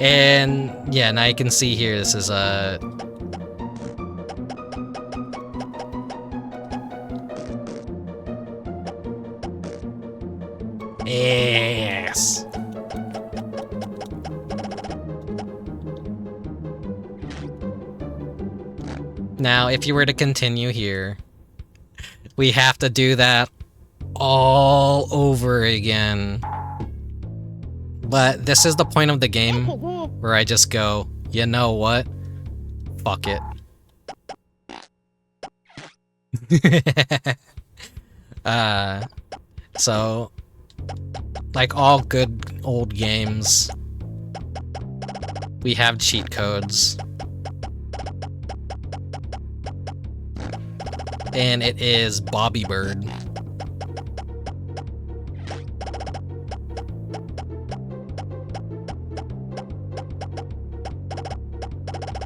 And yeah, now you can see here, this is a... Yes. Now, if you were to continue here, we have to do that all over again. But this is the point of the game where I just go, you know what? Fuck it. So, like all good old games, we have cheat codes. And it is Bobby Bird.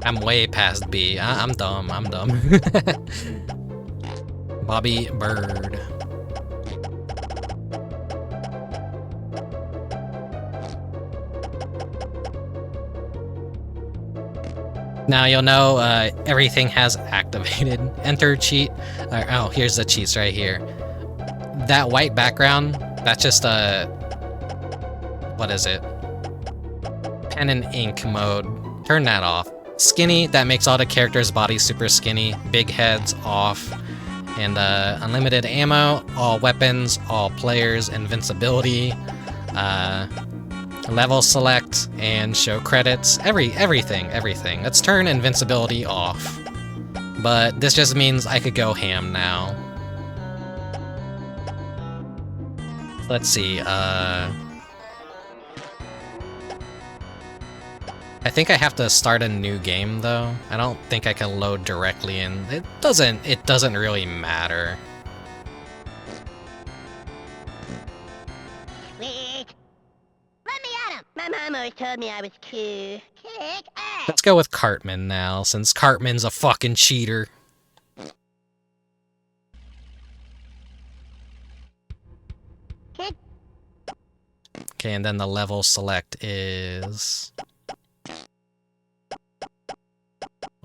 I'm way past B. I'm dumb. Bobby Bird. Now you'll know everything has activated. Enter cheat. Oh, here's the cheats right here. That white background, that's just what is it? Pen and ink mode. Turn that off. Skinny, that makes all the characters' bodies super skinny. Big heads off. And unlimited ammo, all weapons, all players, invincibility, level select, and show credits. Everything. Let's turn invincibility off. But this just means I could go ham now. Let's see, I think I have to start a new game though. I don't think I can load directly in. It doesn't really matter. Quick! Let me at him! My mom always told me I was cool. Kick ass! Let's go with Cartman now, since Cartman's a fucking cheater. Kick! Okay, and then the level select is...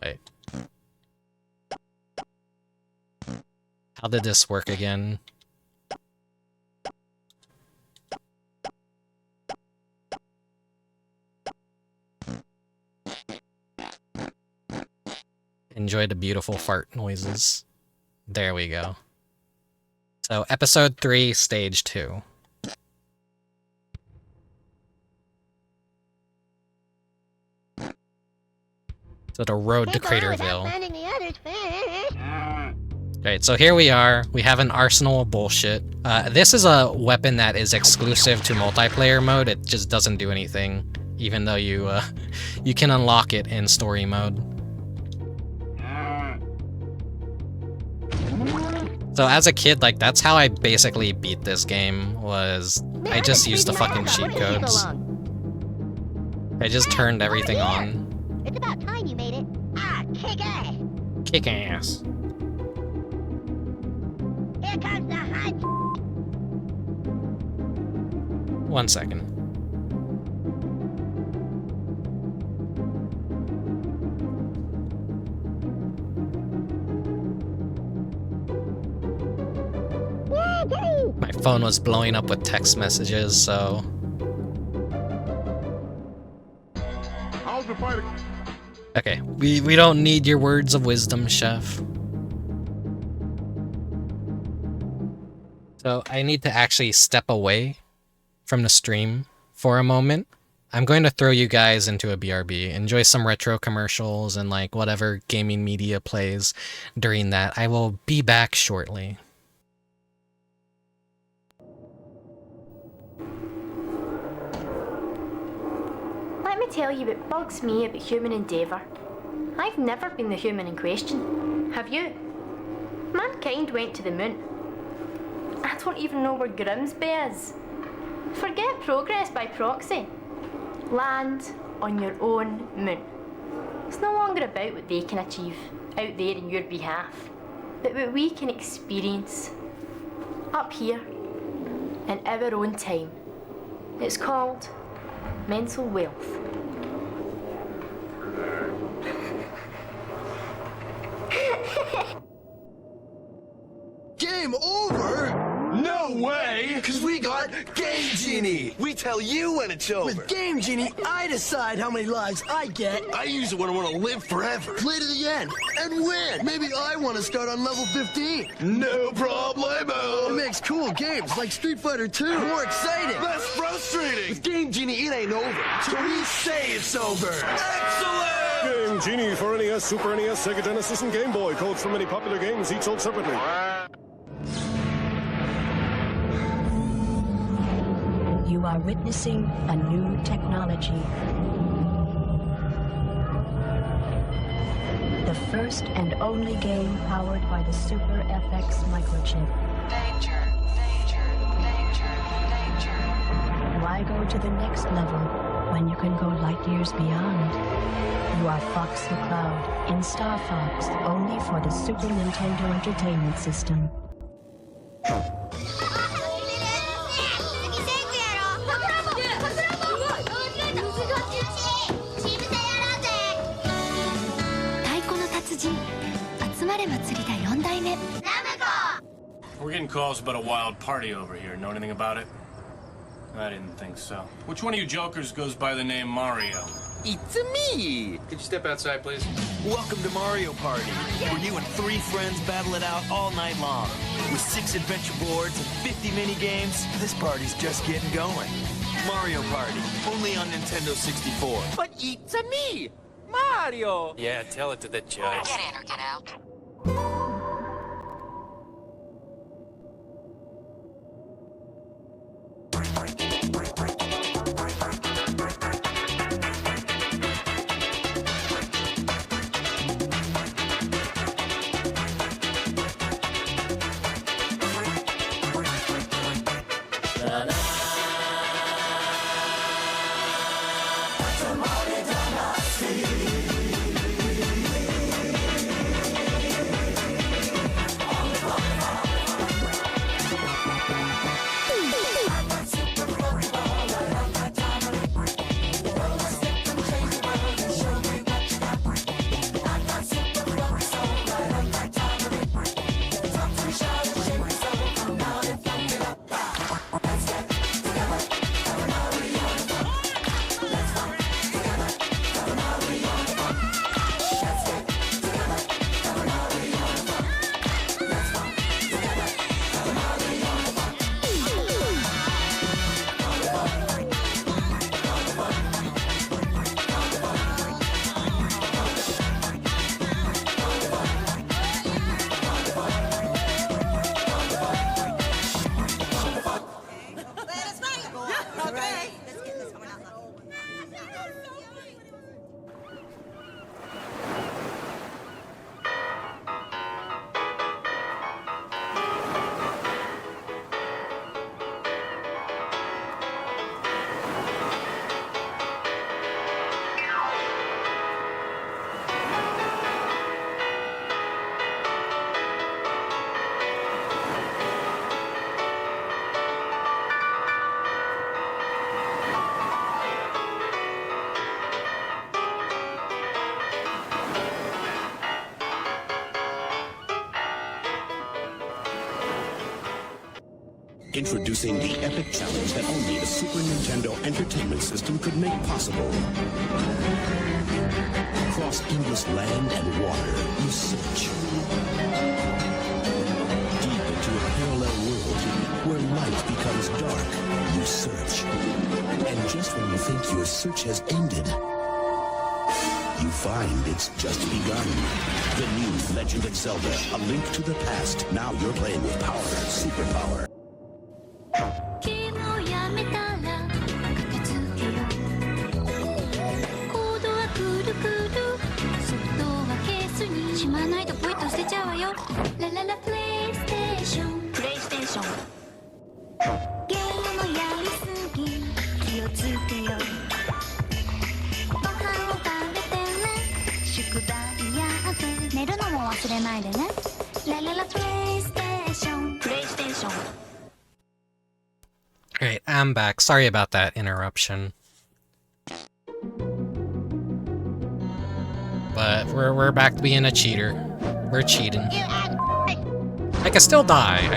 Wait. How did this work again? Enjoy the beautiful fart noises. There we go. So, episode 3, stage 2. So the road to Craterville. Right, so here we are. We have an arsenal of bullshit. This is a weapon that is exclusive to multiplayer mode. It just doesn't do anything, even though you can unlock it in story mode. So as a kid, like, that's how I basically beat this game, was I just used the fucking cheat codes. I just turned everything on. It's about time you made it. Ah, kick ass! Kick ass. Here comes the hunt! 1 second. My phone was blowing up with text messages, so... How's the fight? Okay, we don't need your words of wisdom, Chef. So I need to actually step away from the stream for a moment. I'm going to throw you guys into a BRB. Enjoy some retro commercials and like whatever gaming media plays during that. I will be back shortly. Let me tell you what bugs me about human endeavour. I've never been the human in question. Have you? Mankind went to the moon. I don't even know where Grimsby is. Forget progress by proxy. Land on your own moon. It's no longer about what they can achieve out there in your behalf, but what we can experience up here in our own time. It's called mental wealth. Game over? No way! Cause we got game Genie! We tell you when it's over. With Game Genie, I decide how many lives I get. I use it when I want to live forever. Play to the end and win. Maybe I want to start on level 15. No problemo. It makes cool games like Street Fighter 2 more exciting. Less frustrating. With Game Genie, it ain't over. So we say it's over. Excellent! Game Genie for NES, Super NES, Sega Genesis, and Game Boy. Codes for many popular games, each sold separately. You are witnessing a new technology. The first and only game powered by the Super FX microchip. Danger, danger, danger, danger. Why go to the next level when you can go light years beyond? You are Fox the Cloud in Star Fox, only for the Super Nintendo Entertainment System. We're getting calls about a wild party over here. Know anything about it? I didn't think so. Which one of you jokers goes by the name Mario? It's me! Could you step outside, please? Welcome to Mario Party, where you and 3 friends battle it out all night long. With 6 adventure boards and 50 mini games, this party's just getting going. Mario Party, only on Nintendo 64. But it's me, Mario! Yeah, tell it to the judge. Get in or get out. Introducing the epic challenge that only the Super Nintendo Entertainment System could make possible. Across endless land and water, you search. Deep into a parallel world where light becomes dark, you search. And just when you think your search has ended, you find it's just begun. The new Legend of Zelda, A Link to the Past. Now you're playing with power, superpower. Alright, I'm back. Sorry about that interruption. But we're back to being a cheater. We're cheating. I can still die.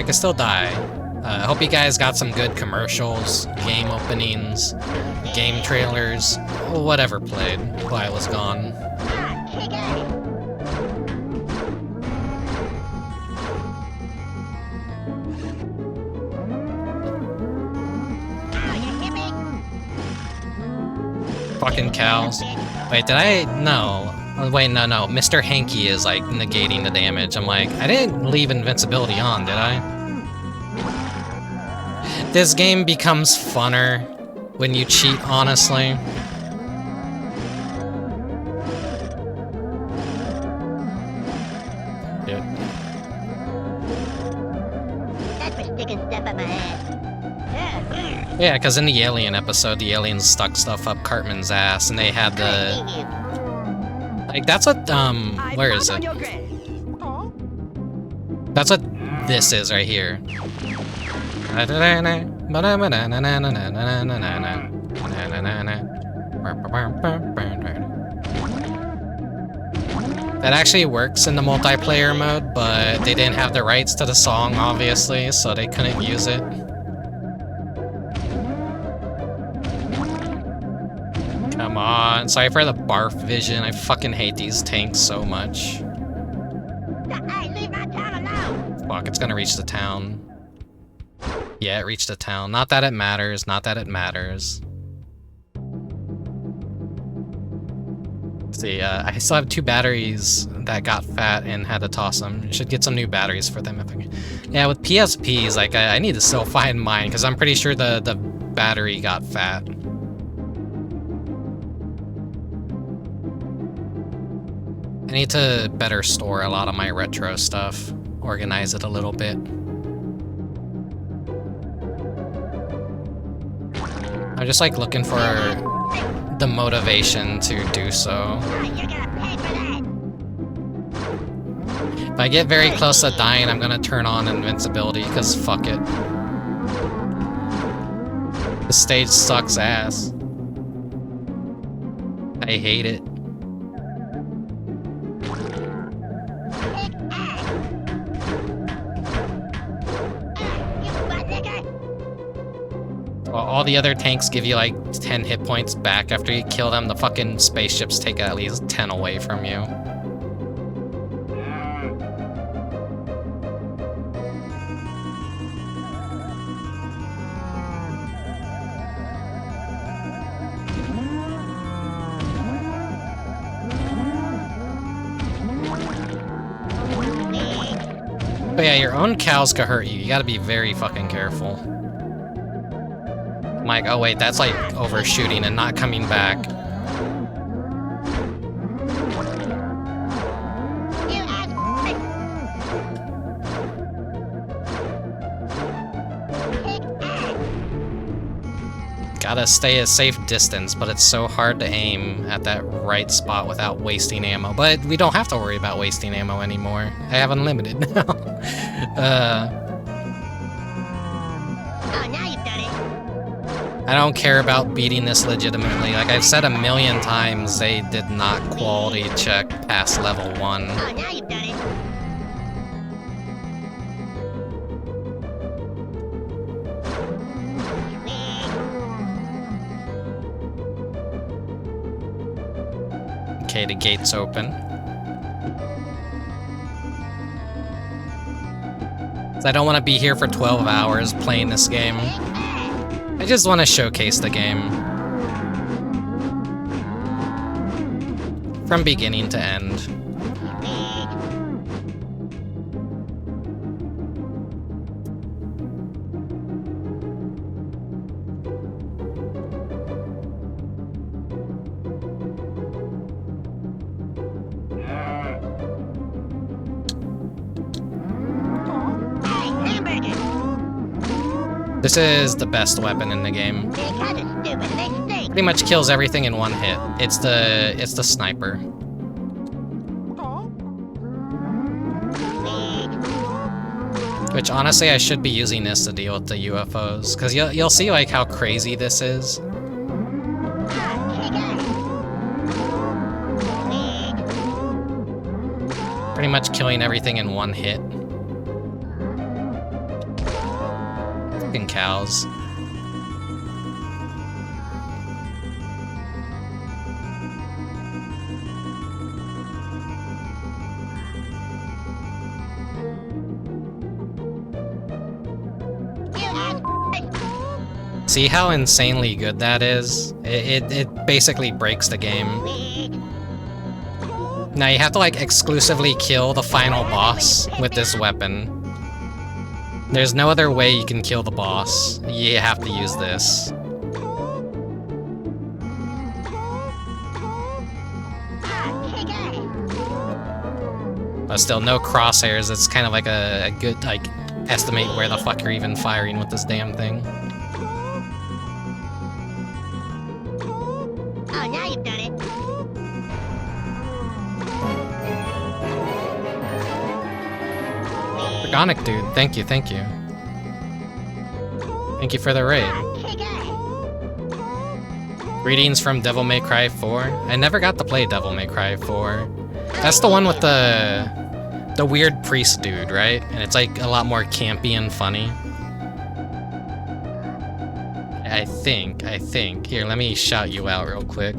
I hope you guys got some good commercials, game openings, game trailers, whatever played while I was gone. Fucking cows. Wait, did I? No. Wait, no. Mr. Hanky is like negating the damage. I'm like, I didn't leave invincibility on, did I? This game becomes funner when you cheat, honestly. Dude. That's for sticking stuff up my ass. Yeah, because in the Alien episode, the aliens stuck stuff up Cartman's ass, and they had the... Like, that's what, where is it? That's what this is right here. That actually works in the multiplayer mode, but they didn't have the rights to the song, obviously, so they couldn't use it. Come on, sorry for the barf vision. I fucking hate these tanks so much. Hey, leave my town alone! Fuck, it's gonna reach the town. Yeah, it reached the town. Not that it matters, not that it matters. See, I still have 2 batteries that got fat and had to toss them. Should get some new batteries for them if I can. Yeah, with PSPs, like, I need to still find mine, because I'm pretty sure the battery got fat. I need to better store a lot of my retro stuff. Organize it a little bit. I'm just like looking for the motivation to do so. If I get very close to dying, I'm gonna turn on invincibility, because fuck it. The stage sucks ass. I hate it. All the other tanks give you like 10 hit points back after you kill them. The fucking spaceships take at least 10 away from you. But yeah, your own cows could hurt you. You gotta be very fucking careful. Like, oh wait, that's like overshooting and not coming back. Gotta stay a safe distance, but it's so hard to aim at that right spot without wasting ammo. But we don't have to worry about wasting ammo anymore. I have unlimited now. I don't care about beating this legitimately. Like I've said a million times, they did not quality check past level 1. Oh, now you've done it. Okay, the gate's open. I don't want to be here for 12 hours playing this game. I just want to showcase the game. From beginning to end. This is the best weapon in the game. Pretty much kills everything in one hit. It's the sniper. Which honestly, I should be using this to deal with the UFOs, because you'll see like how crazy this is. Pretty much killing everything in one hit. cows. See how insanely good that is? It basically breaks the game. Now you have to like exclusively kill the final boss with this weapon. There's no other way you can kill the boss. You have to use this. But still, no crosshairs. It's kind of like a good, like, estimate where the fuck you're even firing with this damn thing. Oh, now you've done it. Organic dude, thank you, thank you. Thank you for the raid. Greetings from Devil May Cry 4. I never got to play Devil May Cry 4. That's the one with the weird priest dude, right? And it's like a lot more campy and funny. I think. Here, let me shout you out real quick.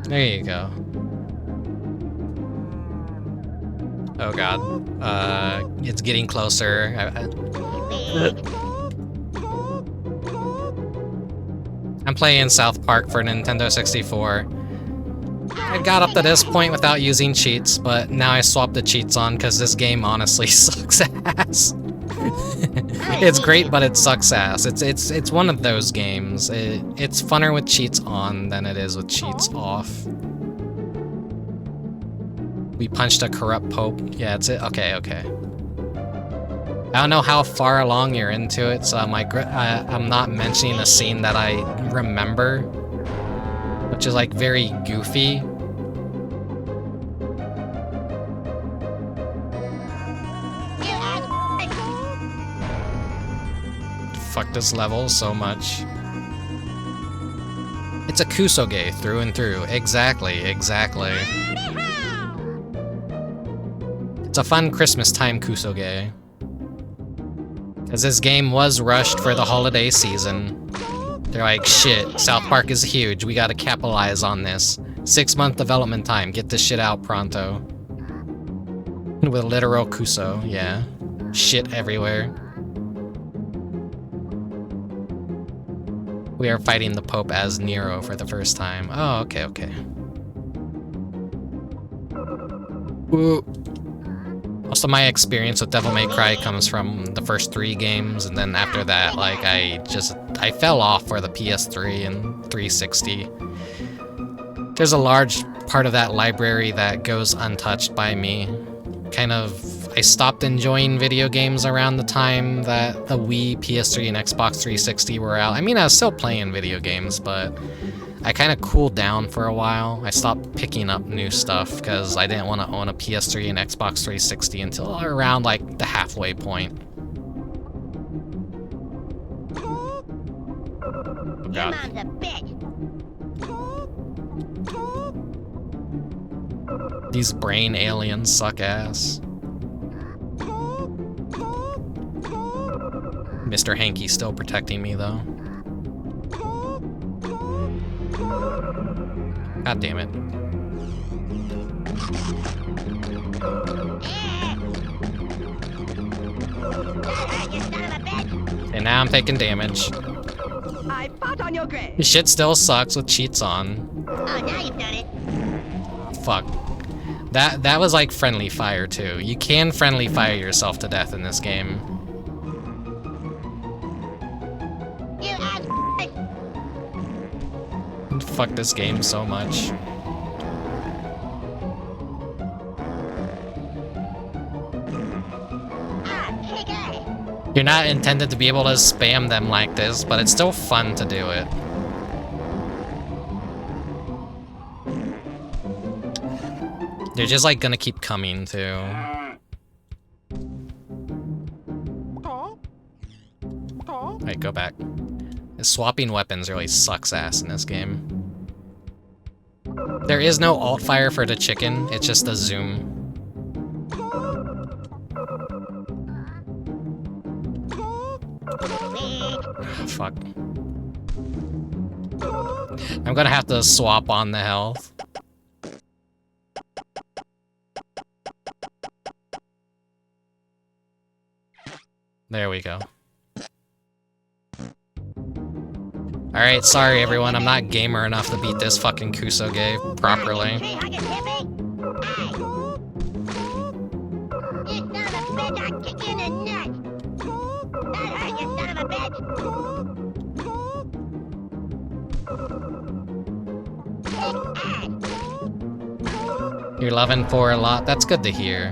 There you go. Oh god. It's getting closer. I'm playing South Park for Nintendo 64. I got up to this point without using cheats, but now I swapped the cheats on because this game honestly sucks ass. It's great, but it sucks ass. It's one of those games. It's funner with cheats on than it is with cheats off. We punched a corrupt pope. Yeah, it's it. Okay. I don't know how far along you're into it, so I'm not mentioning a scene that I remember, which is like very goofy. Fuck this level so much. It's a Kusoge through and through. Exactly. It's a fun Christmas time Kusoge. Because this game was rushed for the holiday season. They're like, shit, South Park is huge, we gotta capitalize on this. 6-month development time, get this shit out pronto. With literal Kuso, yeah. Shit everywhere. We are fighting the Pope as Nero for the first time. Oh, okay. Woo. Most of my experience with Devil May Cry comes from the first 3 games, and then after that, like, I fell off for the PS3 and 360. There's a large part of that library that goes untouched by me. I stopped enjoying video games around the time that the Wii, PS3, and Xbox 360 were out. I mean, I was still playing video games, but I kind of cooled down for a while. I stopped picking up new stuff because I didn't want to own a PS3 and Xbox 360 until around like the halfway point. Oh, God. These brain aliens suck ass. Mr. Hanky's still protecting me though. God damn it. And now I'm taking damage. I fought on your grave. This shit still sucks with cheats on. Oh, now you've done it. Fuck. That was like friendly fire too. You can friendly fire yourself to death in this game. Fuck this game so much. You're not intended to be able to spam them like this, but it's still fun to do it. They're just like gonna keep coming too. Alright, go back. Swapping weapons really sucks ass in this game. There is no alt fire for the chicken, it's just a zoom. Fuck. I'm gonna have to swap on the health. There we go. Alright, sorry everyone, I'm not gamer enough to beat this fucking Kusoge properly. You're loving for a lot, that's good to hear.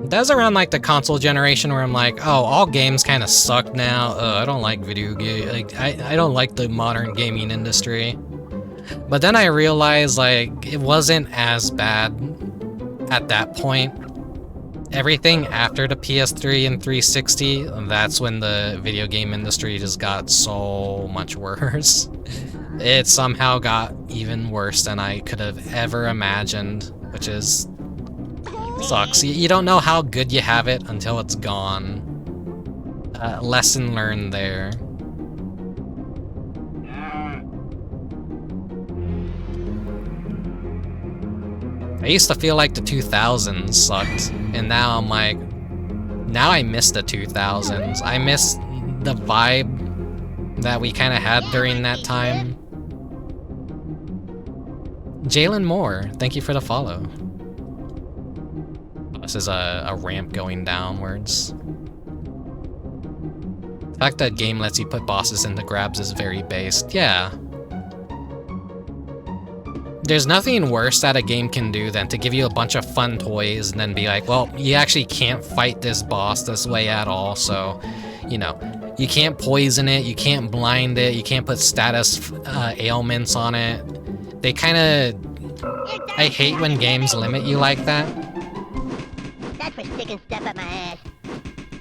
That's around like the console generation where I'm like, oh, all games kind of suck now. I don't like video game. Like, I don't like the modern gaming industry. But then I realized like it wasn't as bad at that point. Everything after the PS3 and 360, that's when the video game industry just got so much worse. It somehow got even worse than I could have ever imagined, which is sucks. You don't know how good you have it until it's gone. Lesson learned there. I used to feel like the 2000s sucked, and now I'm like, now I miss the 2000s. I miss the vibe that we kind of had during that time. Jalen Moore, thank you for the follow. This is a ramp going downwards. The fact that game lets you put bosses into grabs is very based. Yeah. There's nothing worse that a game can do than to give you a bunch of fun toys and then be like, well, you actually can't fight this boss this way at all, so, you know, you can't poison it, you can't blind it, you can't put status ailments on it. They kind of... I hate when games limit you like that. That's for sticking stuff up my ass.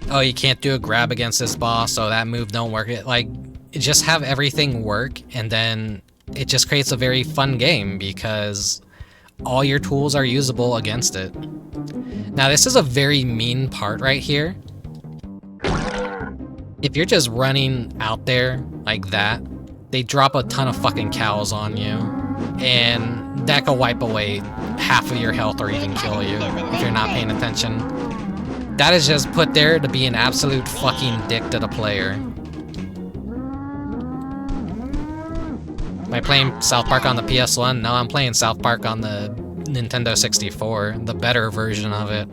Oh, you can't do a grab against this boss, so that move don't work. Like, just have everything work, and then it just creates a very fun game because all your tools are usable against it. Now, this is a very mean part right here. If you're just running out there like that, they drop a ton of fucking cows on you, and that could wipe away half of your health or even kill you if you're not paying attention. That is just put there to be an absolute fucking dick to the player. Am I playing South Park on the PS1? No, I'm playing South Park on the Nintendo 64, the better version of it.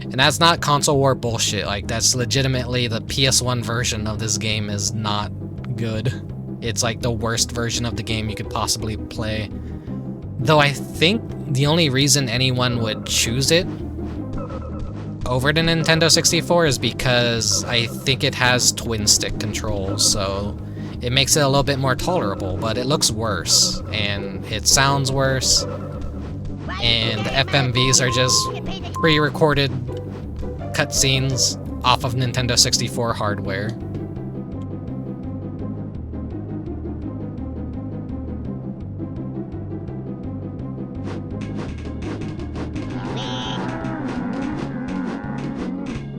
And that's not console war bullshit, like that's legitimately the PS1 version of this game is not good. It's like the worst version of the game you could possibly play. Though I think the only reason anyone would choose it over the Nintendo 64 is because I think it has twin stick controls, so it makes it a little bit more tolerable, but it looks worse, and it sounds worse, and the FMVs are just pre-recorded cutscenes off of Nintendo 64 hardware.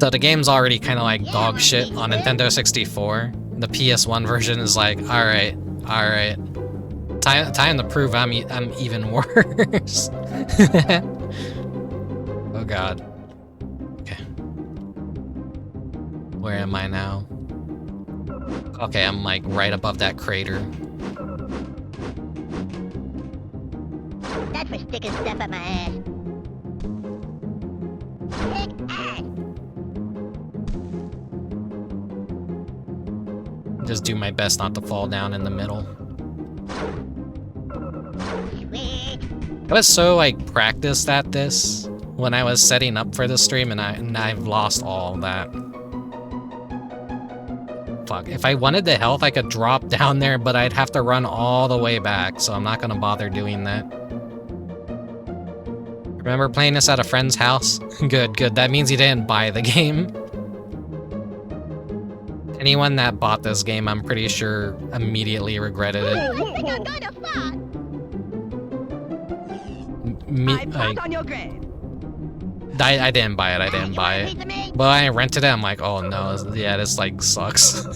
So the game's already kind of like dog shit on Nintendo 64. The PS1 version is like, alright. Time to prove I'm even worse. Oh god. Okay. Where am I now? Okay, I'm like right above that crater. That's for sticking stuff up my ass. Just do my best not to fall down in the middle. I was so like practiced at this when I was setting up for the stream, and I've lost all that. Fuck, if I wanted the health I could drop down there, but I'd have to run all the way back, so I'm not gonna bother doing that. Remember playing this at a friend's house? Good, good. That means you didn't buy the game. Anyone that bought this game, I'm pretty sure, immediately regretted it. I fart on your grave. I didn't buy it, I didn't buy it. But when I rented it, I'm like, oh no, yeah, this like sucks.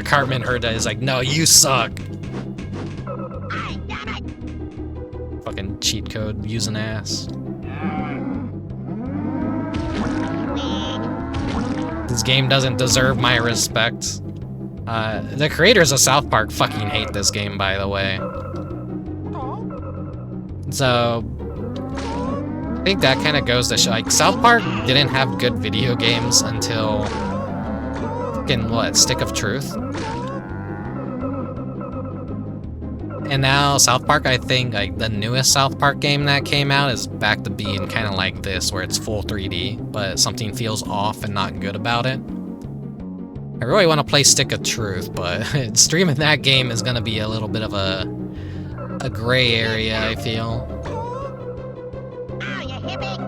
Cartman heard that, he's like, no, you suck. Fucking cheat code using ass. This game doesn't deserve my respect. The creators of South Park fucking hate this game, by the way. So, I think that kind of goes to show, like, South Park didn't have good video games until fucking, what, Stick of Truth? And now South Park, I think, like, the newest South Park game that came out is back to being kind of like this, where it's full 3D, but something feels off and not good about it. I really want to play Stick of Truth, but streaming that game is going to be a little bit of a gray area, I feel. Oh, you hippie!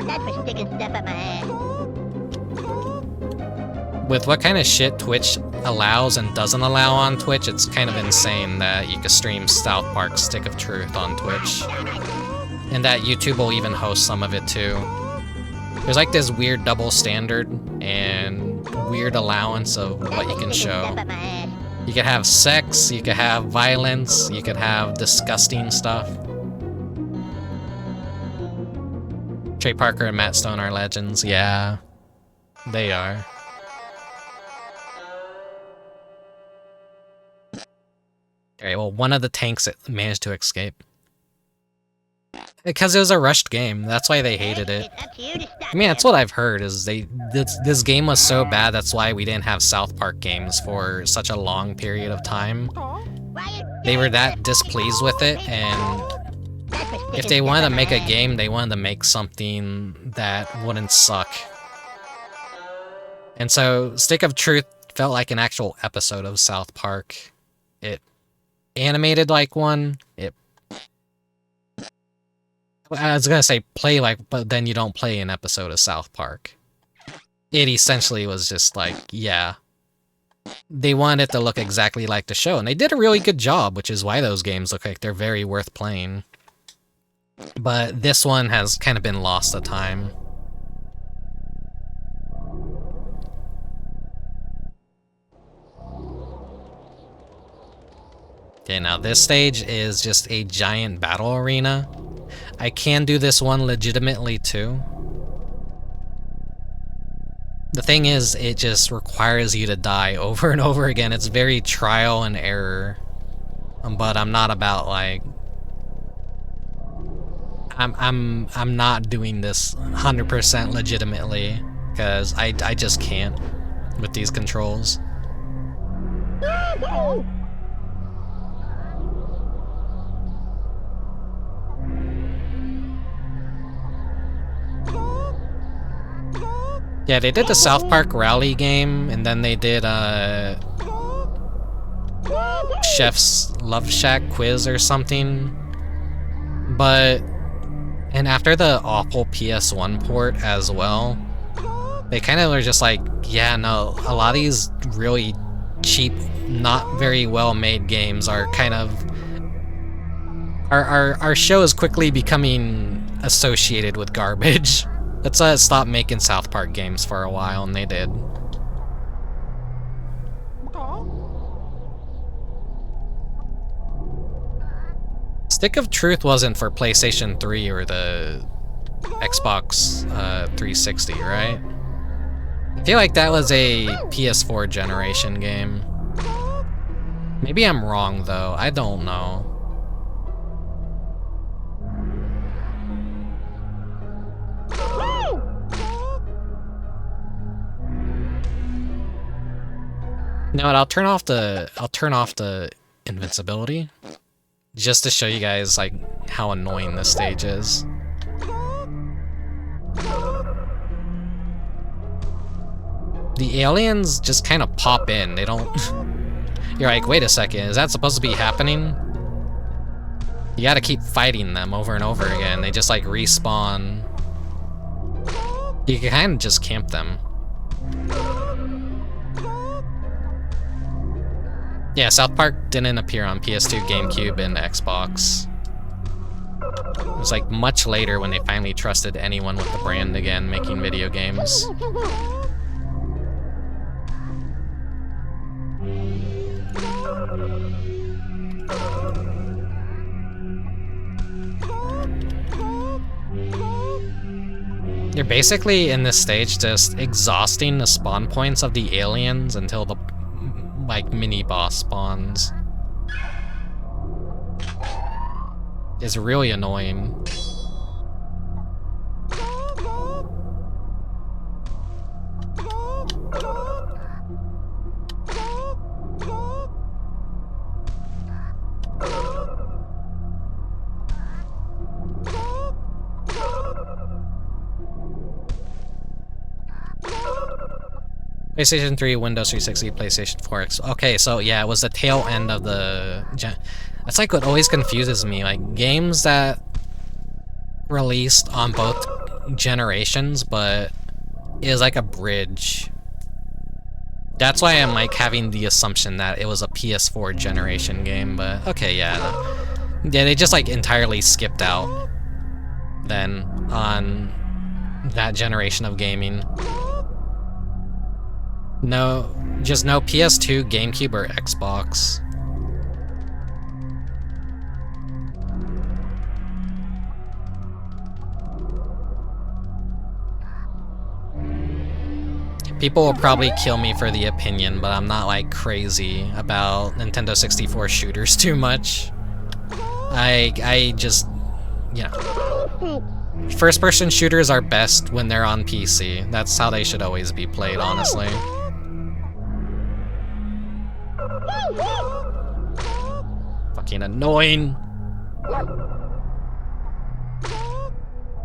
That's for sticking stuff up my ass. With what kind of shit Twitch allows and doesn't allow on Twitch, it's kind of insane that you can stream South Park Stick of Truth on Twitch. And that YouTube will even host some of it too. There's like this weird double standard and weird allowance of what you can show. You could have sex, you could have violence, you could have disgusting stuff. Trey Parker and Matt Stone are legends, yeah. They are. Alright, well, one of the tanks managed to escape. Because it was a rushed game, that's why they hated it. I mean, that's what I've heard, is this game was so bad, that's why we didn't have South Park games for such a long period of time. They were that displeased with it, and if they wanted to make a game, they wanted to make something that wouldn't suck. And so, Stick of Truth felt like an actual episode of South Park. It animated like one, I was gonna say play like, but then you don't play an episode of South Park. It essentially was just like, yeah. They wanted it to look exactly like the show, and they did a really good job, which is why those games look like they're very worth playing. But this one has kind of been lost to time. Okay, now this stage is just a giant battle arena. I can do this one legitimately too. The thing is, it just requires you to die over and over again. It's very trial and error. But I'm not about like I'm not doing this 100% legitimately because I just can't with these controls. Yeah, they did the South Park Rally game, and then they did Chef's Love Shack quiz or something. But, and after the awful PS1 port as well, they kind of were just like, yeah, no, a lot of these really cheap, not very well made games are kind of... Our show is quickly becoming associated with garbage. Let's stop making South Park games for a while, and they did. Stick of Truth wasn't for PlayStation 3 or the Xbox 360, right? I feel like that was a PS4 generation game. Maybe I'm wrong, though. I don't know. You know what, I'll turn off the invincibility just to show you guys like how annoying this stage is. The aliens just kind of pop in. They don't You're like, wait a second, is that supposed to be happening? You gotta keep fighting them over and over again. They just like respawn. You can kind of just camp them. Yeah, South Park didn't appear on PS2, GameCube, and Xbox. It was like much later when they finally trusted anyone with the brand again making video games. You're basically in this stage just exhausting the spawn points of the aliens until the like mini boss spawns. It's really annoying. PlayStation 3, Windows 360, PlayStation 4. Okay, so yeah, it was the tail end of the that's like what always confuses me, like games that released on both generations, but is like a bridge. That's why I'm like having the assumption that it was a PS4 generation game, but okay, yeah, they just like entirely skipped out then on that generation of gaming. No, just no PS2, GameCube, or Xbox. People will probably kill me for the opinion, but I'm not like crazy about Nintendo 64 shooters too much. I just, you know. First-person shooters are best when they're on PC. That's how they should always be played, honestly. Fucking annoying.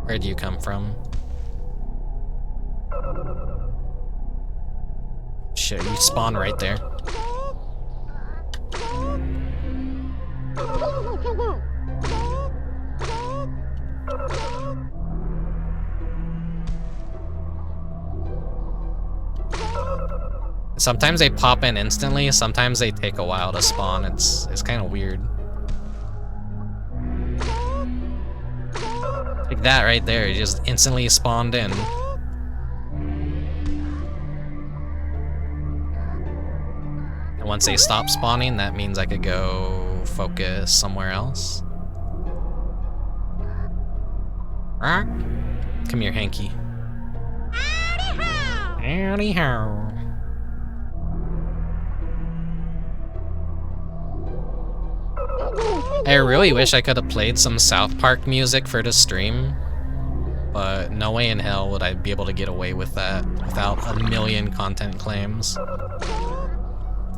Where'd you come from? Shit, you spawn right there. Sometimes they pop in instantly, sometimes they take a while to spawn. It's kind of weird. Like that right there, it just instantly spawned in. And once they stop spawning, that means I could go focus somewhere else. Come here, Hanky. Howdy ho. I really wish I could have played some South Park music for the stream, but no way in hell would I be able to get away with that without a million content claims.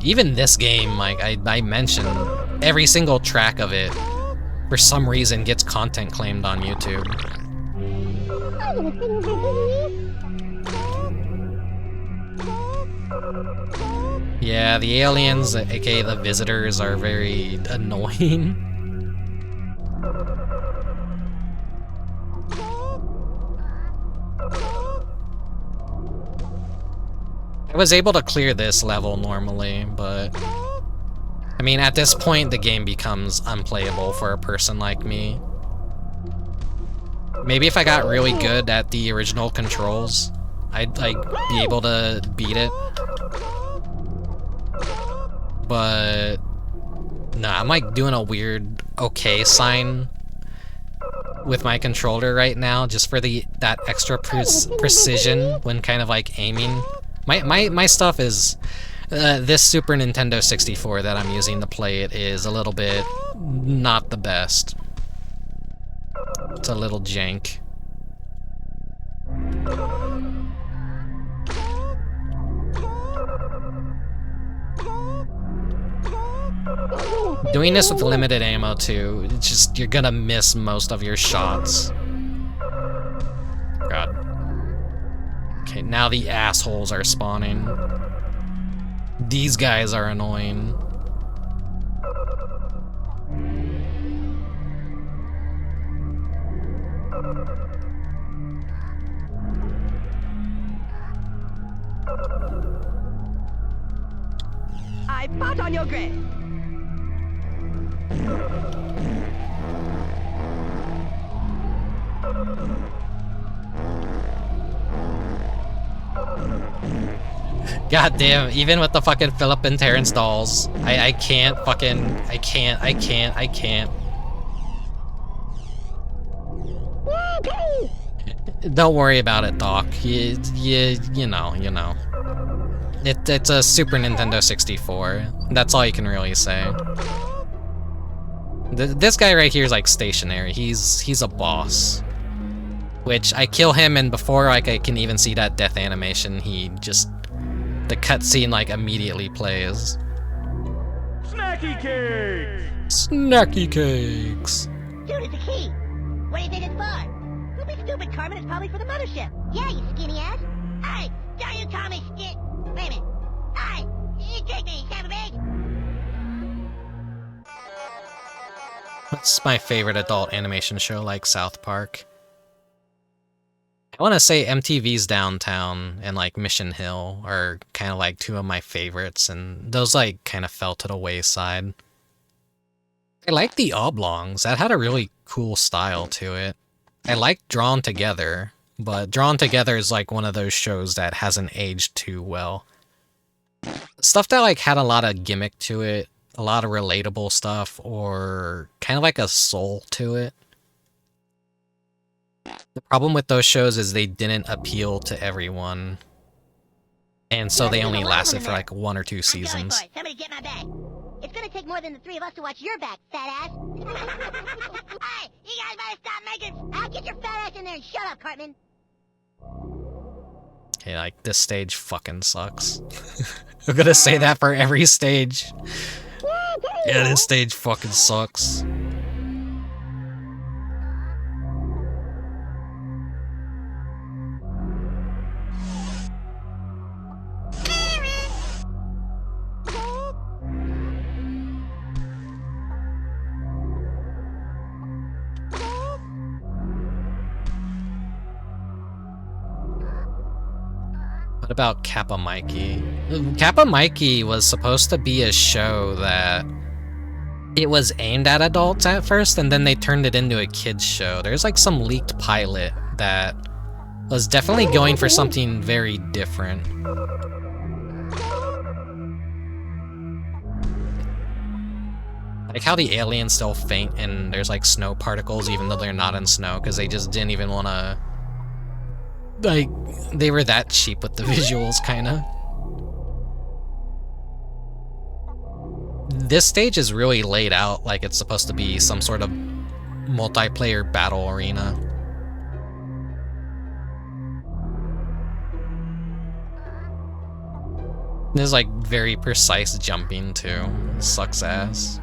Even this game, like I mentioned, every single track of it, for some reason, gets content claimed on YouTube. Yeah, the aliens, aka the visitors, are very annoying. I was able to clear this level normally, but I mean, at this point, the game becomes unplayable for a person like me. Maybe if I got really good at the original controls, I'd like be able to beat it. But nah, I'm like doing a weird okay sign with my controller right now, just for that extra precision when kind of like aiming. My stuff is this Super Nintendo 64 that I'm using to play it is a little bit not the best. It's a little jank. Doing this with limited ammo too, it's just, you're gonna miss most of your shots. God. Okay, now the assholes are spawning. These guys are annoying. I fought on your grave. God damn, even with the fucking Philip and Terrence dolls, I can't. Don't worry about it, Doc. You know. It's a Super Nintendo 64. That's all you can really say. This guy right here is like stationary. He's a boss. Which I kill him, and before like I can even see that death animation, the cutscene like immediately plays. Snacky cakes! Snacky cakes! Dude, it's a key! What do you think it's for? Don't be stupid, Carmen. It's probably for the mothership. Yeah, you skinny ass. Hey, don't you call me skit. Wait a minute. Hey, you take me, son of a bitch. What's my favorite adult animation show like South Park? I want to say MTV's Downtown and like Mission Hill are kind of like two of my favorites, and those like kind of fell to the wayside. I like the Oblongs. That had a really cool style to it. I like Drawn Together, but Drawn Together is like one of those shows that hasn't aged too well. Stuff that like had a lot of gimmick to it, a lot of relatable stuff, or kind of like a soul to it. The problem with those shows is they didn't appeal to everyone. And so they only lasted for like 1 or 2 seasons. Somebody get my bag. It's gonna take more than the 3 of us to watch your back, fat ass. Hey, you guys better stop making... I'll get your fat ass in there and shut up, Cartman. Okay, like, this stage fucking sucks. I'm gonna say that for every stage. Yeah, this stage fucking sucks. What about Kappa Mikey? Kappa Mikey was supposed to be a show that it was aimed at adults at first, and then they turned it into a kids show. There's like some leaked pilot that was definitely going for something very different. Like how the aliens still faint and there's like snow particles even though they're not in snow, because they just didn't even want to... Like, they were that cheap with the visuals, kinda. This stage is really laid out like it's supposed to be some sort of multiplayer battle arena. There's like very precise jumping too. Sucks ass.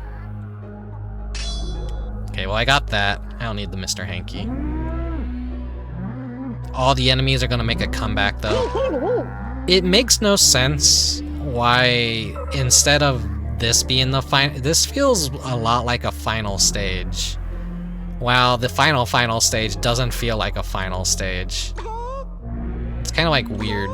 Okay, well I got that. I don't need the Mr. Hanky. All the enemies are gonna make a comeback though. It makes no sense why instead of this being the final, this feels a lot like a final stage. While the final stage doesn't feel like a final stage. It's kind of like weird.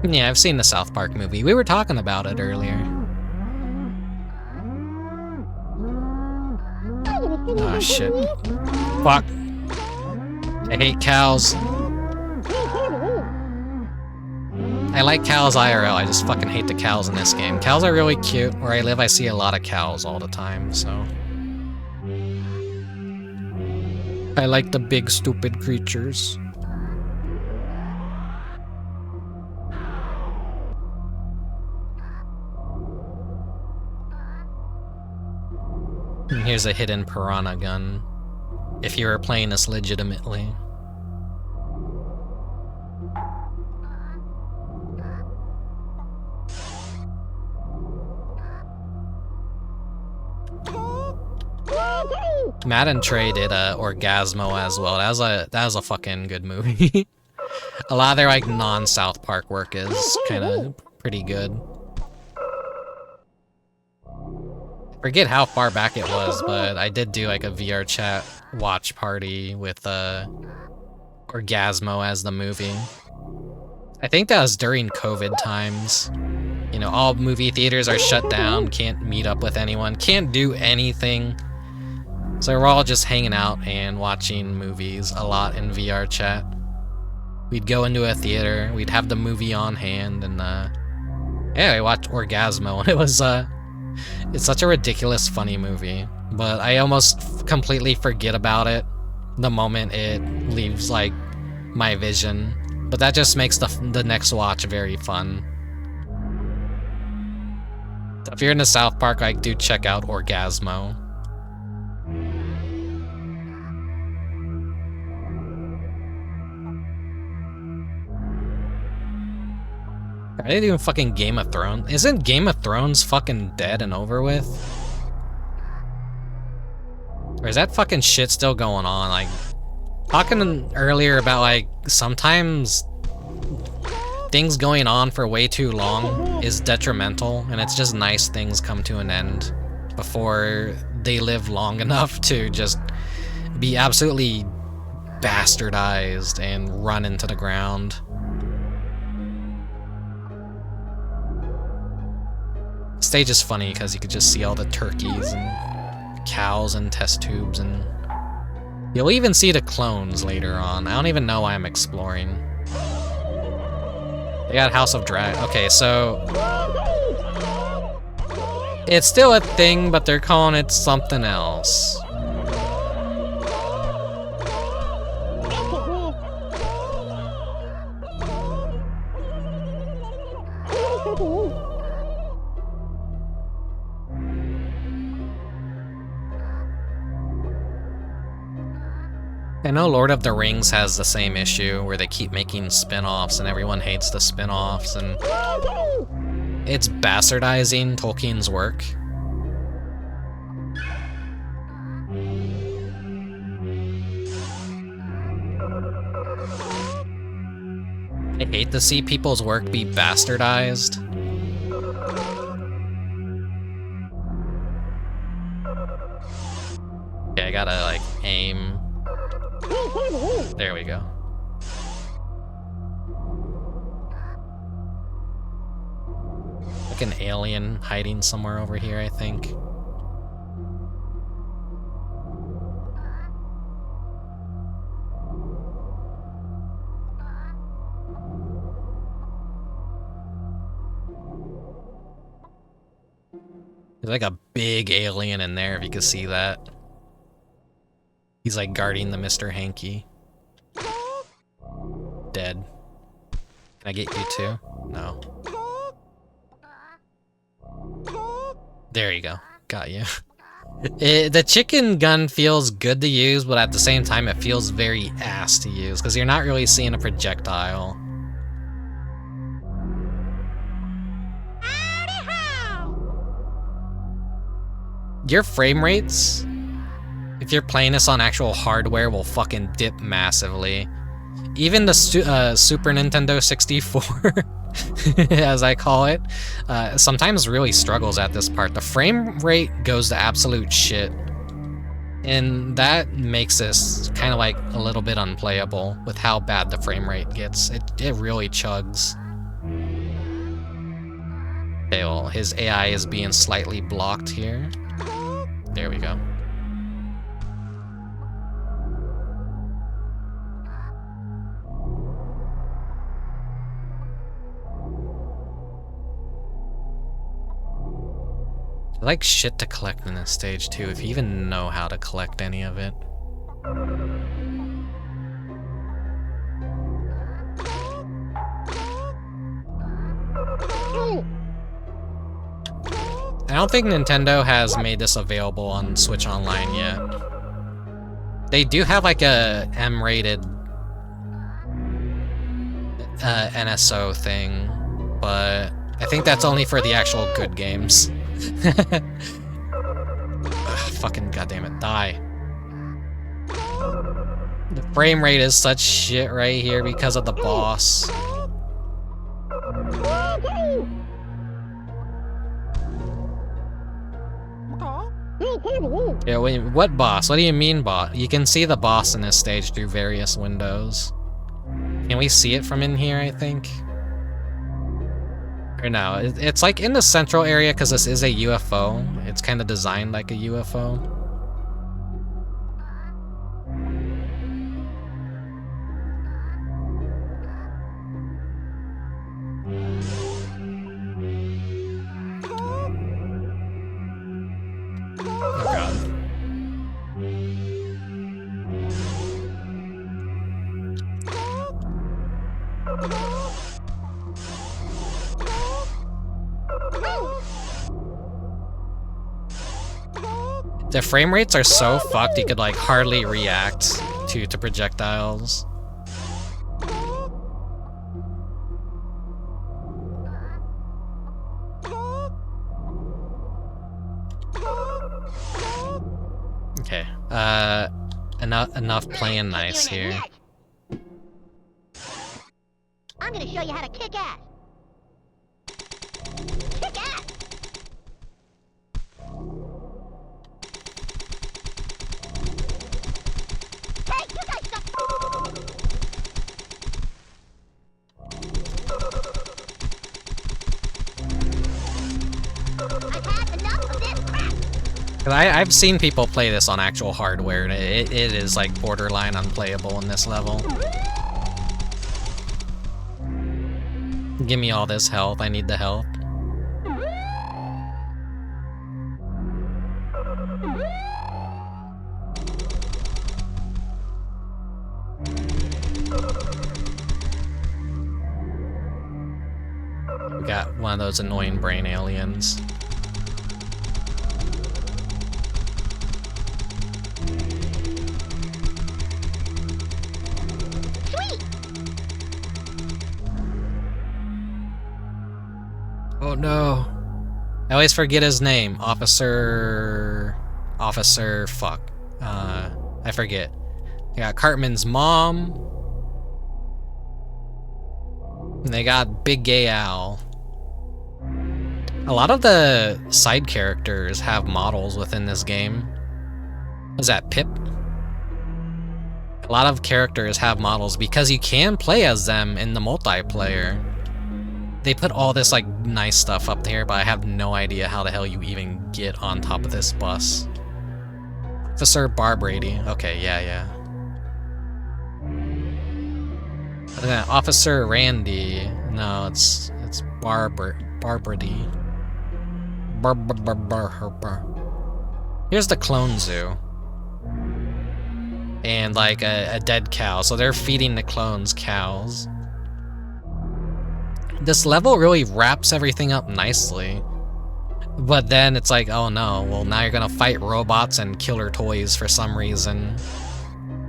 Yeah, I've seen the South Park movie. We were talking about it earlier. Oh shit. Fuck. I hate cows. I like cows IRL, I just fucking hate the cows in this game. Cows are really cute. Where I live, I see a lot of cows all the time, so... I like the big stupid creatures. And here's a hidden piranha gun, if you were playing this legitimately. Matt and Trey did Orgasmo as well. That was a fucking good movie. A lot of their like non-South Park work is kind of pretty good. Forget how far back it was, but I did do like a VR chat watch party with Orgasmo as the movie. I think that was during COVID times. You know, all movie theaters are shut down, can't meet up with anyone, can't do anything. So we're all just hanging out and watching movies a lot in VR chat. We'd go into a theater, we'd have the movie on hand, and yeah, we watched Orgasmo, and it was it's such a ridiculous, funny movie. But I almost completely forget about it the moment it leaves like my vision. But that just makes the next watch very fun. So if you're in the South Park, like, do check out Orgasmo. Are they doing fucking Game of Thrones? Isn't Game of Thrones fucking dead and over with? Or is that fucking shit still going on? Like, talking earlier about, like, sometimes things going on for way too long is detrimental, and it's just nice things come to an end before they live long enough to just be absolutely bastardized and run into the ground. The stage is funny because you could just see all the turkeys and cows and test tubes, and you'll even see the clones later on. I don't even know why I'm exploring. They got House of Drag. Okay, so it's still a thing, but they're calling it something else. I know Lord of the Rings has the same issue where they keep making spin-offs and everyone hates the spin-offs, and it's bastardizing Tolkien's work. I hate to see people's work be bastardized. Okay, I gotta like aim. There we go. Like an alien hiding somewhere over here, I think. There's like a big alien in there, if you can see that. He's like guarding the Mr. Hanky. Dead. Can I get you too? No. There you go. Got you. The chicken gun feels good to use, but at the same time it feels very ass to use, because you're not really seeing a projectile. Your frame rates, if you're playing this on actual hardware, will fucking dip massively. Even the Super Nintendo 64, as I call it, sometimes really struggles at this part. The frame rate goes to absolute shit. And that makes this kind of like a little bit unplayable with how bad the frame rate gets. It really chugs. Okay, well, his AI is being slightly blocked here. There we go. I like shit to collect in this stage too, if you even know how to collect any of it. I don't think Nintendo has made this available on Switch Online yet. They do have like a M-rated NSO thing, but I think that's only for the actual good games. Ugh, fucking goddammit, die. The frame rate is such shit right here because of the boss. Yeah, wait, what boss? What do you mean boss? You can see the boss in this stage through various windows. Can we see it from in here, I think? Or no, it's like in the central area because this is a UFO. It's kind of designed like a UFO. Oh god. The frame rates are so fucked you could like hardly react to projectiles. Okay, enough playing nice here. I'm gonna show you how to kick ass. Kick ass! Hey, you guys suck! I've had enough of this crap! I've seen people play this on actual hardware, and it is like borderline unplayable in this level. Give me all this health, I need the health. We got one of those annoying brain aliens. Oh no. I always forget his name. Officer, fuck. I forget. They got Cartman's mom. And they got Big Gay Al. A lot of the side characters have models within this game. Was that Pip? A lot of characters have models because you can play as them in the multiplayer. They put all this like nice stuff up there, but I have no idea how the hell you even get on top of this bus. Officer Barbrady. Okay, yeah. Officer Randy. No, it's Barbrady. Here's the clone zoo. And like a dead cow, so they're feeding the clones cows. This level really wraps everything up nicely. But then it's like, oh no, well now you're gonna fight robots and killer toys for some reason.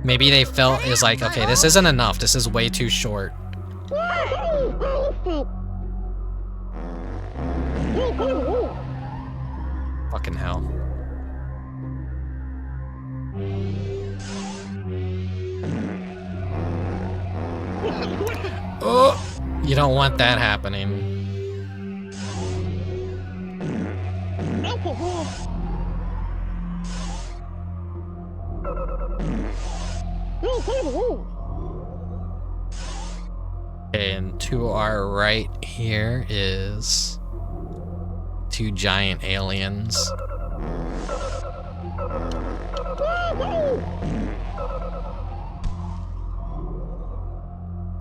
Maybe they felt is like, okay, this isn't enough, this is way too short. Fucking hell. Oh! You don't want that happening. And to our right here is two giant aliens.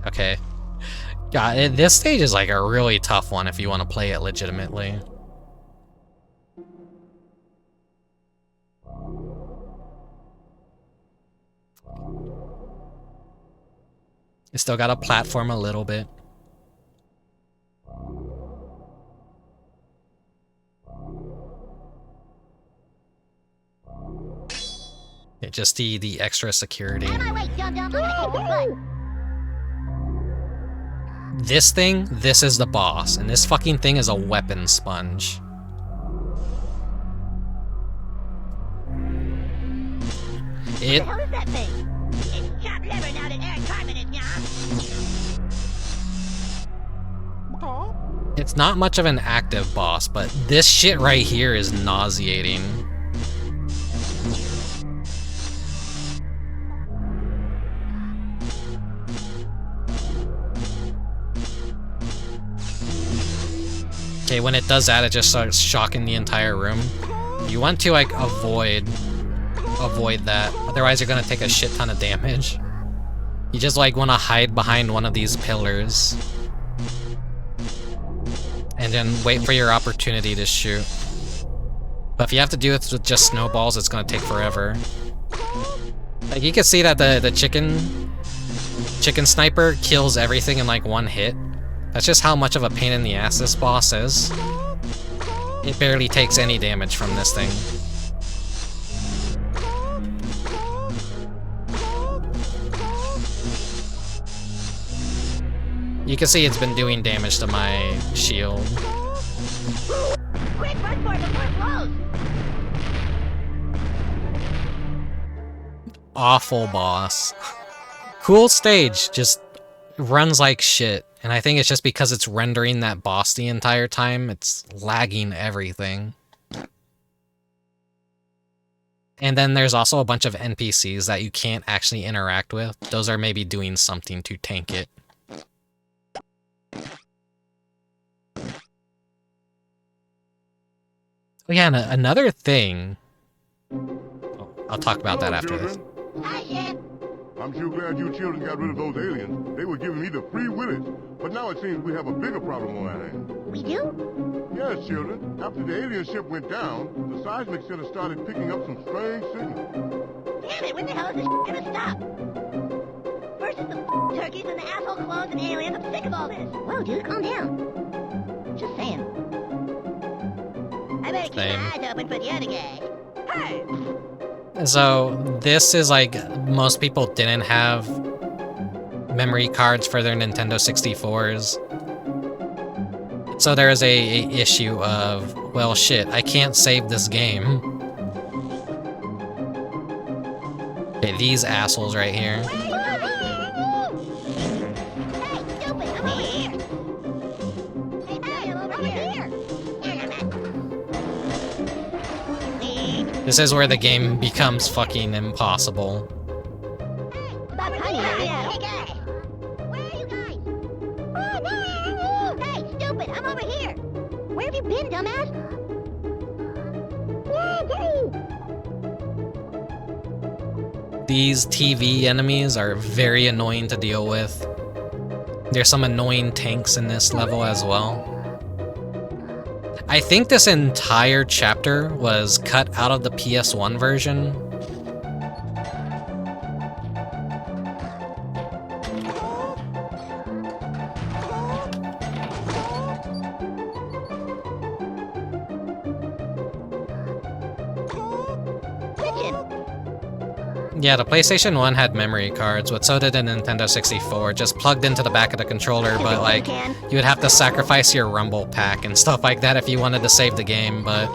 Okay. God, this stage is like a really tough one if you want to play it legitimately. You still gotta platform a little bit. Yeah, just the extra security. This thing, this is the boss, and this fucking thing is a weapon sponge. What the hell is that thing? It's chocolate. clever now that Eric Cartman is gone. It's not much of an active boss, but this shit right here is nauseating. Okay, when it does that, it just starts shocking the entire room. You want to, like, avoid that. Otherwise, you're gonna take a shit ton of damage. You just, like, want to hide behind one of these pillars. And then wait for your opportunity to shoot. But if you have to do it with just snowballs, it's gonna take forever. Like, you can see that the chicken sniper kills everything in, like, one hit. That's just how much of a pain in the ass this boss is. It barely takes any damage from this thing. You can see it's been doing damage to my shield. Quick, run for it before it blows! Awful boss. Cool stage, just runs like shit. And I think it's just because it's rendering that boss the entire time, it's lagging everything. And then there's also a bunch of NPCs that you can't actually interact with. Those are maybe doing something to tank it. Oh yeah, and another thing... Oh, I'll talk about that after this. I'm sure glad you children got rid of those aliens. They were giving me the free willies. But now it seems we have a bigger problem on our hands. We do? Yes, children. After the alien ship went down, the Seismic Center started picking up some strange signals. Damn it, when the hell is this gonna stop? First it's the turkeys and the asshole clones and aliens. I'm sick of all this. Whoa, dude, calm down. Just saying. I better keep my eyes open for the other guy. Hey! So, this is like, most people didn't have memory cards for their Nintendo 64s. So there is a issue of, well shit, I can't save this game. Okay, these assholes right here. This is where the game becomes fucking impossible. Hey, guys! Where are you guys? Oh, no! Hey, stupid! I'm over here! Where have you been, dumbass? These TV enemies are very annoying to deal with. There's some annoying tanks in this level as well. I think this entire chapter was cut out of the PS1 version. Yeah, the PlayStation 1 had memory cards, but so did the Nintendo 64, just plugged into the back of the controller, but like, you would have to sacrifice your Rumble pack and stuff like that if you wanted to save the game, but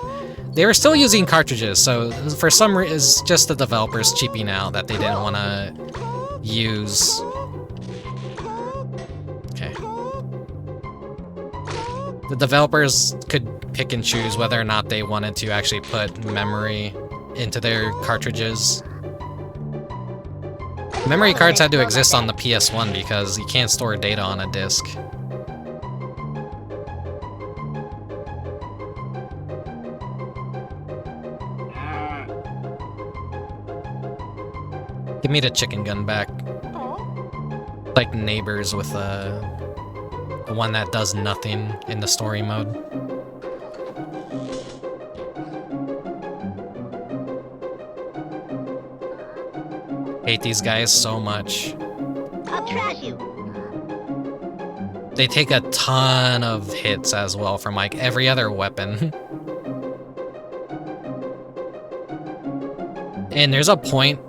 they were still using cartridges, so for some reason, it's just the developers cheaping out that they didn't want to use. Okay. The developers could pick and choose whether or not they wanted to actually put memory into their cartridges. Memory cards had to exist on the PS1 because you can't store data on a disc. Give me the chicken gun back. Like Neighbors with the one that does nothing in the story mode. Hate these guys so much. I'll trash you. They take a ton of hits as well from like every other weapon. And there's a point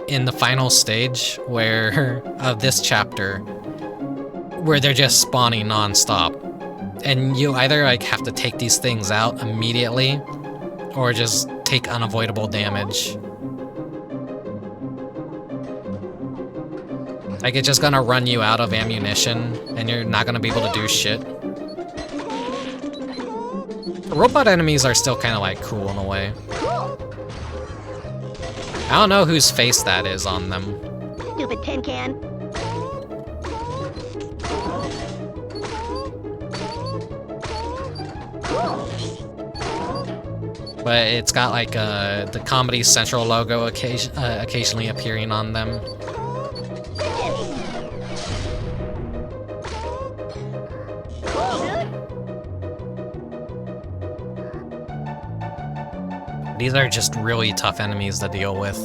in the final stage where of this chapter where they're just spawning non-stop. And you either like have to take these things out immediately or just take unavoidable damage. Like, it's just gonna run you out of ammunition, and you're not gonna be able to do shit. The robot enemies are still kind of, like, cool in a way. I don't know whose face that is on them. Stupid tin can. But it's got like the Comedy Central logo occasionally appearing on them. These are just really tough enemies to deal with.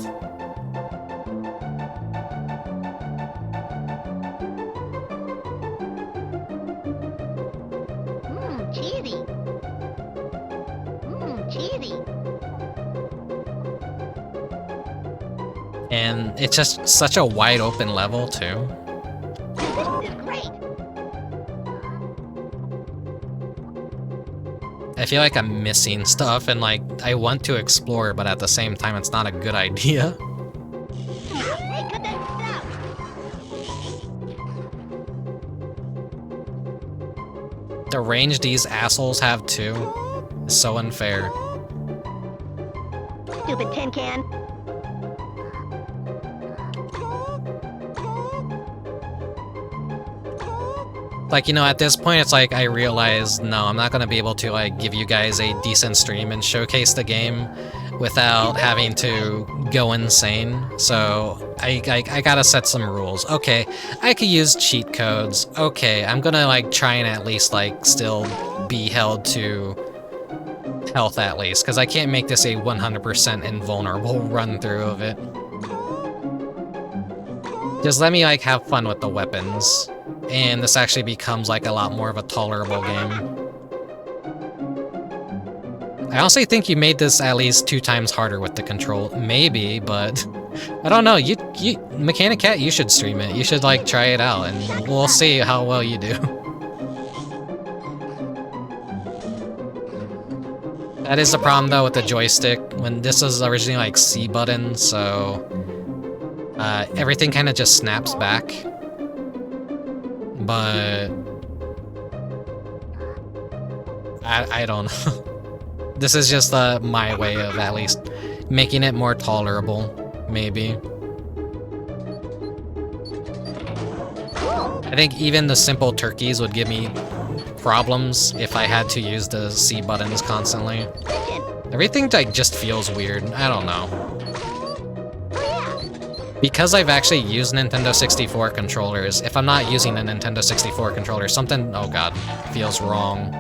Cheesy. Cheesy. And it's just such a wide open level too. This is great. I feel like I'm missing stuff and like I want to explore, but at the same time it's not a good idea. Hey, cut that out. The range these assholes have too is so unfair. Stupid tin can. Like, you know, at this point, it's like I realize, no, I'm not gonna be able to, like, give you guys a decent stream and showcase the game without having to go insane. So, I gotta set some rules. Okay, I could use cheat codes. Okay, I'm gonna, like, try and at least, like, still be held to health at least, because I can't make this a 100% invulnerable run-through of it. Just let me, like, have fun with the weapons. And this actually becomes like a lot more of a tolerable game. I honestly think you made this at least 2 times harder with the control. Maybe, but I don't know. You Mechanic Cat, you should stream it. You should like try it out and we'll see how well you do. That is the problem though with the joystick. When this was originally like C button, so everything kind of just snaps back. But I don't know. This is just my way of at least making it more tolerable, maybe. I think even the simple turkeys would give me problems if I had to use the C buttons constantly. Everything like just feels weird. I don't know. Because I've actually used Nintendo 64 controllers, if I'm not using a Nintendo 64 controller, something, oh god, feels wrong.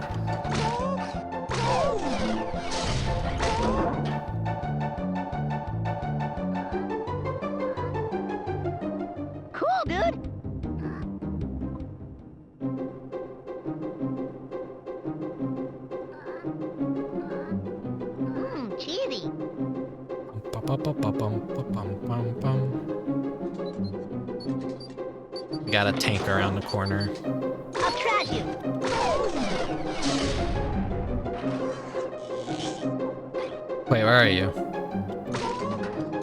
Cool, dude. Cheesy. We got a tank around the corner. I'll trash you. Wait, where are you?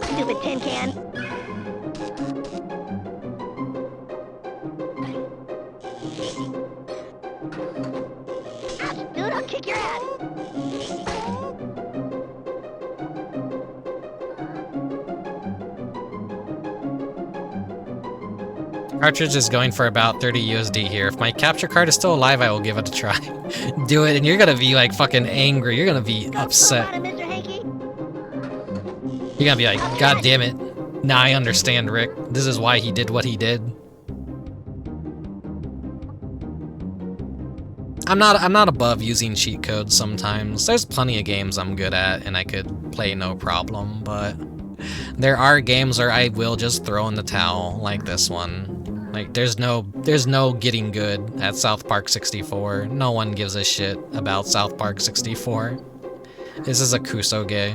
Stupid tin can. Ouch, dude, I'll kick your ass. Cartridge is going for about 30 USD here. If my capture card is still alive, I will give it a try. Do it, and you're gonna be like fucking angry. You're gonna be upset. You're gonna be like, God damn it. Now I understand, Rick. This is why he did what he did. I'm not above using cheat codes sometimes. There's plenty of games I'm good at and I could play no problem, but there are games where I will just throw in the towel, like this one. Like, there's no getting good at South Park 64. No one gives a shit about South Park 64. This is a Kusoge.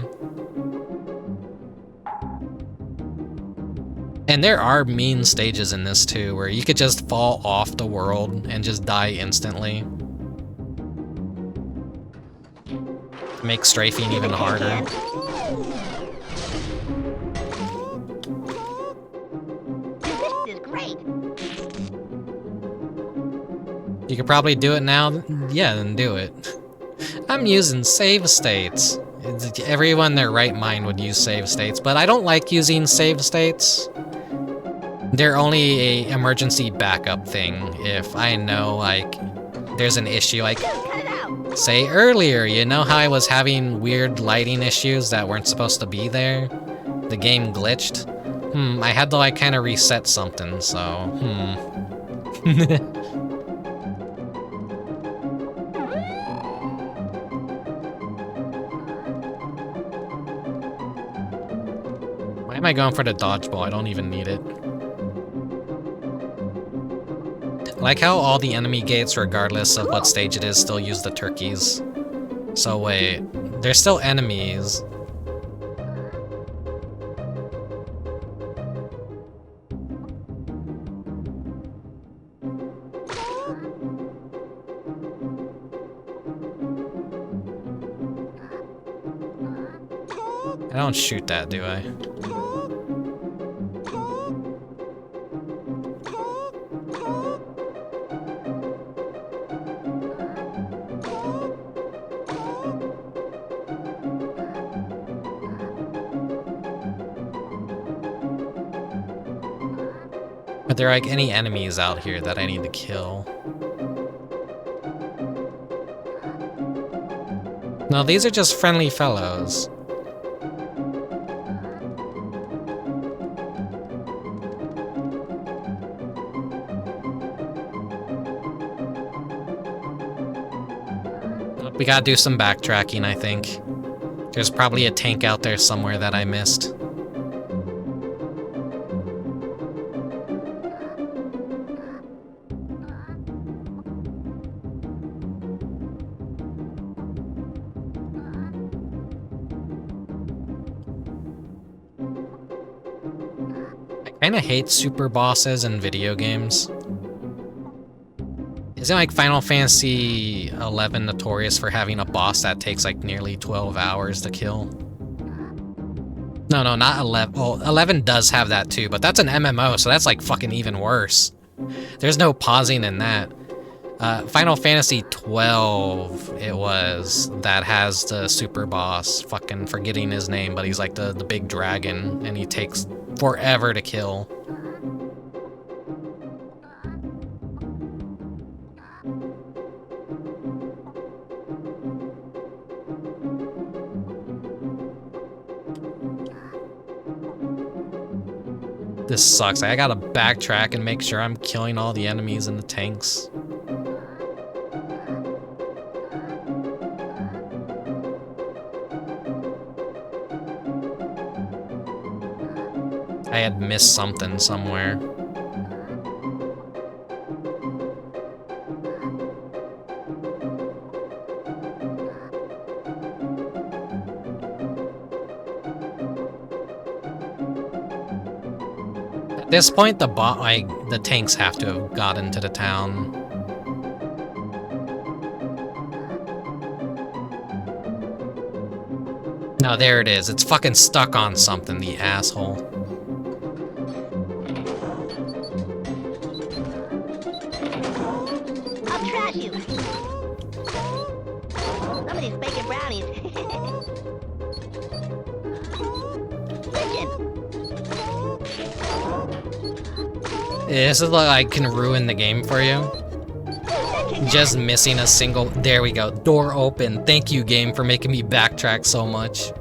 And there are mean stages in this too, where you could just fall off the world and just die instantly. Make strafing even harder. This is great. You could probably do it now. Yeah, then do it. I'm using save states. Everyone in their right mind would use save states, but I don't like using save states. They're only a emergency backup thing if I know, like, there's an issue, like, say earlier, you know how I was having weird lighting issues that weren't supposed to be there? The game glitched? I had to, like, kind of reset something, so, Why am I going for the dodgeball? I don't even need it. I like how all the enemy gates, regardless of what stage it is, still use the turkeys. So wait, they're still enemies. I don't shoot that, do I? Are there like any enemies out here that I need to kill? No, these are just friendly fellows. We gotta do some backtracking, I think. There's probably a tank out there somewhere that I missed. I kinda hate super bosses in video games. Isn't like Final Fantasy 11 notorious for having a boss that takes like nearly 12 hours to kill? No, not 11. Well, 11 does have that too, but that's an MMO, so that's like fucking even worse. There's no pausing in that. Final Fantasy 12 it was, that has the super boss, fucking forgetting his name, but he's like the big dragon, and he takes forever to kill. This sucks. I gotta backtrack and make sure I'm killing all the enemies in the tanks. I had missed something somewhere. At this point, the tanks have to have got into the town. No, there it is. It's fucking stuck on something, the asshole. I'll trash you. Somebody's baking brownies. This is like I can ruin the game for you. Just missing a single... There we go. Door open. Thank you, game, for making me backtrack so much.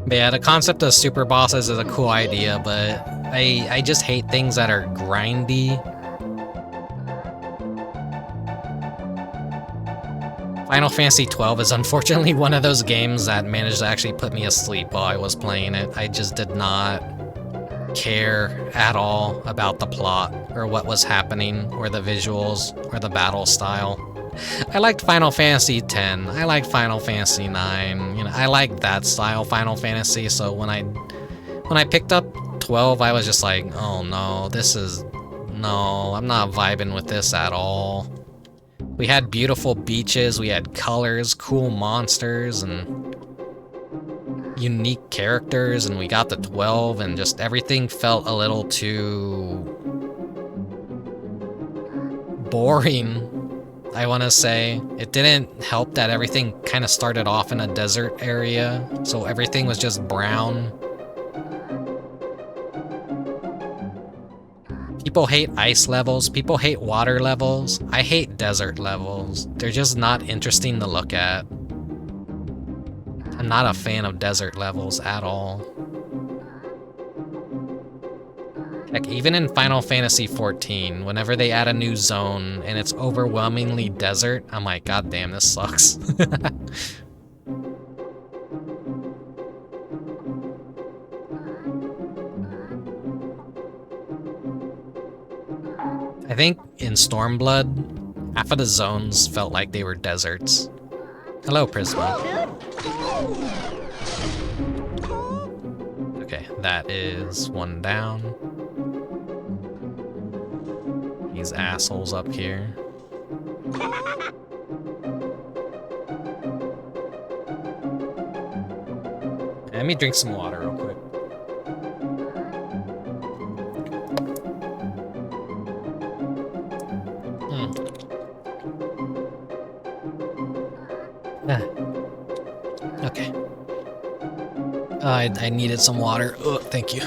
But yeah, the concept of super bosses is a cool idea, but I just hate things that are grindy. Final Fantasy 12 is unfortunately one of those games that managed to actually put me asleep while I was playing it. I just did not care at all about the plot, or what was happening, or the visuals, or the battle style. I liked Final Fantasy X, I liked Final Fantasy IX, you know, I like that style Final Fantasy, so when I picked up 12, I was just like, oh no, no, I'm not vibing with this at all. We had beautiful beaches, we had colors, cool monsters, and unique characters, and we got the 12, and just everything felt a little too boring, I want to say. It didn't help that everything kind of started off in a desert area, so everything was just brown. People hate ice levels, people hate water levels. I hate desert levels. They're just not interesting to look at. I'm not a fan of desert levels at all. Heck, even in Final Fantasy XIV, whenever they add a new zone and it's overwhelmingly desert, I'm like, God damn, this sucks. I think in Stormblood, half of the zones felt like they were deserts. Hello, Prisma. Okay, that is one down. These assholes up here. Let me drink some water real quick. Okay. I needed some water. Oh, thank you.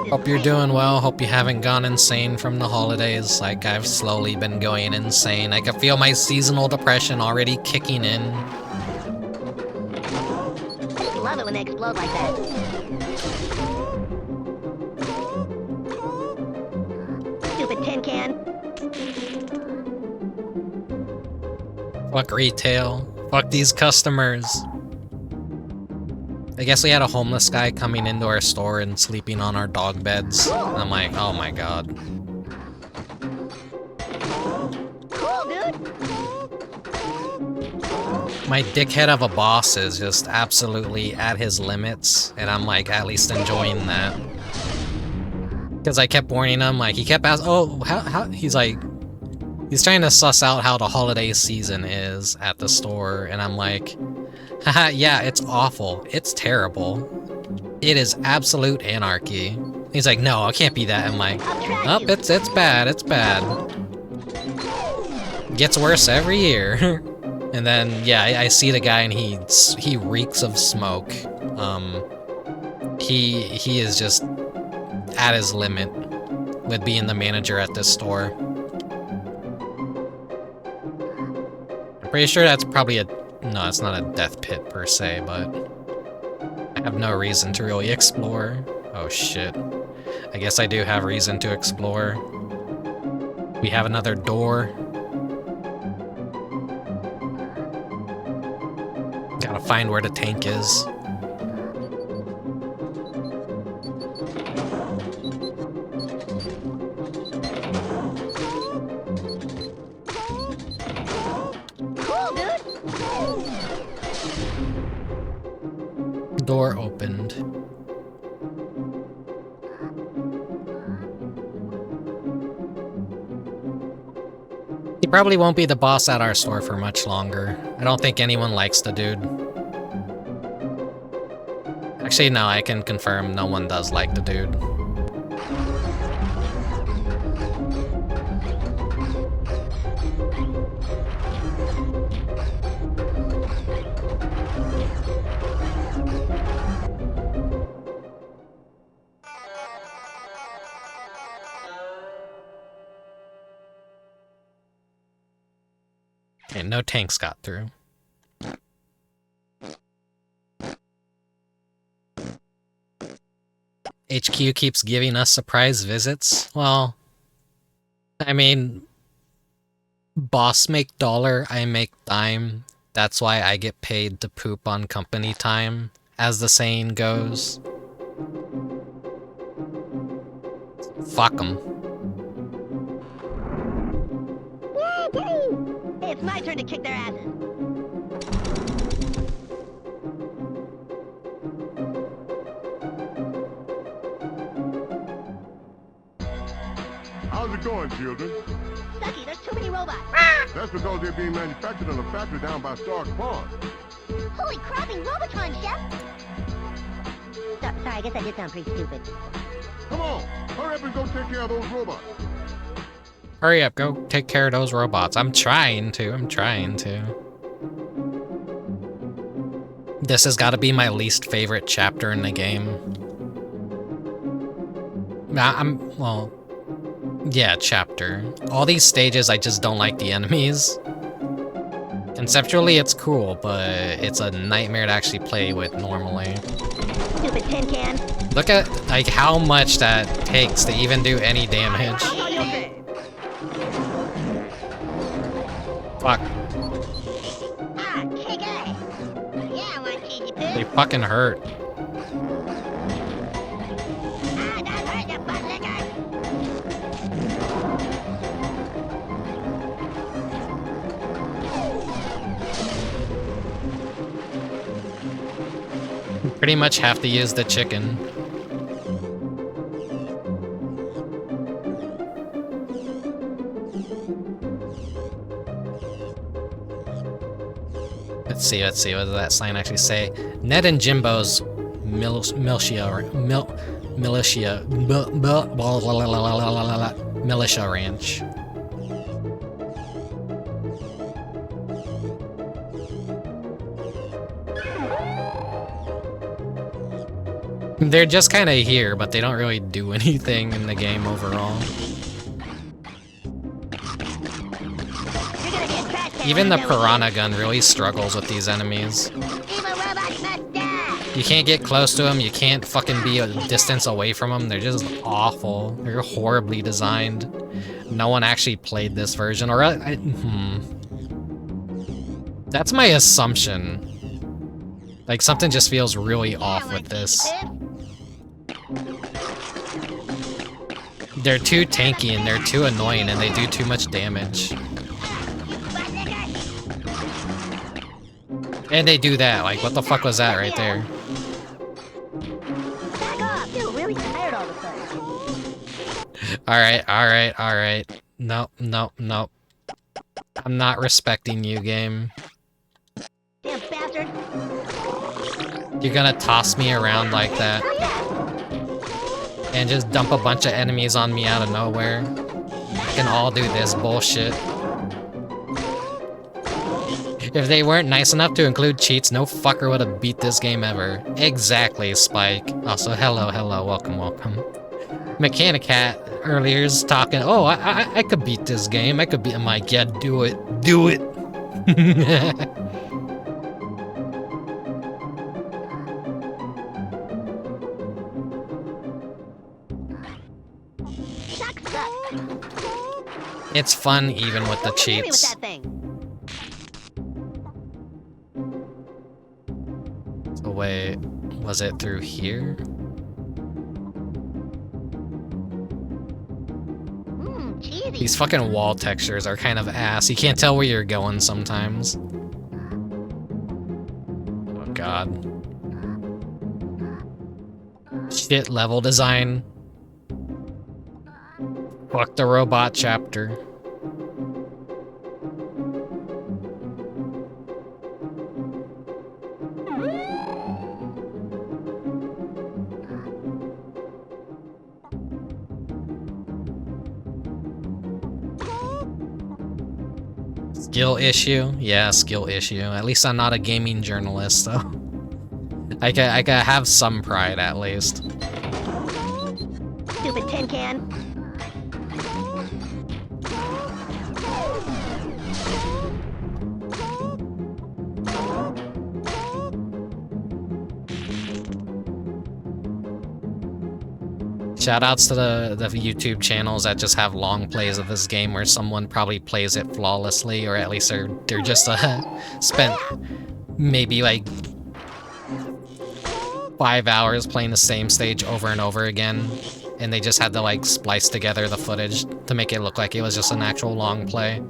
Hope you're doing well. Hope you haven't gone insane from the holidays like I've slowly been going insane. I can feel my seasonal depression already kicking in. I just love it when they explode like that. Stupid tin can. Fuck retail. Fuck these customers. I guess we had a homeless guy coming into our store and sleeping on our dog beds. And I'm like, oh my god. Cool, dude. My dickhead of a boss is just absolutely at his limits, and I'm like at least enjoying that. Because I kept warning him, like he kept asking, oh, how, he's like, he's trying to suss out how the holiday season is at the store, and I'm like, haha, yeah, it's awful. It's terrible. It is absolute anarchy. He's like, no, it can't be that. I'm like, oh, it's bad, it's bad. Gets worse every year. And then, yeah, I see the guy and he reeks of smoke. He is just at his limit with being the manager at this store. I'm pretty sure that's probably no, it's not a death pit per se, but I have no reason to really explore. Oh shit. I guess I do have reason to explore. We have another door. Gotta find where the tank is. Door opened. He probably won't be the boss at our store for much longer. I don't think anyone likes the dude. Actually, no, I can confirm no one does like the dude. Okay, no tanks got through. HQ keeps giving us surprise visits. Well, I mean, boss make dollar, I make dime. That's why I get paid to poop on company time, as the saying goes. Fuck 'em. Hey, it's my turn to kick their asses. How's it going, children? Sucky, there's too many robots. That's because they're being manufactured in a factory down by Stark Pond. Holy crapping Robotron, Chef! Sorry, I guess I did sound pretty stupid. Come on, hurry up and go take care of those robots. Hurry up, go take care of those robots. I'm trying to. This has got to be my least favorite chapter in the game. Well, yeah, chapter. All these stages, I just don't like the enemies. Conceptually, it's cool, but it's a nightmare to actually play with normally. Stupid tin can. Look at, like, how much that takes to even do any damage. Fuck. Ah, kick ass. Yeah, I want cheesy poo. They fucking hurt. Ah, don't hurt your butt licker. Pretty much have to use the chicken. Let's see, what does that sign actually say? Ned and Jimbo's Militia Ranch. They're just kind of here, but they don't really do anything in the game overall. Even the piranha gun really struggles with these enemies. You can't get close to them, you can't fucking be a distance away from them, they're just awful. They're horribly designed. No one actually played this version, or That's my assumption. Like, something just feels really off with this. They're too tanky and they're too annoying and they do too much damage. And they do that, like, what the fuck was that right there? Back off, I feel really tired all of a sudden. Alright. Nope. I'm not respecting you, game. Damn bastard. You're gonna toss me around like that. And just dump a bunch of enemies on me out of nowhere. I can all do this bullshit. If they weren't nice enough to include cheats, no fucker would have beat this game ever. Exactly, Spike. Also, hello, welcome. Mechanic Cat earlier is talking, oh, I could beat this game. I'm like, yeah, do it. It's fun even with the cheats. So wait, was it through here? These fucking wall textures are kind of ass. You can't tell where you're going sometimes. Oh god. Shit level design. Fuck the robot chapter. Skill issue? Yeah, skill issue. At least I'm not a gaming journalist, so I can have some pride at least. Stupid tin can. Shoutouts to the YouTube channels that just have long plays of this game where someone probably plays it flawlessly, or at least they're just spent maybe like 5 hours playing the same stage over and over again, and they just had to like splice together the footage to make it look like it was just an actual long play.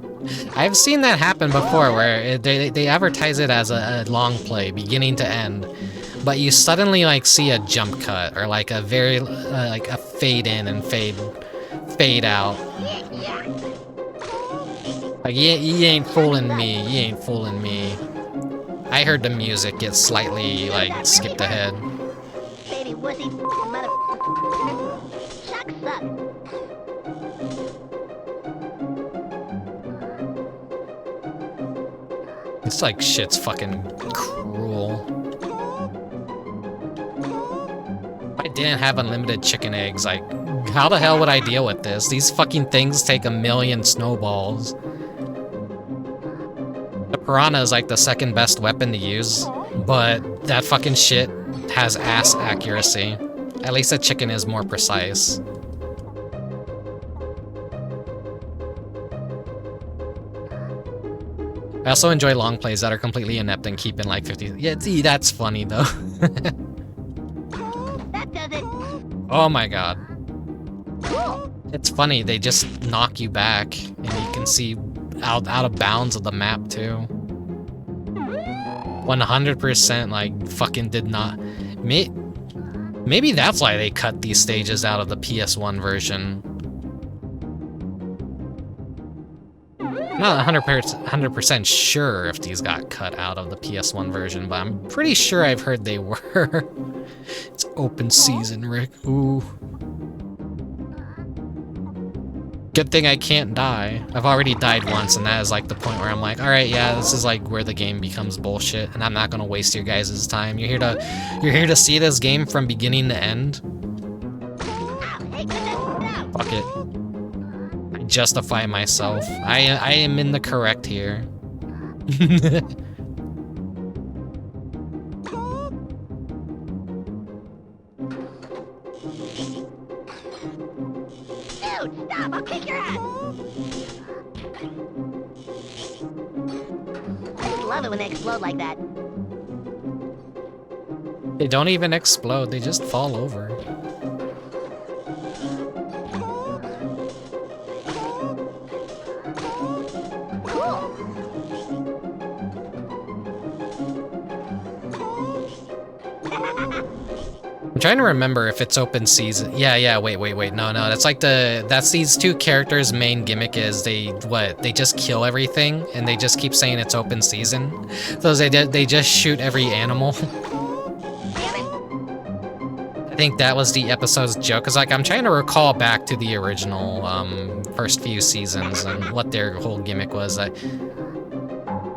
I've seen that happen before where they advertise it as a long play, beginning to end, but you suddenly like see a jump cut or like a very like a fade in and fade out. Like you ain't fooling me. I heard the music get slightly, like, skipped ahead. Baby wussy mother. Suck. It's like shit's fucking cruel. If I didn't have unlimited chicken eggs, like, how the hell would I deal with this? These fucking things take 1,000,000 snowballs. The piranha is like the second best weapon to use, but that fucking shit has ass accuracy. At least a chicken is more precise. I also enjoy long plays that are completely inept and keep in like 50. Yeah, see, that's funny though. That does it. Oh my god. It's funny, they just knock you back, and you can see out of bounds of the map too. 100% like fucking did not. Maybe that's why they cut these stages out of the PS1 version. Not 100% sure if these got cut out of the PS1 version, but I'm pretty sure I've heard they were. It's open season, Rick. Ooh. Good thing I can't die. I've already died once, and that is like the point where I'm like, all right, yeah, this is like where the game becomes bullshit, and I'm not gonna waste your guys' time. You're here to see this game from beginning to end. Fuck it. I justify myself. I am in the correct here. Dude, stop! I'll kick your ass! I just love it when they explode like that. They don't even explode, they just fall over. I'm trying to remember if it's open season. Yeah, wait, no, that's like that's these two characters' main gimmick is they just kill everything, and they just keep saying it's open season. So they just shoot every animal. I think that was the episode's joke, cause like I'm trying to recall back to the original first few seasons and what their whole gimmick was. That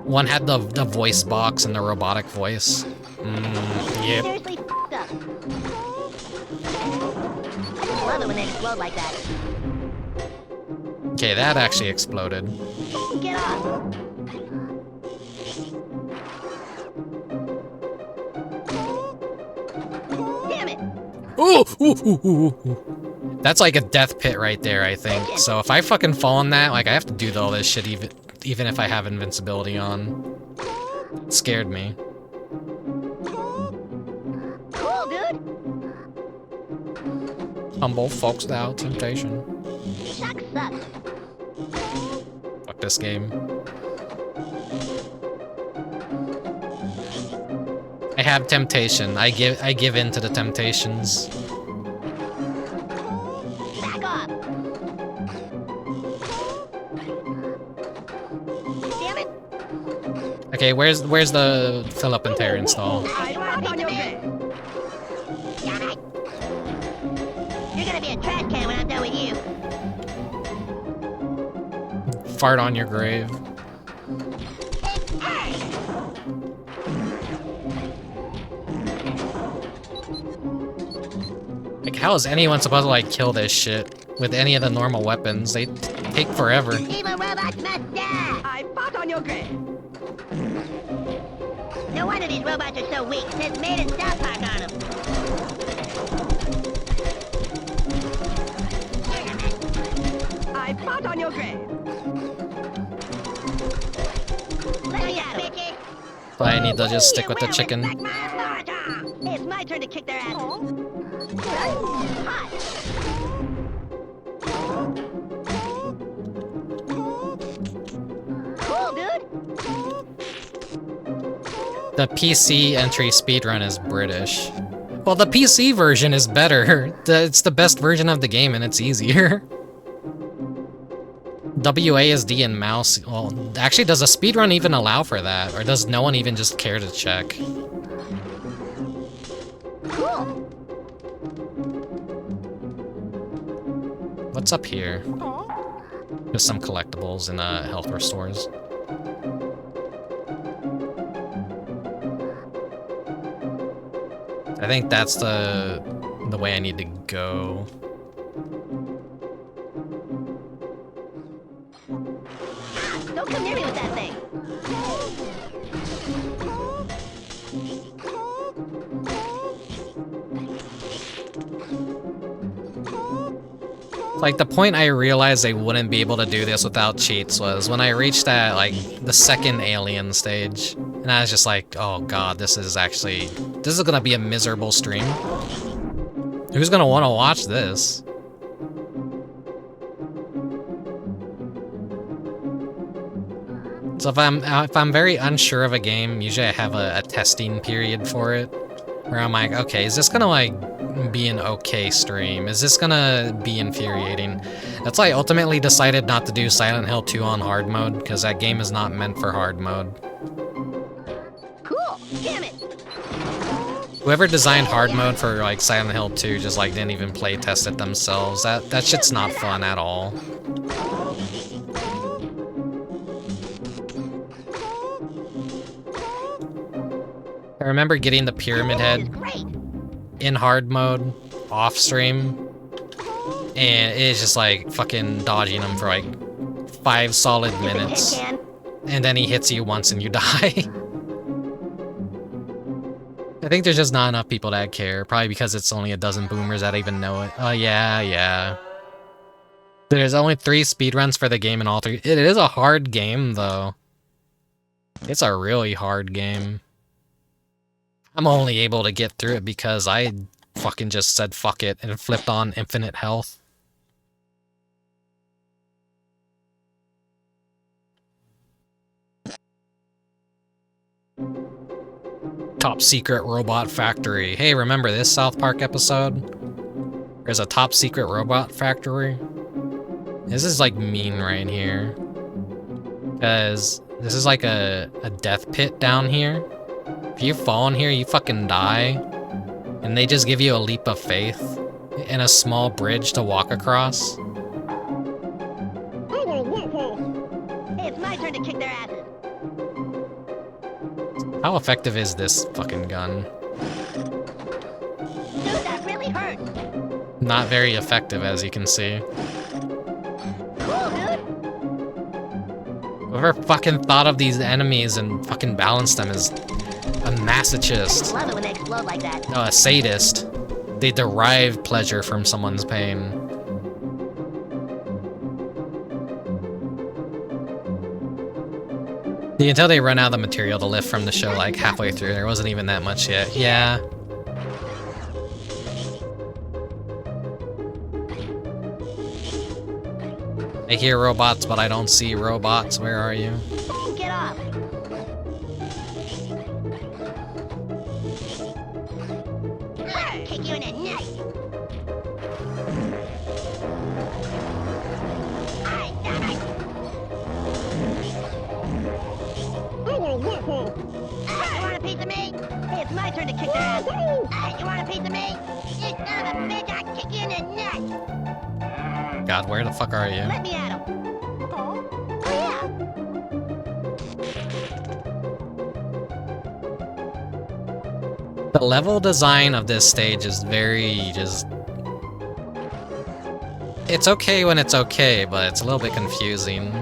one had the voice box and the robotic voice. Yep. Seriously f***ed up. I just love it when they explode like that. Okay, that actually exploded. Get off! Damn it! Ooh. That's like a death pit right there, I think. So if I fucking fall in that, like I have to do all this shit even if I have invincibility on. It scared me. Cool, dude! Humble folks without temptation. Shucks suck. Fuck this game. I have temptation. I give in to the temptations. Back off! Damn it! Okay, where's the Philip and Terry install? I dropped on your bed. Damn it! You're gonna be a trash can when I'm done with you. Fart on your grave. Like, how is anyone supposed to, like, kill this shit with any of the normal weapons? They take forever. Evil robots must die! I fought on your grave. No wonder these robots are so weak. It says made in South Park on them. I fought on your grave. Let me out, bitches! So I need to just stick with the chicken. Hey, it's my turn to kick their asses. Hot. Cool, dude. The PC entry speedrun is British. Well, the PC version is better. It's the best version of the game and it's easier. WASD and mouse. Well, actually, does a speedrun even allow for that? Or does no one even just care to check? Cool. What's up here? Just some collectibles and health restores. I think that's the way I need to go. Don't come near me with that thing. Like, the point I realized I wouldn't be able to do this without cheats was when I reached that, like, the second alien stage. And I was just like, oh god, this is gonna be a miserable stream. Who's gonna want to watch this? So if I'm very unsure of a game, usually I have a testing period for it. Where I'm like, okay, is this gonna, like, be an okay stream? Is this gonna be infuriating? That's why I ultimately decided not to do Silent Hill 2 on hard mode, because that game is not meant for hard mode. Cool. Damn it. Whoever designed hard mode for, like, Silent Hill 2 just, like, didn't even play test it themselves. That shit's not fun at all. I remember getting the Pyramid Head in hard mode, off stream, and it's just like fucking dodging him for like 5 solid minutes, and then he hits you once and you die. I think there's just not enough people that care, probably because it's only a dozen boomers that even know it. Oh yeah. There's only 3 speedruns for the game in all 3. It is a hard game though. It's a really hard game. I'm only able to get through it because I fucking just said fuck it and flipped on infinite health. Top secret robot factory. Hey, remember this South Park episode? There's a top secret robot factory. This is like mean right here. Because this is like a death pit down here. If you fall in here, you fucking die. And they just give you a leap of faith and a small bridge to walk across. Hey, it's my turn to kick their asses. How effective is this fucking gun? Dude, that really hurt. Not very effective, as you can see. Cool, dude. Whoever fucking thought of these enemies and fucking balanced them is a masochist. Love it when they explode like that. No, a sadist. They derive pleasure from someone's pain. You can tell they run out of the material to lift from the show like halfway through. There wasn't even that much yet. Yeah. I hear robots, but I don't see robots. Where are you? Get off. Kick you in the neck. You want a piece of me? Hey, it's my turn to kick their ass. You want a piece of me? You son of a bitch, I'll kick you in the neck. God, where the fuck are you? Let me at him. Oh, yeah. The level design of this stage is very just... It's okay when it's okay, but it's a little bit confusing.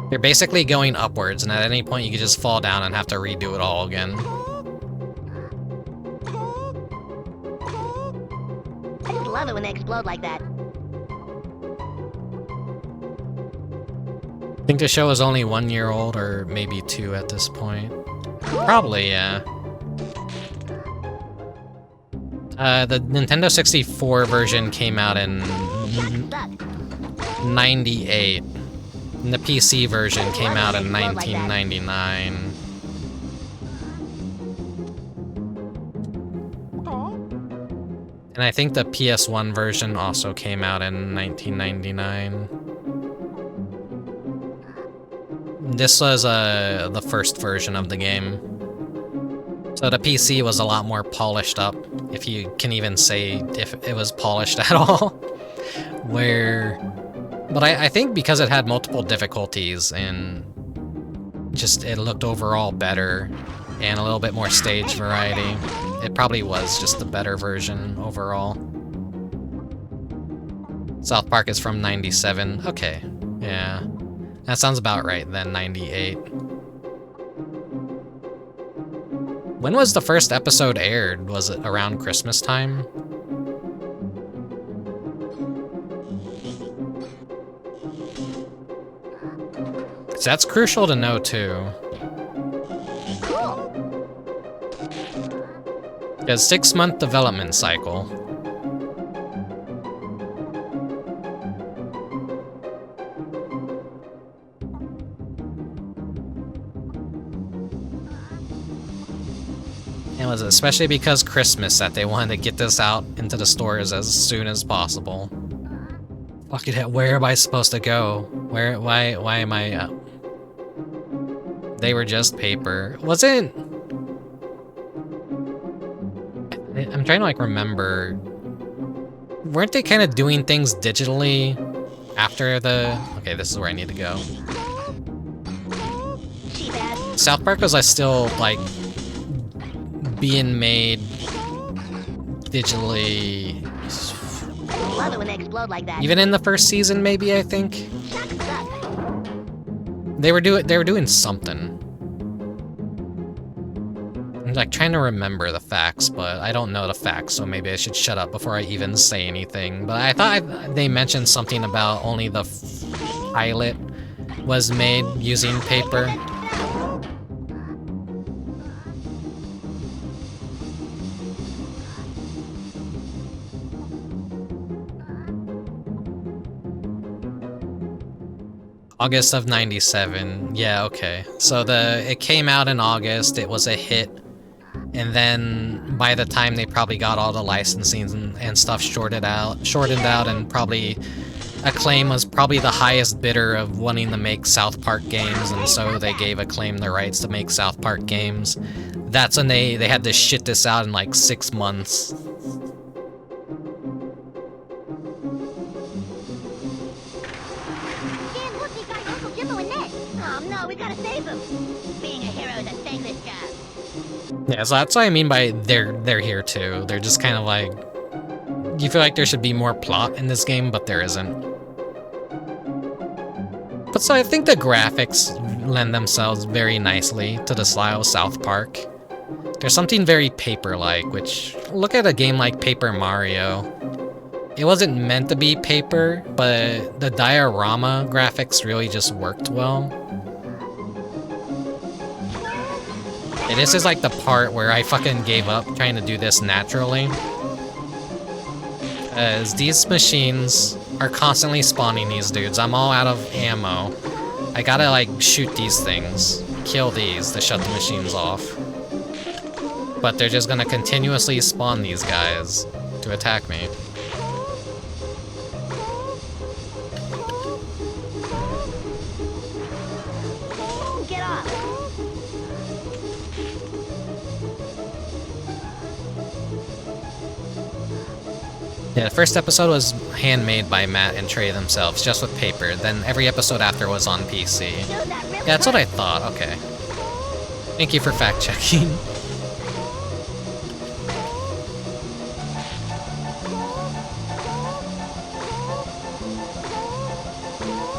You're basically going upwards, and at any point you could just fall down and have to redo it all again. I just love it when they explode like that. I think the show is only 1 year old, or maybe 2 at this point. Probably, yeah. The Nintendo 64 version came out in 98. And the PC version came out in 1999. And I think the PS1 version also came out in 1999. This was the first version of the game. So the PC was a lot more polished up, if you can even say if it was polished at all. But I think because it had multiple difficulties and just it looked overall better and a little bit more stage variety, it probably was just the better version overall. South Park is from 97. Okay, yeah. That sounds about right then, 98. When was the first episode aired? Was it around Christmas time? So that's crucial to know too. There's a 6-month development cycle. It was especially because Christmas that they wanted to get this out into the stores as soon as possible. Fuck it, where am I supposed to go? Why am I They were just paper. Wasn't... I'm trying to like remember. Weren't they kind of doing things digitally after the... Okay, this is where I need to go. South Park was still like being made digitally. Love it when they explode like that. Even in the first season, maybe, I think. They were doing something. I'm like trying to remember the facts, but I don't know the facts, so maybe I should shut up before I even say anything. But I thought they mentioned something about only the pilot was made using paper. August of 97. Yeah, okay. So it came out in August, it was a hit, and then by the time they probably got all the licensing and stuff shorted out, and probably Acclaim was probably the highest bidder of wanting to make South Park games, and so they gave Acclaim the rights to make South Park games. That's when they had to shit this out in like 6 months. Yeah, so that's what I mean by they're here too. They're just kind of like... You feel like there should be more plot in this game, but there isn't. But so I think the graphics lend themselves very nicely to the style of South Park. There's something very paper-like, which... Look at a game like Paper Mario. It wasn't meant to be paper, but the diorama graphics really just worked well. And this is like the part where I fucking gave up trying to do this naturally. As these machines are constantly spawning these dudes. I'm all out of ammo. I gotta like shoot these things. Kill these to shut the machines off. But they're just gonna continuously spawn these guys to attack me. Yeah, the first episode was handmade by Matt and Trey themselves, just with paper. Then every episode after was on PC. Yeah, that's what I thought. Okay. Thank you for fact-checking.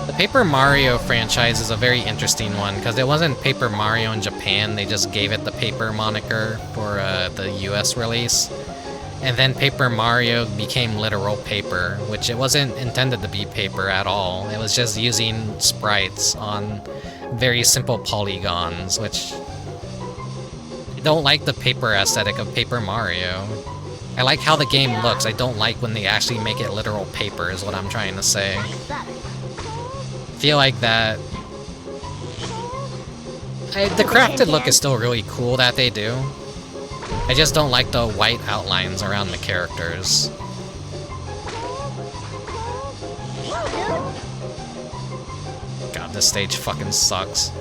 The Paper Mario franchise is a very interesting one, because it wasn't Paper Mario in Japan, they just gave it the Paper moniker for the US release. And then Paper Mario became literal paper, which it wasn't intended to be paper at all. It was just using sprites on very simple polygons, which... I don't like the paper aesthetic of Paper Mario. I like how the game looks, I don't like when they actually make it literal paper, is what I'm trying to say. I feel like that... the crafted look is still really cool that they do. I just don't like the white outlines around the characters. God. God, this stage fucking sucks.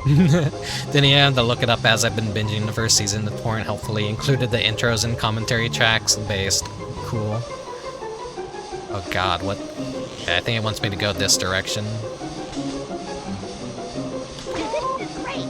Then yeah, I had to look it up as I've been binging the first season. The torrent helpfully included the intros and commentary tracks based. Cool. Oh god, what? Okay, I think it wants me to go this direction. This is great.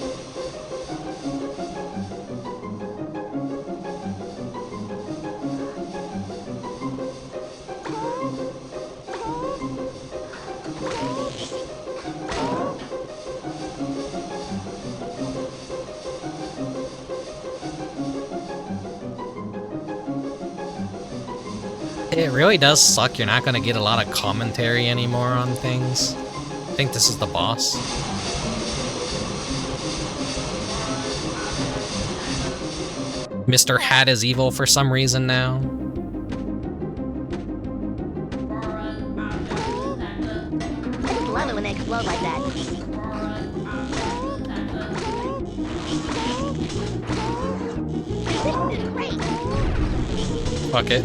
It really does suck. You're not gonna get a lot of commentary anymore on things. I think this is the boss. Mr. Hat is evil for some reason now. I just love it when they explode like that. This is great. Fuck it.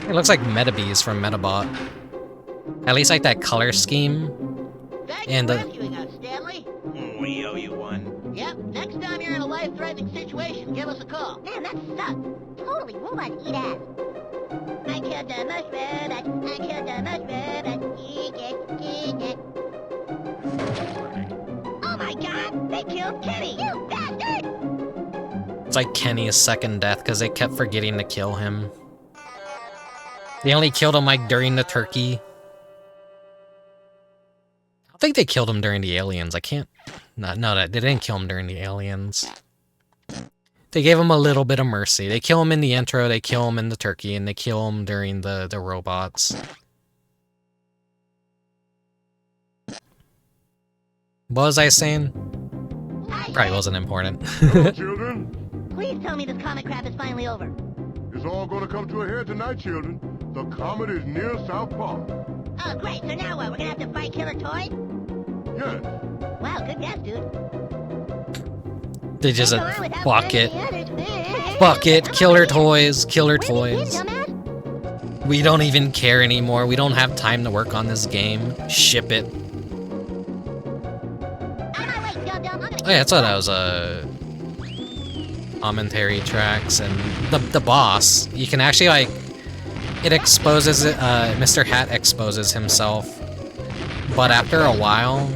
It looks like Metabees from Metabot. At least like that color scheme. And the Rescuing us, Stanley. We owe you one. Yep, next time you're in a life-threatening situation, give us a call. Man, that sucked. Totally robot eat ass. I killed the mushroom, I killed the mushroom, eat it. Oh my god, they killed Kenny, you bastard! It's like Kenny's second death because they kept forgetting to kill him. They only killed him like during the turkey. I think they killed him during the aliens. I can't. No, they didn't kill him during the aliens. They gave him a little bit of mercy. They kill him in the intro, they kill him in the turkey, and they kill him during the robots. What was I saying? Probably wasn't important. Hello, children. Please tell me this comic crap is finally over. It's all gonna come to a head tonight, children. The comet is near South Park. Oh great, so now what, we're gonna have to fight killer toys? Yes. Wow, good guess, dude. They just fuck it. Fuck it. Killer toys. Killer toys. We don't even care anymore. We don't have time to work on this game. Ship it. Oh yeah, that's what that was, commentary tracks and the boss. You can actually like, it exposes it, Mr. Hat exposes himself. But after a while,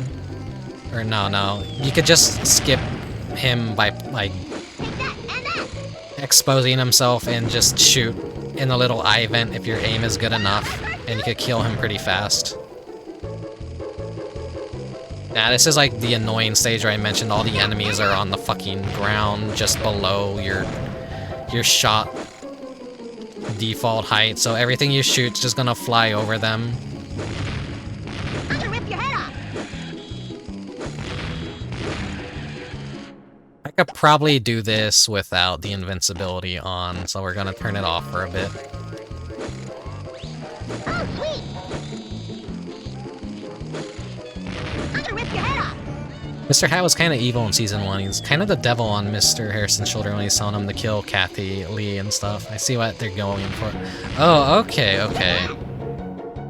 or no, you could just skip him by like exposing himself and just shoot in the little eye vent if your aim is good enough, and you could kill him pretty fast. Now this is like the annoying stage where I mentioned all the enemies are on the fucking ground just below your shot default height, so everything you shoot's just gonna fly over them. I'm gonna rip your head off. I could probably do this without the invincibility on, so we're gonna turn it off for a bit. Oh, sweet. I'm gonna rip your head off. Mr. Hat was kind of evil in Season 1. He's kind of the devil on Mr. Harrison's shoulder when he's telling him to kill Kathy Lee and stuff. I see what they're going for. Oh, okay.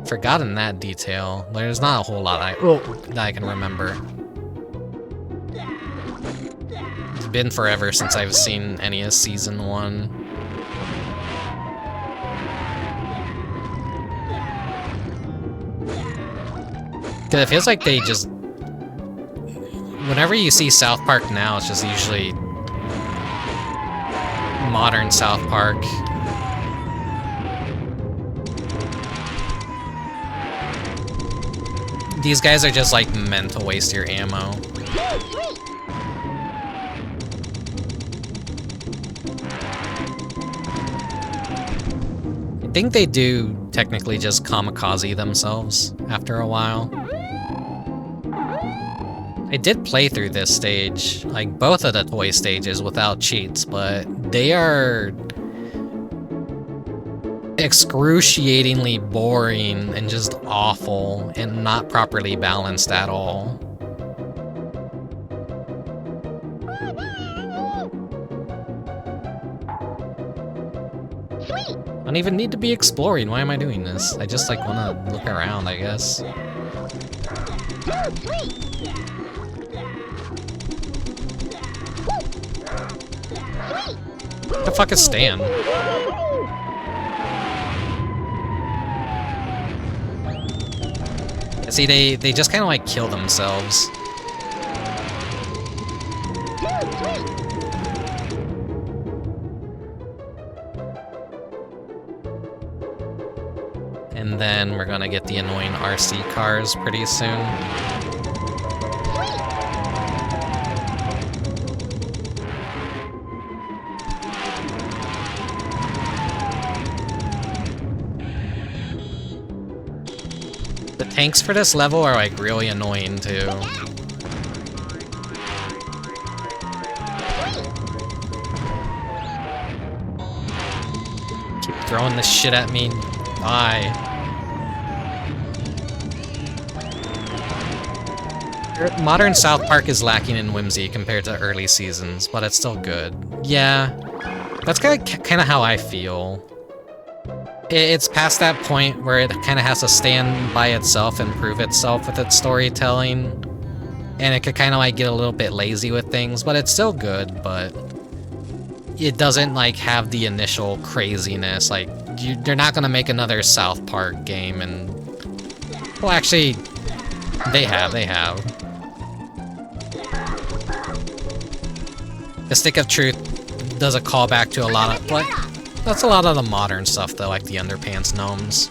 Forgotten that detail. There's not a whole lot that I can remember. It's been forever since I've seen any of Season 1. Because it feels like they just... Whenever you see South Park now, it's just usually modern South Park. These guys are just like meant to waste your ammo. I think they do technically just kamikaze themselves after a while. I did play through this stage, like both of the toy stages without cheats, but they are excruciatingly boring and just awful and not properly balanced at all. sweet! I don't even need to be exploring. Why am I doing this? I just like want to look around, I guess. Dude, sweet! Sweet! What the fuck is Stan? See, they just kind of like kill themselves. Dude, sweet! And then we're gonna get the annoying RC cars pretty soon. The tanks for this level are like really annoying too. Keep throwing this shit at me. Bye. Modern South Park is lacking in whimsy compared to early seasons, but it's still good. Yeah, that's kind of how I feel. It's past that point where it kind of has to stand by itself and prove itself with its storytelling, and it could kind of like get a little bit lazy with things, but it's still good, but it doesn't like have the initial craziness. Like, they're not gonna make another South Park game, and well, actually, they have. The Stick of Truth does a callback to a lot of what? That's a lot of the modern stuff though, like the Underpants gnomes.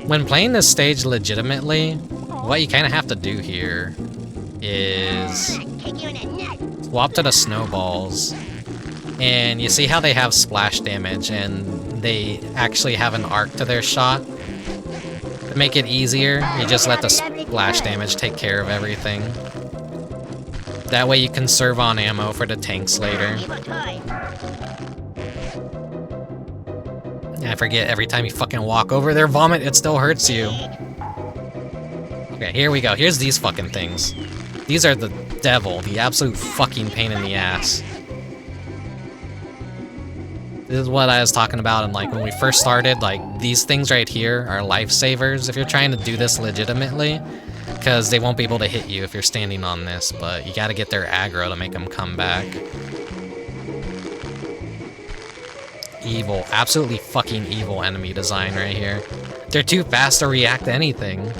When playing this stage legitimately, what you kind of have to do here is swap to the snowballs. And you see how they have splash damage and they actually have an arc to their shot? To make it easier, you just let the splash damage take care of everything. That way you can conserve on ammo for the tanks later. I forget, every time you fucking walk over their vomit, it still hurts you. Okay, here we go. Here's these fucking things. These are the devil, the absolute fucking pain in the ass. This is what I was talking about, and like when we first started, like these things right here are lifesavers if you're trying to do this legitimately, because they won't be able to hit you if you're standing on this, but you gotta get their aggro to make them come back. Evil, absolutely fucking evil enemy design right here. They're too fast to react to anything. Out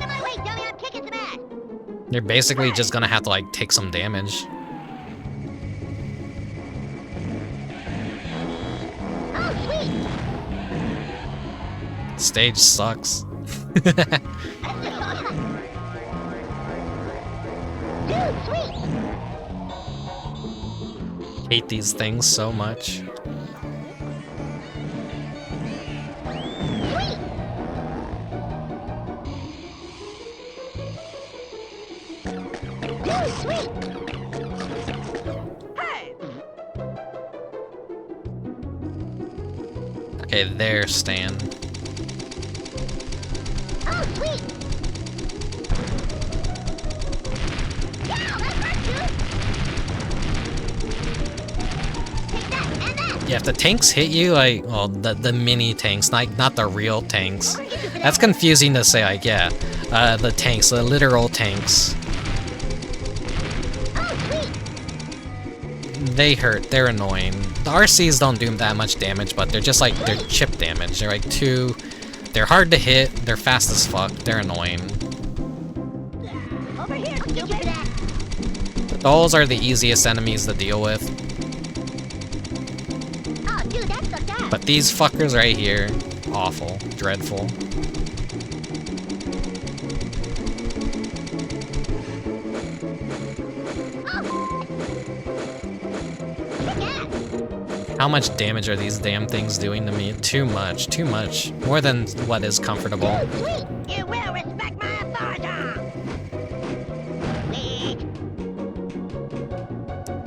of my way, dummy, I'm kicking some ass. You're basically just gonna have to like take some damage. Stage sucks. Dude, sweet. Hate these things so much. Sweet. Dude, sweet. Hey! Okay, there, Stan. Oh, sweet. Yeah, that hurt you. Take that and that. Yeah, if the tanks hit you, like, well, the mini tanks, not the real tanks. That's confusing to say, like, yeah. The tanks, the literal tanks. Oh, sweet. They hurt, they're annoying. The RCs don't do that much damage, but they're just like, they're chip damage. They're like they're hard to hit, they're fast as fuck, they're annoying. Over here, I'll get you for that. The dolls are the easiest enemies to deal with. Oh, dude, that's the best. But these fuckers right here, awful, dreadful. How much damage are these damn things doing to me? Too much, too much. More than what is comfortable. Sweet. You will respect my authority. Sweet.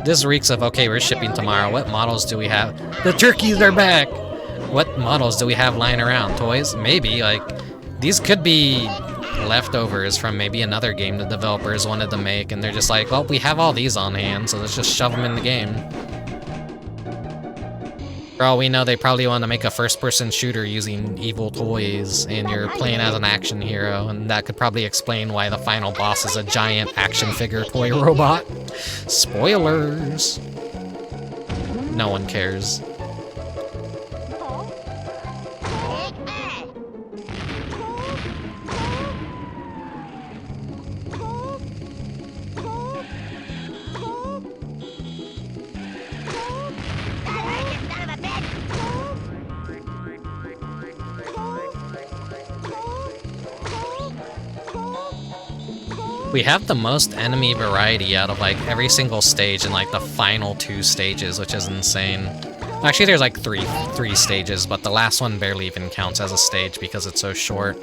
This reeks of, okay, we're shipping tomorrow. What models do we have? The turkeys are back! What models do we have lying around? Toys? Maybe, like, these could be leftovers from maybe another game the developers wanted to make, and they're just like, well, we have all these on hand, so let's just shove them in the game. For all we know, they probably want to make a first-person shooter using evil toys, and you're playing as an action hero, and that could probably explain why the final boss is a giant action figure toy robot. Spoilers! No one cares. We have the most enemy variety out of like every single stage in like the final 2 stages, which is insane. Actually, there's like three stages, but the last one barely even counts as a stage because it's so short.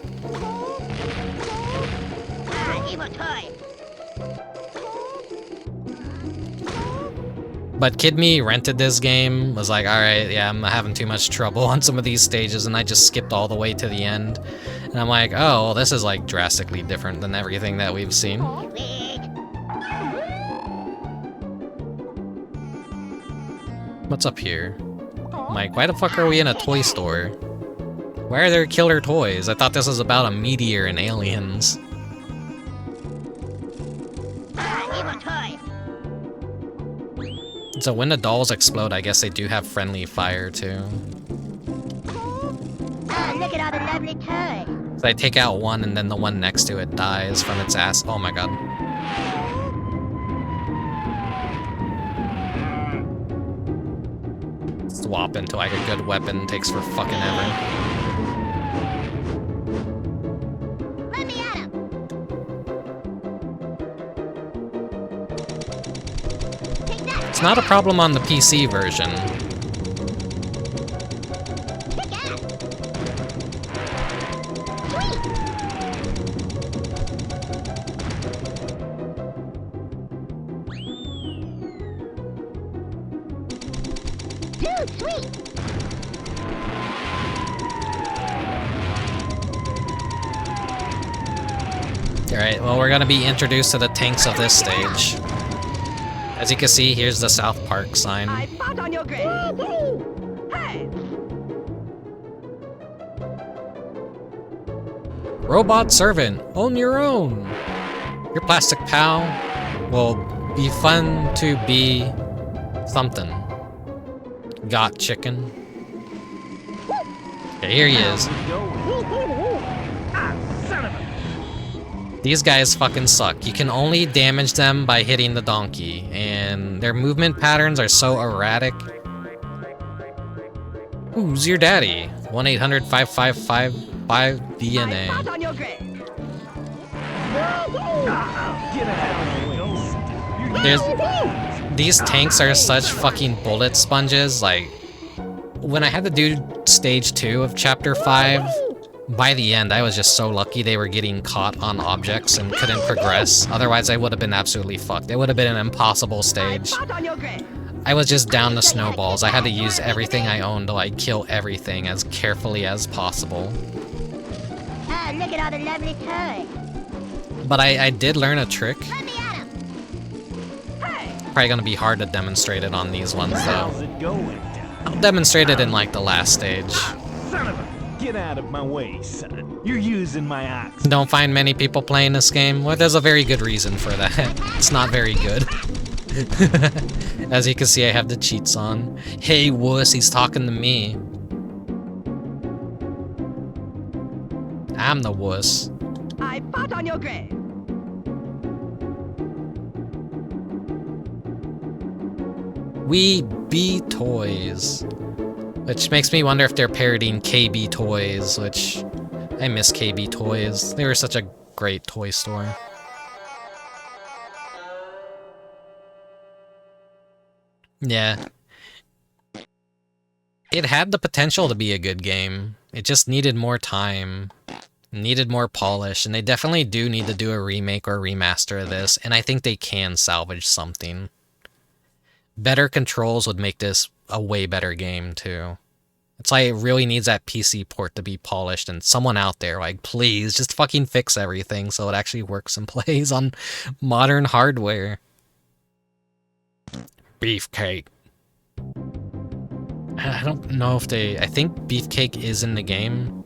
But Kid Me rented this game, was like, alright, yeah, I'm having too much trouble on some of these stages, and I just skipped all the way to the end. And I'm like, oh, well, this is like drastically different than everything that we've seen. What's up here? Mike, why the fuck are we in a toy store? Why are there killer toys? I thought this was about a meteor and aliens. So when the dolls explode, I guess they do have friendly fire too. Look at all the lovely toys. So I take out one and then the one next to it dies from its ass. Oh my god. Swap into like a good weapon takes for fucking ever. Let me at him. It's not a problem on the PC version. Alright, well, we're gonna be introduced to the tanks of this stage. As you can see, here's the South Park sign. I fought on your grave. Hey! Robot servant, on your own. Your plastic pal will be fun to be something. Got chicken. Okay, here he is. These guys fucking suck. You can only damage them by hitting the donkey, and their movement patterns are so erratic. Who's your daddy? 1-800-555-5DNA. These tanks are such fucking bullet sponges. Like, when I had to do stage 2 of chapter 5, by the end, I was just so lucky they were getting caught on objects and couldn't progress. Otherwise, I would have been absolutely fucked. It would have been an impossible stage. I was just down to snowballs. I had to use everything I owned to like kill everything as carefully as possible. Oh, look at all the lovely toys. But I did learn a trick. Probably gonna be hard to demonstrate it on these ones though. I'll demonstrate it in like the last stage. Son of a... Get out of my way, son. You're using my ox. Don't find many people playing this game? Well, there's a very good reason for that. It's not very good. As you can see, I have the cheats on. Hey, wuss, he's talking to me. I'm the wuss. I fought on your grave. We be toys. Which makes me wonder if they're parodying KB Toys, which I miss KB Toys. They were such a great toy store. Yeah. It had the potential to be a good game. It just needed more time, needed more polish, and they definitely do need to do a remake or remaster of this, and I think they can salvage something. Better controls would make this a way better game, too. That's why it really needs that PC port to be polished, and someone out there, like, please, just fucking fix everything so it actually works and plays on modern hardware. Beefcake. I don't know if they... I think Beefcake is in the game.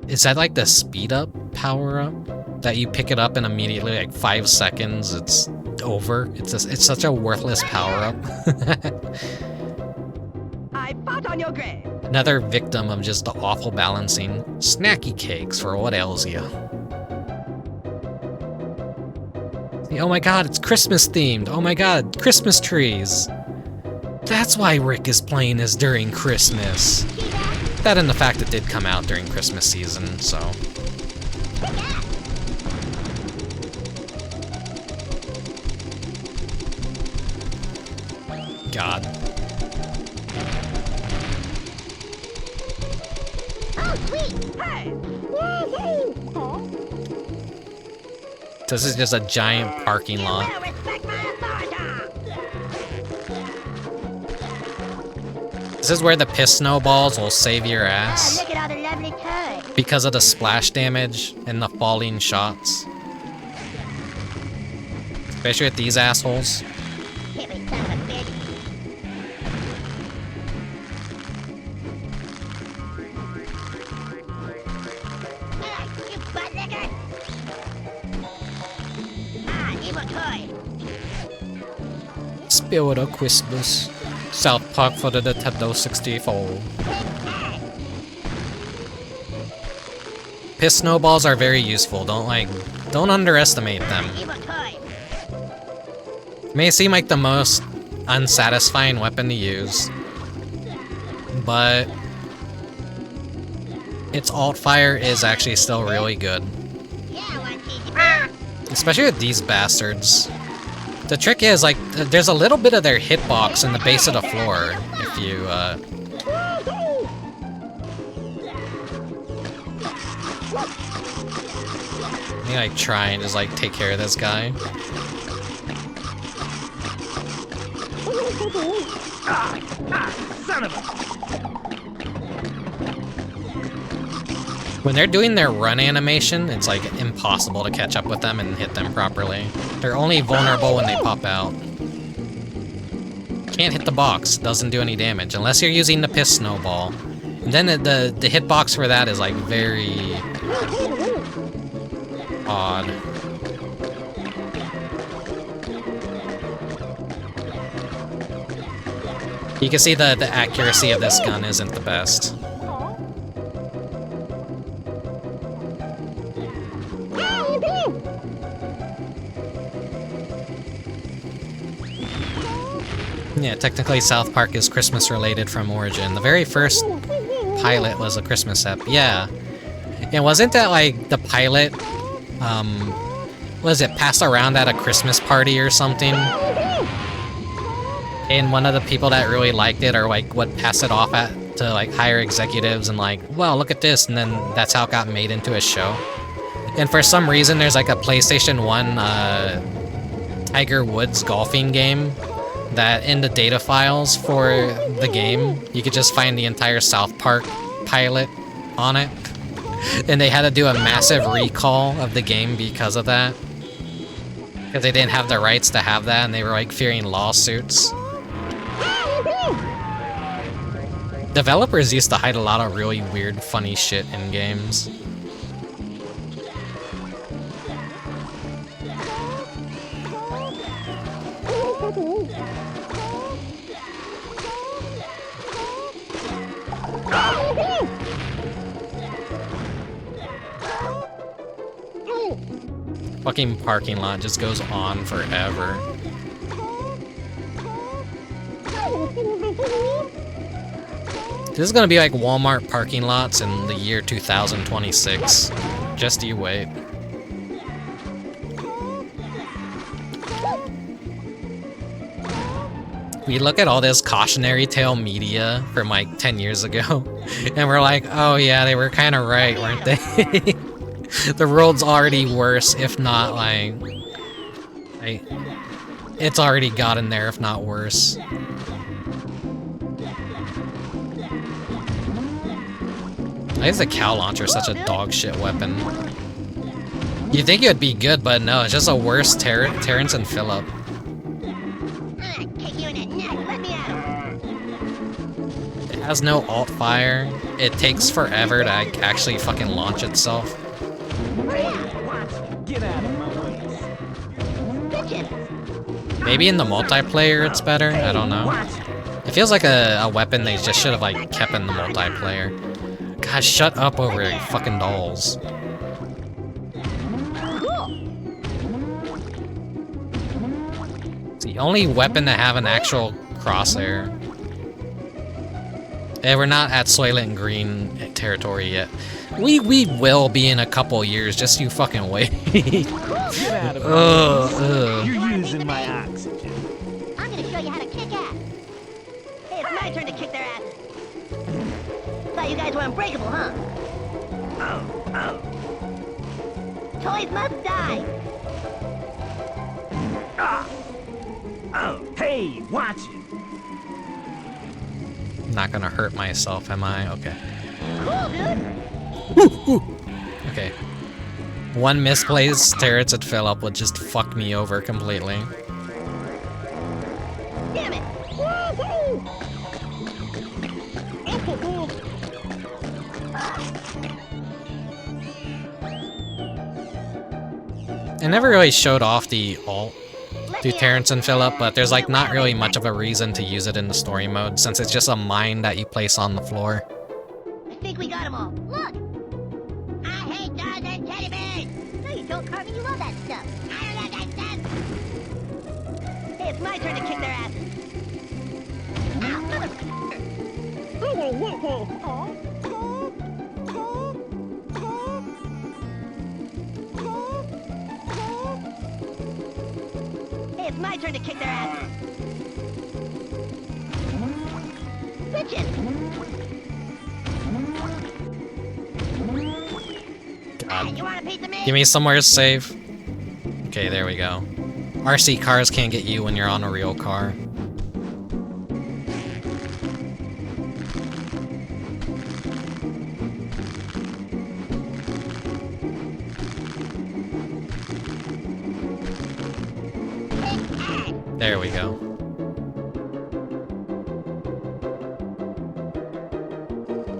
Is that like the speed up power up? That you pick it up and immediately, like 5 seconds, it's over? It's such a worthless power up. I fought on your grave. Another victim of just the awful balancing. Snacky cakes for what ails you. Oh my god, it's Christmas themed. Oh my god, Christmas trees. That's why Rick is playing this during Christmas. That and the fact it did come out during Christmas season, so... God. Oh, sweet! Hey! This is just a giant parking lot. This is where the piss snowballs will save your ass. Look at all the lovely toys. Because of the splash damage and the falling shots. Especially with these assholes. Hippie son of a bitch. You butt licker. Evil toy. Spirit of Christmas. South Park for the Nintendo 64. Piss snowballs are very useful. Don't underestimate them. May seem like the most unsatisfying weapon to use, but its alt fire is actually still really good. Especially with these bastards. The trick is, like, there's a little bit of their hitbox in the base of the floor, if you, Let me, like, try and just, like, take care of this guy. Son of a... When they're doing their run animation, it's like impossible to catch up with them and hit them properly. They're only vulnerable when they pop out. Can't hit the box, doesn't do any damage, unless you're using the piss snowball. And then the hitbox for that is like very odd. You can see the accuracy of this gun isn't the best. Yeah, technically South Park is Christmas related from origin. The very first pilot was a Christmas ep. Yeah. Yeah, wasn't that like the pilot, was it passed around at a Christmas party or something? And one of the people that really liked it or like would pass it off to like higher executives and like, well, look at this, and then that's how it got made into a show. And for some reason there's like a PlayStation 1 Tiger Woods golfing game that in the data files for the game, you could just find the entire South Park pilot on it. And they had to do a massive recall of the game because of that. Because they didn't have the rights to have that, and they were like fearing lawsuits. Developers used to hide a lot of really weird, funny shit in games. Fucking parking lot just goes on forever. This is gonna be like Walmart parking lots in the year 2026. Just you wait. We look at all this cautionary tale media from like 10 years ago, and we're like, oh yeah, they were kind of right, weren't they? The world's already worse, if not like... it's already gotten there, if not worse. Why is the cow launcher such a dog shit weapon? You'd think it would be good, but no, it's just a worse Terrence and Phillip. Kick you in the neck. Let me at him. It has no alt fire. It takes forever to actually fucking launch itself. Get out of my way. Maybe in the multiplayer it's better. I don't know. It feels like a weapon they just should have like kept in the multiplayer. God, shut up over your fucking dolls. It's the only weapon to have an actual crosshair. And we're not at Soylent Green territory yet. We will be in a couple years, just you fucking wait. Get out of You're using my oxygen. I'm gonna show you how to kick ass. Hey, it's my turn to kick their asses. Thought you guys were unbreakable, huh? Toys must die. Hey, watch it. Not gonna hurt myself, am I? Okay. Cool, dude. Woo. Okay. One misplaced Terrence at Phillip would just fuck me over completely. Damn it. It never really showed off the alt to Terrence and Phillip, but there's like not really much of a reason to use it in the story mode since it's just a mine that you place on the floor. I think we got them all. Look! I hate dolls and teddy bears! No, you don't, Carmen. You love that stuff. I don't love that stuff! Hey, it's my turn to kick their asses. Ow, hey, it's my turn to kick their asses. Bitches! God. You want a piece of me? Give me somewhere safe. Okay, there we go. RC cars can't get you when you're on a real car. There we go.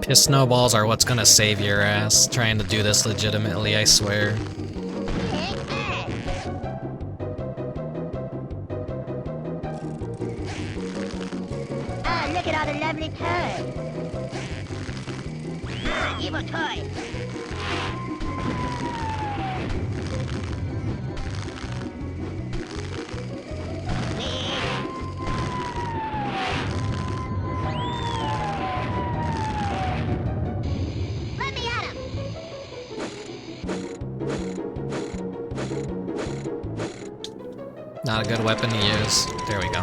Piss snowballs are what's gonna save your ass. Trying to do this legitimately, I swear. Ah, look at all the lovely toys. Ah, evil toys. Not a good weapon to use. There we go.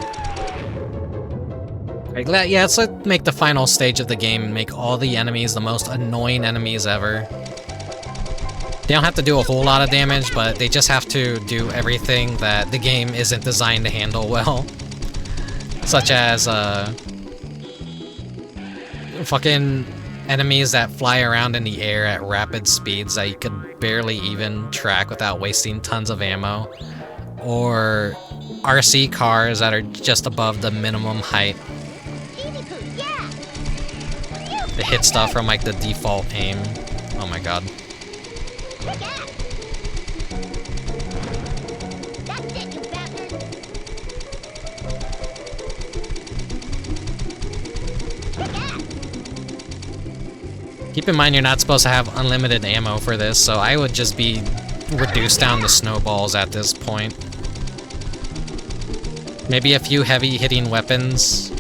Alright, yeah, let's make the final stage of the game and make all the enemies the most annoying enemies ever. They don't have to do a whole lot of damage, but they just have to do everything that the game isn't designed to handle well. Such as, fucking enemies that fly around in the air at rapid speeds that you could barely even track without wasting tons of ammo. Or RC cars that are just above the minimum height. They hit stuff from like the default aim. Oh my god. Keep in mind you're not supposed to have unlimited ammo for this, so I would just be reduced down to snowballs at this point. Maybe a few heavy hitting weapons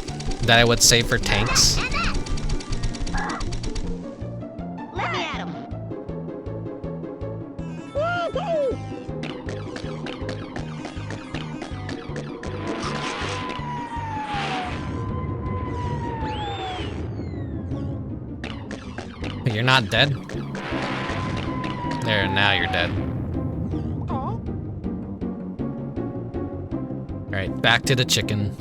that I would save for tanks. Let me at him. You're not dead? There, now you're dead. Alright, back to the chicken.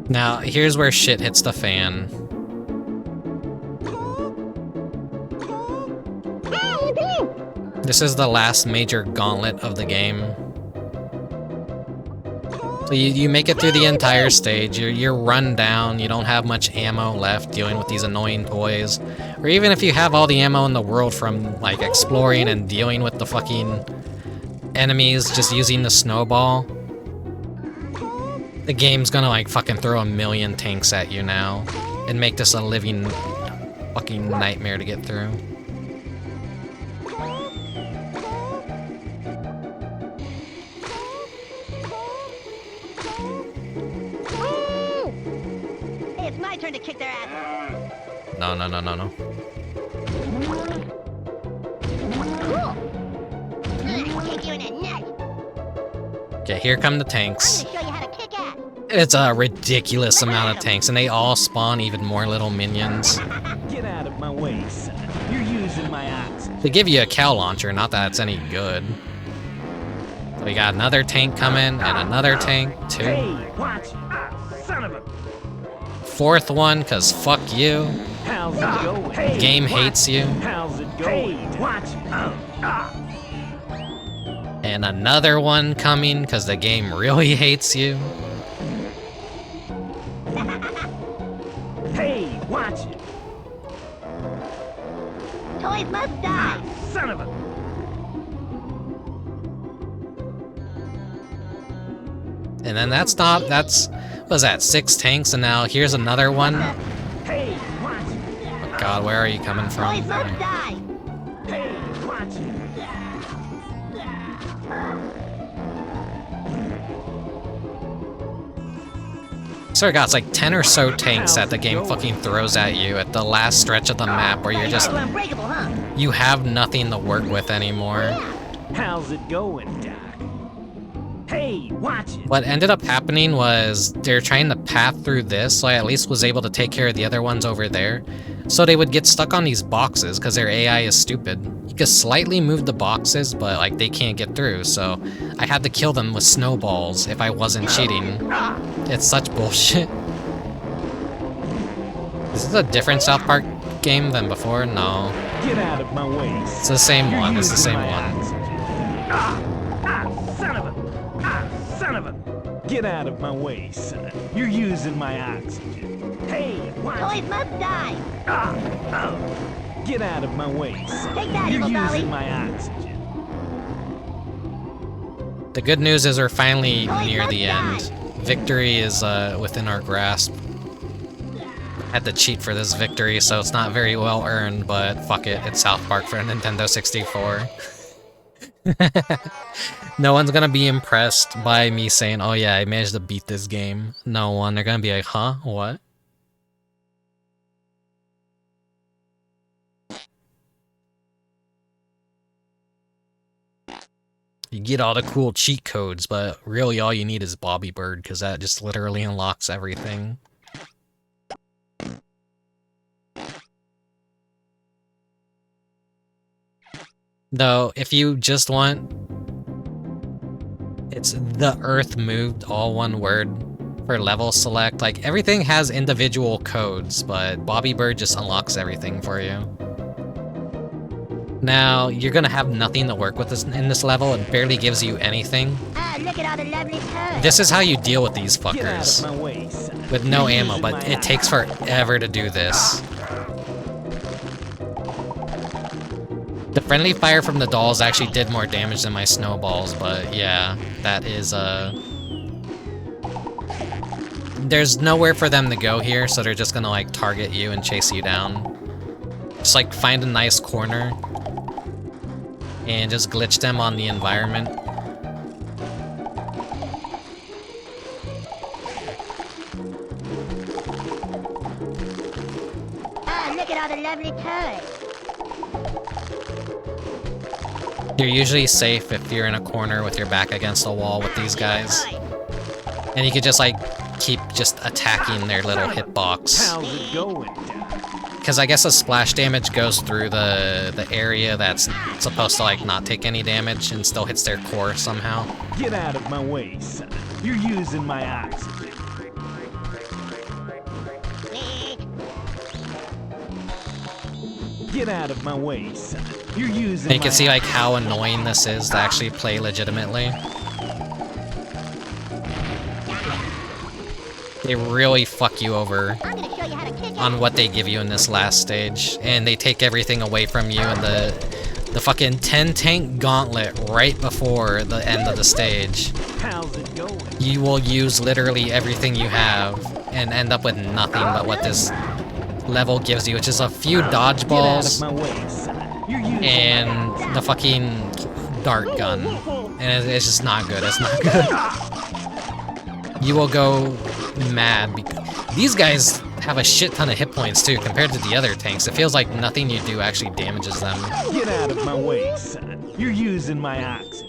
Now, here's where shit hits the fan. This is the last major gauntlet of the game. So you make it through the entire stage, you're run down, you don't have much ammo left dealing with these annoying toys. Or even if you have all the ammo in the world from, like, exploring and dealing with the fucking enemies just using the snowball, the game's gonna, like, fucking throw a million tanks at you now and make this a living fucking nightmare to get through. To kick their ass. No. Cool. Kick you in the nuts. Okay, here come the tanks. I'm gonna show you how to kick ass. It's a ridiculous amount of tanks, and they all spawn even more little minions. Get out of my way, son. You're using my oxygen. They give you a cow launcher, not that it's any good. We got another tank coming, and another tank, too. Hey, watch it. Son of a... Fourth one, cause fuck you. How's it going? Hey, Game hates you. How's it going? Hey, watch it. And another one coming, cause the game really hates you. Hey, watch it. Toys must die. Son of a... And then that's not, that's, what was that, 6 tanks, and now here's another one. Hey, watch it. Oh god, where are you coming from? Toys must die. Hey, watch it. So got like 10 or so tanks that the game fucking throws at you at the last stretch of the map where you're just, Unbreakable, huh? you have nothing to work with anymore. How's it going, Doc? Hey, watch it. What ended up happening was they're trying to path through this, so I at least was able to take care of the other ones over there. So they would get stuck on these boxes because their AI is stupid. You could slightly move the boxes, but like they can't get through, so I had to kill them with snowballs if I wasn't cheating. It's such bullshit. Is this a different South Park game than before? No. Get out of my way. It's the same one, it's the same one. Son of a... Get out of my way, son. You're using my oxygen. Hey, watch Toys must die. Get out of my way, son. Take that, You're evil dolly. using my oxygen. The good news is we're finally near the end. Victory is within our grasp. Had to cheat for this victory, so it's not very well earned, but fuck it, it's South Park for a Nintendo 64. No one's gonna be impressed by me saying, oh yeah, I managed to beat this game. No one, they're gonna be like, huh, what? You get all the cool cheat codes, but really all you need is Bobby Bird, because that just literally unlocks everything. Though, if you just want... It's the Earth moved, all one word, for level select. Like, everything has individual codes, but Bobby Bird just unlocks everything for you. Now, you're gonna have nothing to work with in this level. It barely gives you anything. Look at all the lovely toys. This is how you deal with these fuckers. Get out of my way, son. With no ammo, but it takes forever to do this. The friendly fire from the dolls actually did more damage than my snowballs, but yeah, that is, there's nowhere for them to go here, so they're just gonna, like, target you and chase you down. Just, like, find a nice corner and just glitch them on the environment. Look at all the lovely toys. You're usually safe if you're in a corner with your back against a wall with these guys. And you could just, like, keep just attacking their little hitbox. How's it going, Because I guess the splash damage goes through the area that's supposed to, like, not take any damage and still hits their core somehow. Get out of my way, son. You're using my oxygen. Get out of my way, son. You're using And you can see like how annoying this is to actually play legitimately. They really fuck you over on what they give you in this last stage, and they take everything away from you in the fucking 10 tank gauntlet right before the end of the stage. How's it going? You will use literally everything you have and end up with nothing but what this level gives you, which is a few dodgeballs and the fucking dart gun. And it's just not good. It's not good. You will go mad because these guys have a shit ton of hit points too compared to the other tanks. It feels like nothing you do actually damages them. Get out of my way, son. You're using my oxygen.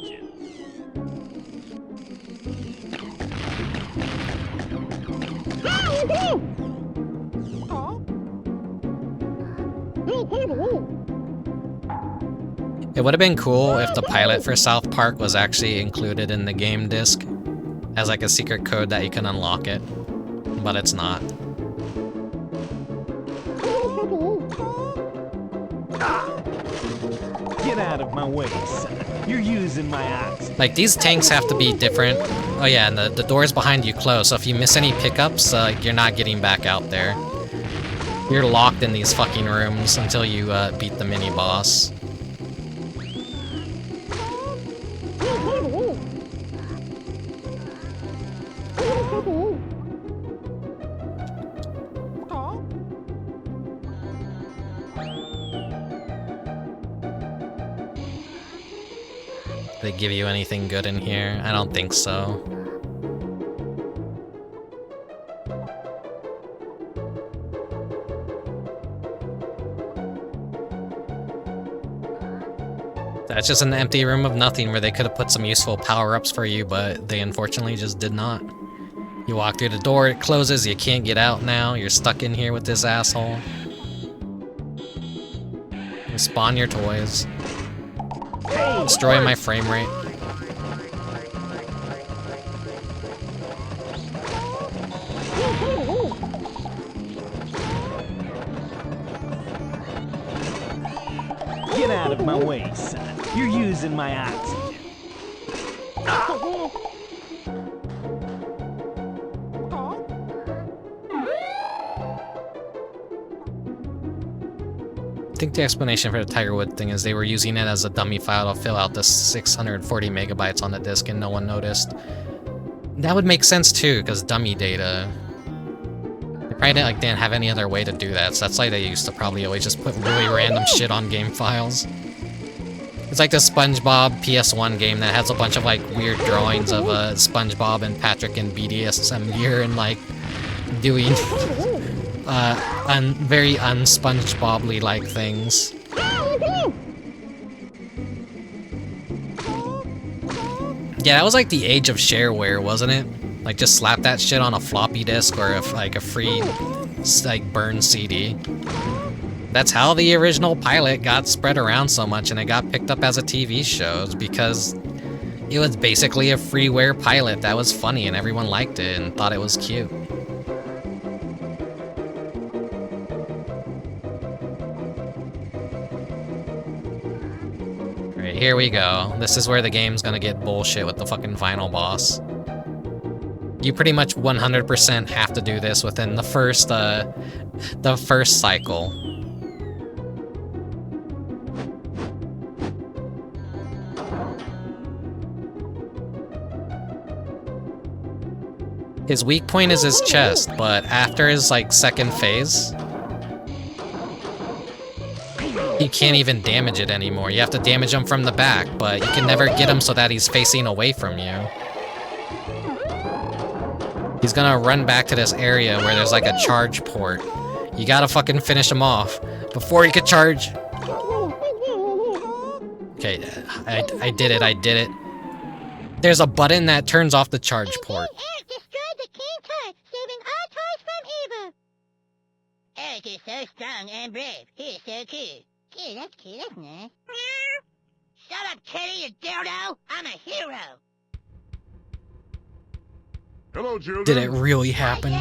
It would have been cool if the pilot for South Park was actually included in the game disc as like a secret code that you can unlock it, but it's not. Get out of my way, son. You're using my oxygen. Like, these tanks have to be different. Oh yeah, and the doors behind you close, so if you miss any pickups, you're not getting back out there. You're locked in these fucking rooms until you beat the mini-boss. They give you anything good in here? I don't think so. That's just an empty room of nothing where they could have put some useful power-ups for you, but they unfortunately just did not. You walk through the door, it closes, you can't get out now, you're stuck in here with this asshole. You spawn your toys. Destroy my frame rate. Get out of my way, son. You're using my oxygen. I think the explanation for the Tiger Wood thing is they were using it as a dummy file to fill out the 640 megabytes on the disk and no one noticed. That would make sense too, because dummy data. They probably didn't have any other way to do that, so that's why they used to probably always just put really random shit on game files. It's like the SpongeBob PS1 game that has a bunch of like weird drawings of SpongeBob and Patrick in BDSM gear and like doing very un-SpongeBob-ly like things. Yeah, that was like the age of shareware, wasn't it? Like just slap that shit on a floppy disk or a free like burn CD. That's how the original pilot got spread around so much and it got picked up as a TV show, because it was basically a freeware pilot that was funny and everyone liked it and thought it was cute. Alright, here we go. This is where the game's gonna get bullshit with the fucking final boss. You pretty much 100% have to do this within the first cycle. His weak point is his chest, but after his like second phase, you can't even damage it anymore. You have to damage him from the back, but you can never get him so that he's facing away from you. He's gonna run back to this area where there's like a charge port. You gotta fucking finish him off before he could charge. Okay, I did it. There's a button that turns off the charge port. Eric is so strong and brave. He is so cute. Gee, that's cute, isn't it? Shut up, kitty, you dildo! I'm a hero! Hello, children. Did it really happen?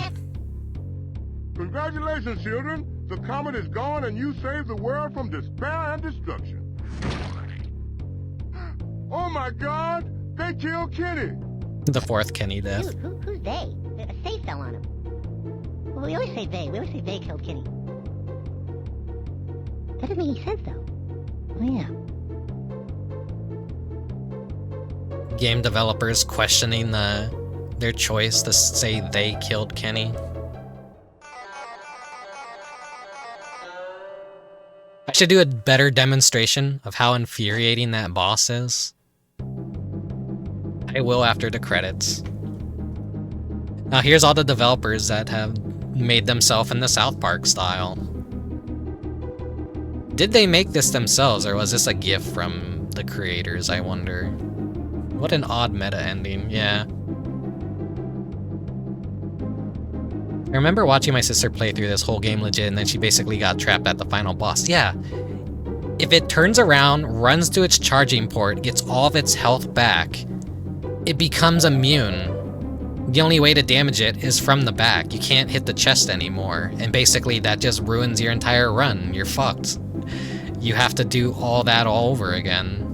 Congratulations, children. The comet is gone and you saved the world from despair and destruction. Oh my God! They killed Kenny! The fourth Kenny death. Who's they? A safe fell on him. Well, we always say they. We always say they killed Kenny. That doesn't make any sense, though. Oh, yeah. Game developers questioning their choice to say they killed Kenny. I should do a better demonstration of how infuriating that boss is. I will after the credits. Now here's all the developers that have made themselves in the South Park style. Did they make this themselves, or was this a gift from the creators, I wonder? What an odd meta ending, yeah. I remember watching my sister play through this whole game legit, and then she basically got trapped at the final boss. Yeah. If it turns around, runs to its charging port, gets all of its health back, it becomes immune. The only way to damage it is from the back. You can't hit the chest anymore, and basically that just ruins your entire run. You're fucked. You have to do all that all over again.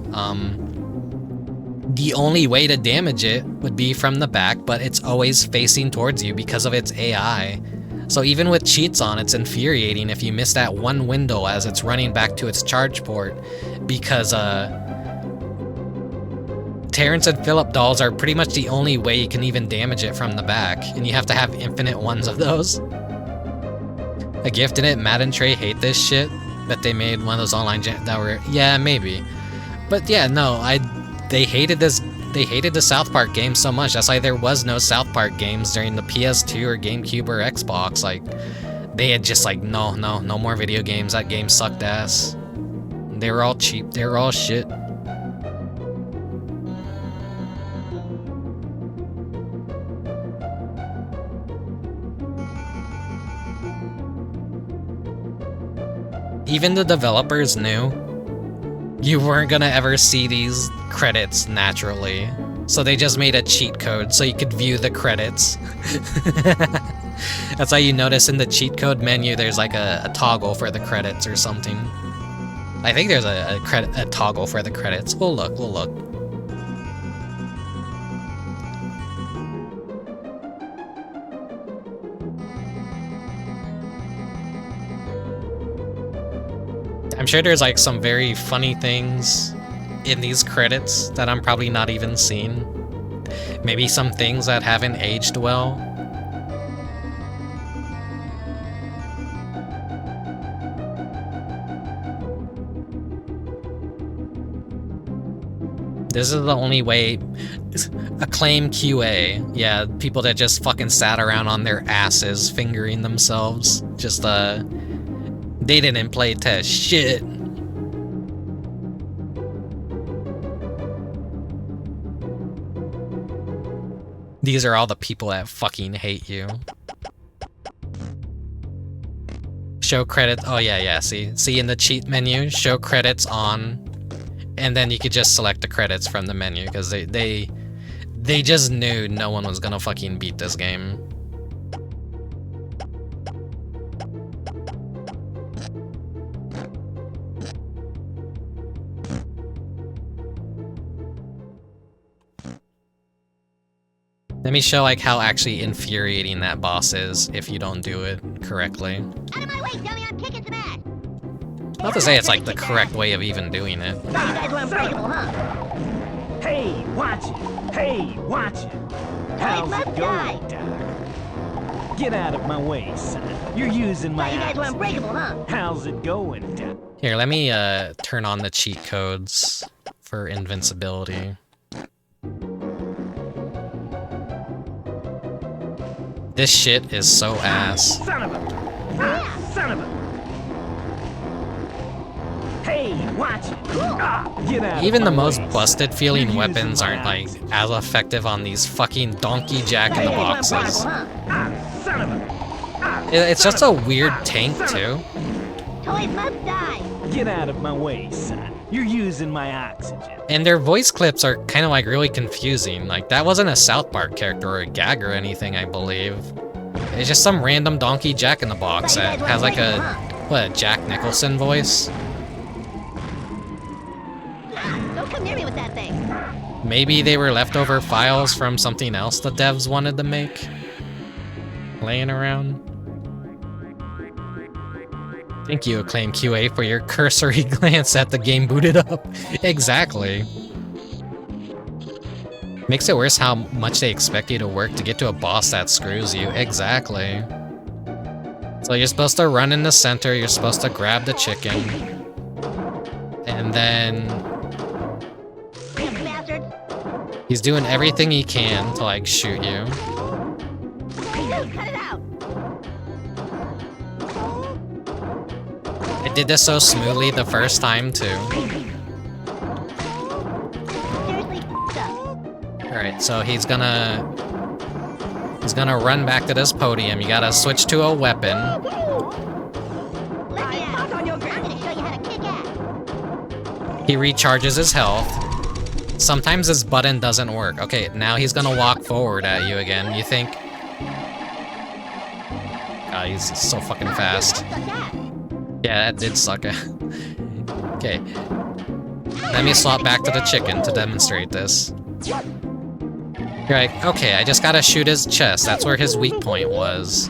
The only way to damage it would be from the back, but it's always facing towards you because of its AI. So even with cheats on, it's infuriating if you miss that one window as it's running back to its charge port, because Terrence and Phillip dolls are pretty much the only way you can even damage it from the back, and you have to have infinite ones of those. A gift in it, Matt and Trey hate this shit, that they made one of those online that were, yeah, maybe. But yeah, no, they hated this, they hated the South Park game so much. That's why there was no South Park games during the PS2 or GameCube or Xbox. Like, they had just like, no more video games. That game sucked ass. They were all cheap. They were all shit. Even the developers knew you weren't gonna ever see these credits naturally. So they just made a cheat code so you could view the credits. That's how you notice in the cheat code menu there's like a toggle for the credits or something. I think there's a toggle for the credits. We'll look. I'm sure there's like some very funny things in these credits that I'm probably not even seeing. Maybe some things that haven't aged well. This is the only way. Acclaim QA. Yeah, people that just fucking sat around on their asses fingering themselves. Just, they didn't play test shit. These are all the people that fucking hate you. Show credit. Oh yeah. See in the cheat menu, show credits on, and then you could just select the credits from the menu because they just knew no one was gonna fucking beat this game. Let me show like how actually infuriating that boss is if you don't do it correctly. Out of my way, dummy! I'm kicking some ass. Not to say it's like the correct way of even doing it. You guys were unbreakable, huh? Hey, watch it! Hey, watch it! How's it going, Doc? Get out of my way, son. You're using my You guys were unbreakable, huh? How's it going, Doc? Here, let me turn on the cheat codes for invincibility. This shit is so ass. Son of a... Son of a... Hey, watch it! Get out Even the most busted feeling weapons aren't like as effective on these fucking donkey jack in the boxes. It's just a weird tank too. Toys must die. Get out of my way, son. You're using my oxygen. And their voice clips are kind of like really confusing. Like that wasn't a South Park character or a gag or anything, I believe. It's just some random donkey Jack-in-the-Box that has like a, what, a Jack Nicholson voice? Don't come near me with that thing. Maybe they were leftover files from something else the devs wanted to make? Laying around? Thank you, Acclaim QA, for your cursory glance at the game booted up. Exactly. Makes it worse how much they expect you to work to get to a boss that screws you. Exactly. So you're supposed to run in the center, you're supposed to grab the chicken. And then... he's doing everything he can to, like, shoot you. Cut it out. I did this so smoothly the first time, too. Alright, so he's gonna run back to this podium. You gotta switch to a weapon. He recharges his health. Sometimes this button doesn't work. Okay, now he's gonna walk forward at you again. You think... God, he's so fucking fast. Yeah, that did suck. Okay. Let me swap back to the chicken to demonstrate this. You're like, okay, I just gotta shoot his chest. That's where his weak point was.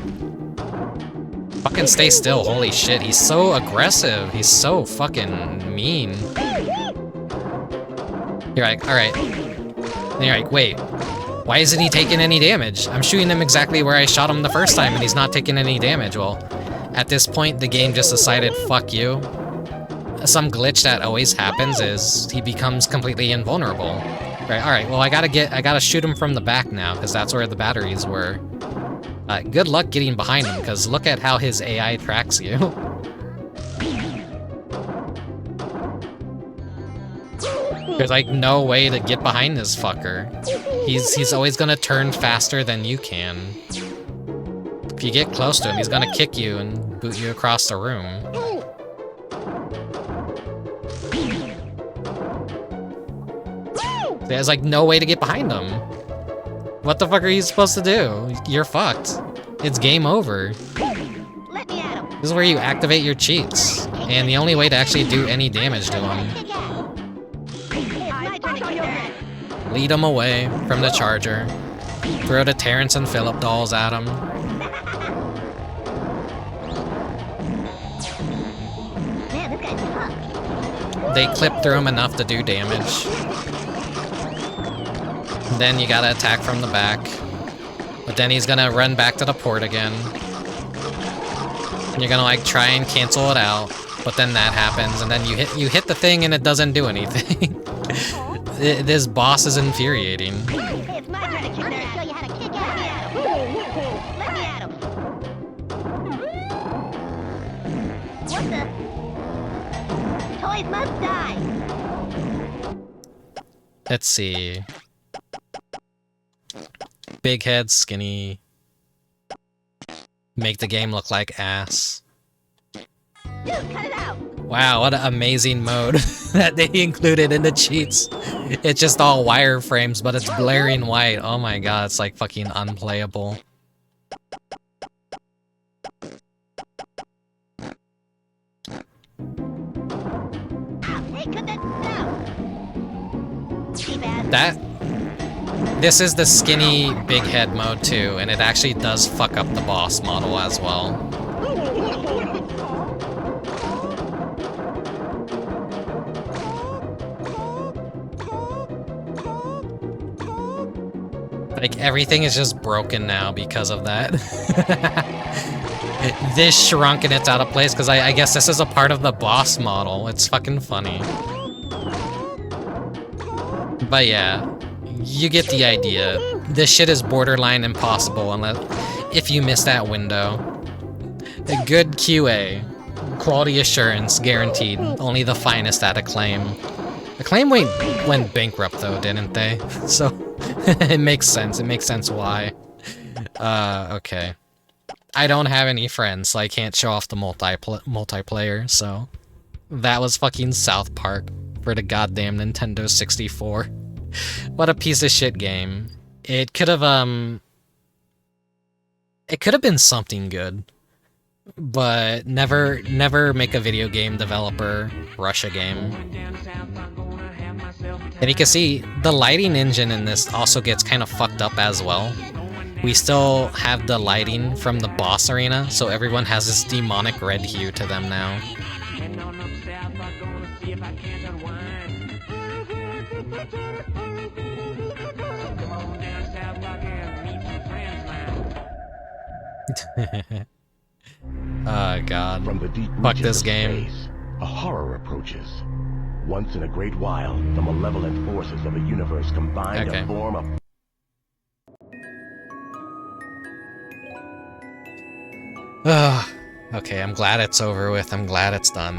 Fucking stay still, holy shit. He's so aggressive. He's so fucking mean. You're like, alright. And you're like, wait. Why isn't he taking any damage? I'm shooting him exactly where I shot him the first time and he's not taking any damage. Well, at this point, the game just decided, fuck you. Some glitch that always happens is he becomes completely invulnerable. Right, alright, well I gotta shoot him from the back now, because that's where the batteries were. Good luck getting behind him, because look at how his AI tracks you. There's like no way to get behind this fucker. He's always gonna turn faster than you can. If you get close to him, he's gonna kick you and boot you across the room. There's like no way to get behind him. What the fuck are you supposed to do? You're fucked. It's game over. This is where you activate your cheats. And the only way to actually do any damage to him. Lead him away from the charger. Throw the Terrence and Phillip dolls at him. They clip through him enough to do damage. Then you gotta attack from the back. But then he's gonna run back to the port again. And you're gonna like try and cancel it out. But then that happens, and then you hit the thing and it doesn't do anything. This boss is infuriating. Hey, it's my turn to kick their ass. I'm gonna show you how to kick ass. Let me at him. What the? Toys must die. Let's see. Big head, skinny. Make the game look like ass. Dude, cut it out. Wow, what an amazing mode that they included in the cheats. It's just all wireframes, but it's blaring white. Oh my god, it's like fucking unplayable. This is the skinny big head mode too, and it actually does fuck up the boss model as well. Like, everything is just broken now because of that. This shrunk and it's out of place because I guess this is a part of the boss model. It's fucking funny. But yeah, you get the idea. This shit is borderline impossible unless if you miss that window. A good QA. Quality assurance guaranteed. Only the finest at Acclaim. Acclaim went bankrupt though, didn't they? So it makes sense. It makes sense why. Okay. I don't have any friends, so I can't show off the multiplayer, so... That was fucking South Park for the goddamn Nintendo 64. What a piece of shit game. It could have, It could have been something good, but never make a video game developer rush a game. And you can see the lighting engine in this also gets kind of fucked up as well. We still have the lighting from the boss arena, so everyone has this demonic red hue to them now. Oh god. From the deep fuck reaches this of game. Space, a horror approaches. Once in a great while, the malevolent forces of a universe combine to form a... Okay, I'm glad it's over with. I'm glad it's done.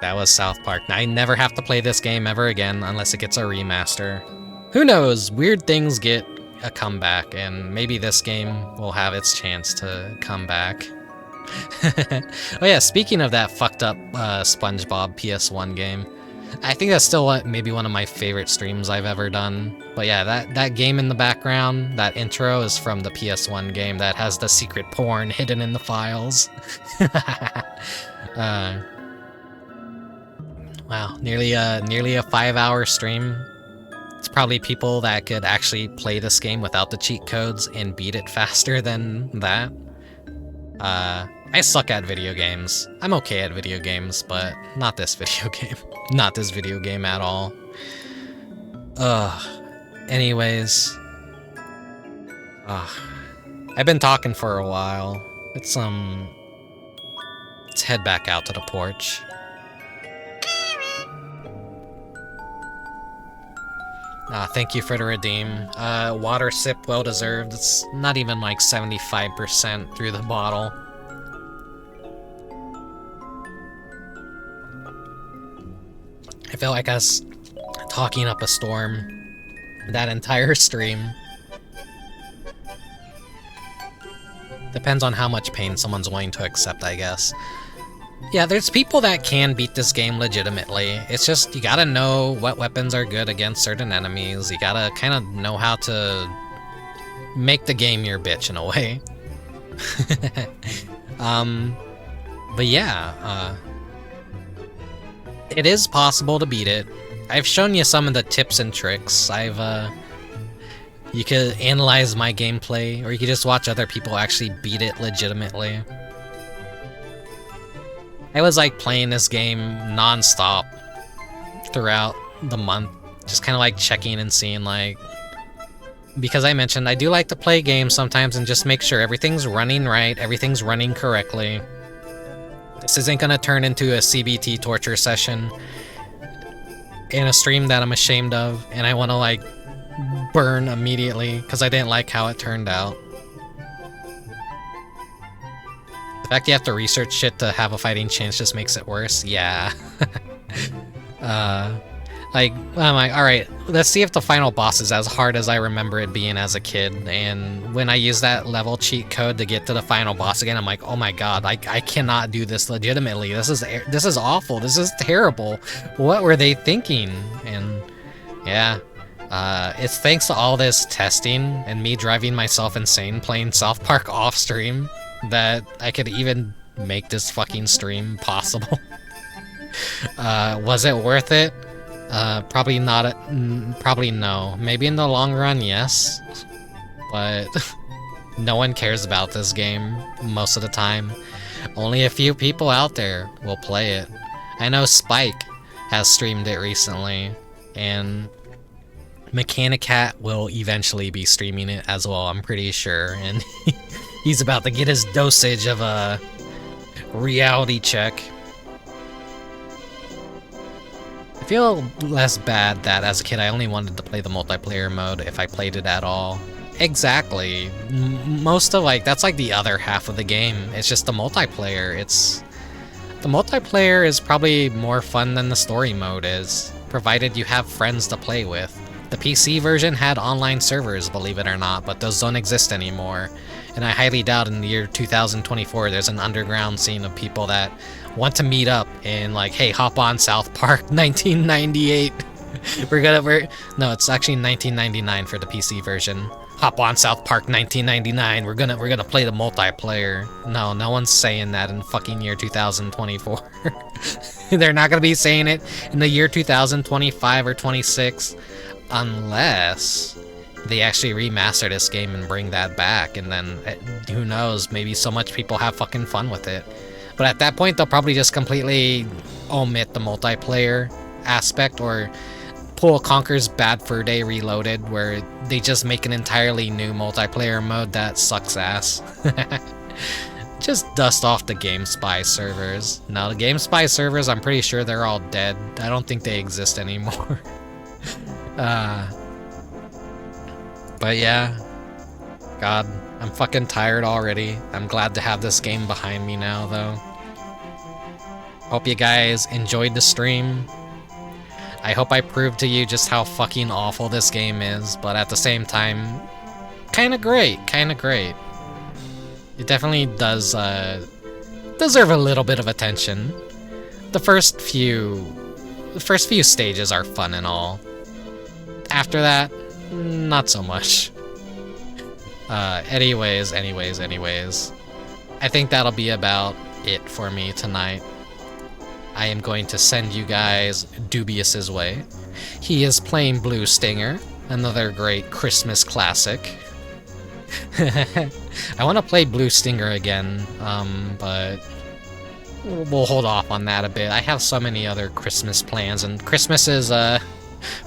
That was South Park. I never have to play this game ever again unless it gets a remaster. Who knows? Weird things get a comeback, and maybe this game will have its chance to come back. Oh yeah, speaking of that fucked up SpongeBob PS1 game, I think that's still maybe one of my favorite streams I've ever done. But yeah, that game in the background, that intro is from the PS1 game that has the secret porn hidden in the files. Wow, nearly a 5-hour stream. It's probably people that could actually play this game without the cheat codes and beat it faster than that. I suck at video games. I'm okay at video games, but not this video game. Not this video game at all. Anyways. I've been talking for a while. Let's head back out to the porch. Thank you for the redeem. Water sip, well deserved. It's not even like 75% through the bottle. I feel like I was talking up a storm that entire stream. Depends on how much pain someone's willing to accept, I guess. Yeah, there's people that can beat this game legitimately. It's just, you gotta know what weapons are good against certain enemies. You gotta kind of know how to make the game your bitch in a way. But yeah, it is possible to beat it. I've shown you some of the tips and tricks. You could analyze my gameplay, or you could just watch other people actually beat it legitimately. I was like playing this game non-stop throughout the month, just kind of like checking and seeing like, because I mentioned I do like to play games sometimes and just make sure everything's running right, everything's running correctly. This isn't gonna turn into a CBT torture session in a stream that I'm ashamed of and I want to like burn immediately because I didn't like how it turned out. The fact you have to research shit to have a fighting chance just makes it worse. Yeah. Like, I'm like, alright, let's see if the final boss is as hard as I remember it being as a kid. And when I use that level cheat code to get to the final boss again, I'm like, oh my god, I cannot do this legitimately. This is awful. This is terrible. What were they thinking? And yeah, it's thanks to all this testing and me driving myself insane playing South Park off stream that I could even make this fucking stream possible. Was it worth it? Probably not. Probably no. Maybe in the long run, yes. But no one cares about this game most of the time. Only a few people out there will play it. I know Spike has streamed it recently, and Mechanicat will eventually be streaming it as well, I'm pretty sure. And he's about to get his dosage of a reality check. I feel less bad that as a kid I only wanted to play the multiplayer mode if I played it at all. Exactly. Most of that's like the other half of the game. It's just the multiplayer. The multiplayer is probably more fun than the story mode is, provided you have friends to play with. The PC version had online servers, believe it or not, but those don't exist anymore. And I highly doubt in the year 2024 there's an underground scene of people that want to meet up and like, hey, hop on South Park 1998. No, it's actually 1999 for the PC version. Hop on South Park 1999. We're gonna play the multiplayer. No, no one's saying that in fucking year 2024. They're not gonna be saying it in the year 2025 or 26, unless they actually remaster this game and bring that back, and then who knows, maybe so much people have fucking fun with it. But at that point, they'll probably just completely omit the multiplayer aspect, or pull Conker's Bad Fur Day Reloaded, where they just make an entirely new multiplayer mode that sucks ass. Just dust off the GameSpy servers. Now, the GameSpy servers, I'm pretty sure they're all dead. I don't think they exist anymore. But yeah, God, I'm fucking tired already. I'm glad to have this game behind me now, though. Hope you guys enjoyed the stream. I hope I proved to you just how fucking awful this game is, but at the same time, kinda great. It definitely does deserve a little bit of attention. The first few stages are fun and all. After that, not so much. Anyways. I think that'll be about it for me tonight. I am going to send you guys Dubious's way. He is playing Blue Stinger, another great Christmas classic. I want to play Blue Stinger again, but we'll hold off on that a bit. I have so many other Christmas plans, and Christmas is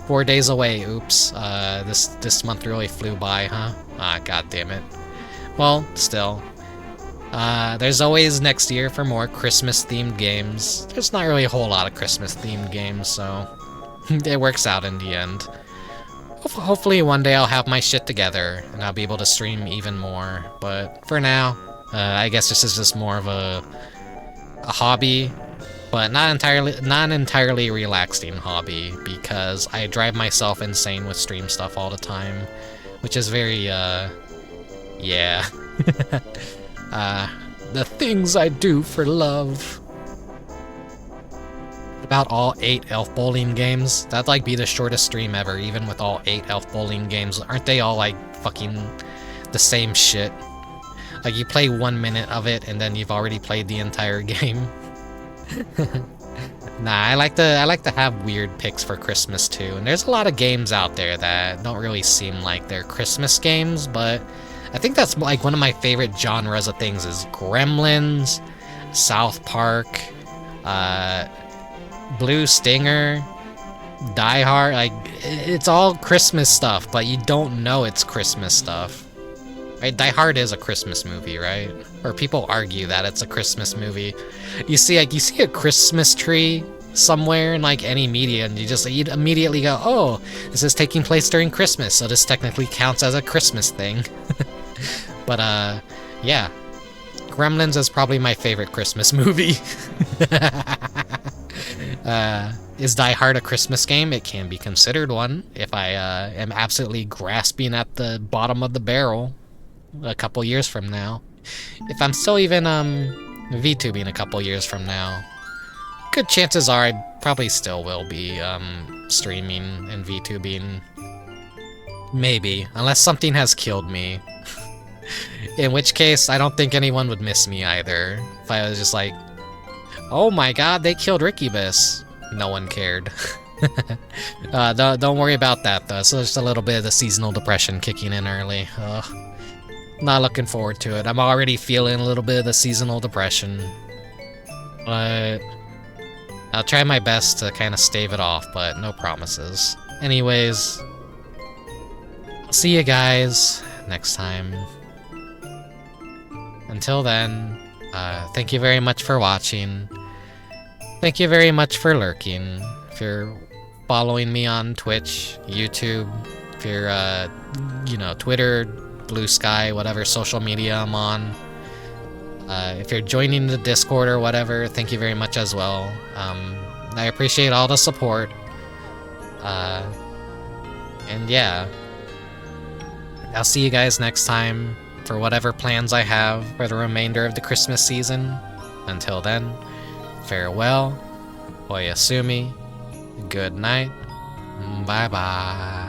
4 days away. Oops. This month really flew by, huh? Ah, god damn it. Well, still. There's always next year for more Christmas-themed games. There's not really a whole lot of Christmas-themed games, so it works out in the end. Hopefully one day I'll have my shit together, and I'll be able to stream even more. But for now, I guess this is just more of a hobby, but not entirely relaxing hobby, because I drive myself insane with stream stuff all the time, which is very, yeah. The things I do for love. About all 8 Elf Bowling games. That'd like be the shortest stream ever, even with all 8 Elf Bowling games. Aren't they all like fucking the same shit? Like you play 1 minute of it and then you've already played the entire game. Nah, I like to have weird picks for Christmas too. And there's a lot of games out there that don't really seem like they're Christmas games, but I think that's like one of my favorite genres of things is Gremlins, South Park, Blue Stinger, Die Hard. Like, it's all Christmas stuff, but you don't know it's Christmas stuff. Right? Die Hard is a Christmas movie, right? Or people argue that it's a Christmas movie. You see a Christmas tree somewhere in like any media, and you'd immediately go, oh, this is taking place during Christmas, so this technically counts as a Christmas thing. But yeah, Gremlins is probably my favorite Christmas movie. Is Die Hard a Christmas game? It can be considered one if I am absolutely grasping at the bottom of the barrel a couple years from now. If I'm still even VTubing a couple years from now, good chances are I probably still will be streaming and VTubing. Maybe, unless something has killed me. In which case, I don't think anyone would miss me either. If I was just like, oh my god, they killed Rickubus. No one cared. Don't worry about that though. So just a little bit of the seasonal depression kicking in early. Not looking forward to it. I'm already feeling a little bit of the seasonal depression. But I'll try my best to kind of stave it off, but no promises. Anyways, I'll see you guys next time. Until then, thank you very much for watching. Thank you very much for lurking. If you're following me on Twitch, YouTube, if you're, Twitter, Blue Sky, whatever social media I'm on. If you're joining the Discord or whatever, thank you very much as well. I appreciate all the support. And yeah, I'll see you guys next time for whatever plans I have for the remainder of the Christmas season. Until then, farewell, oyasumi, good night, Bye-bye.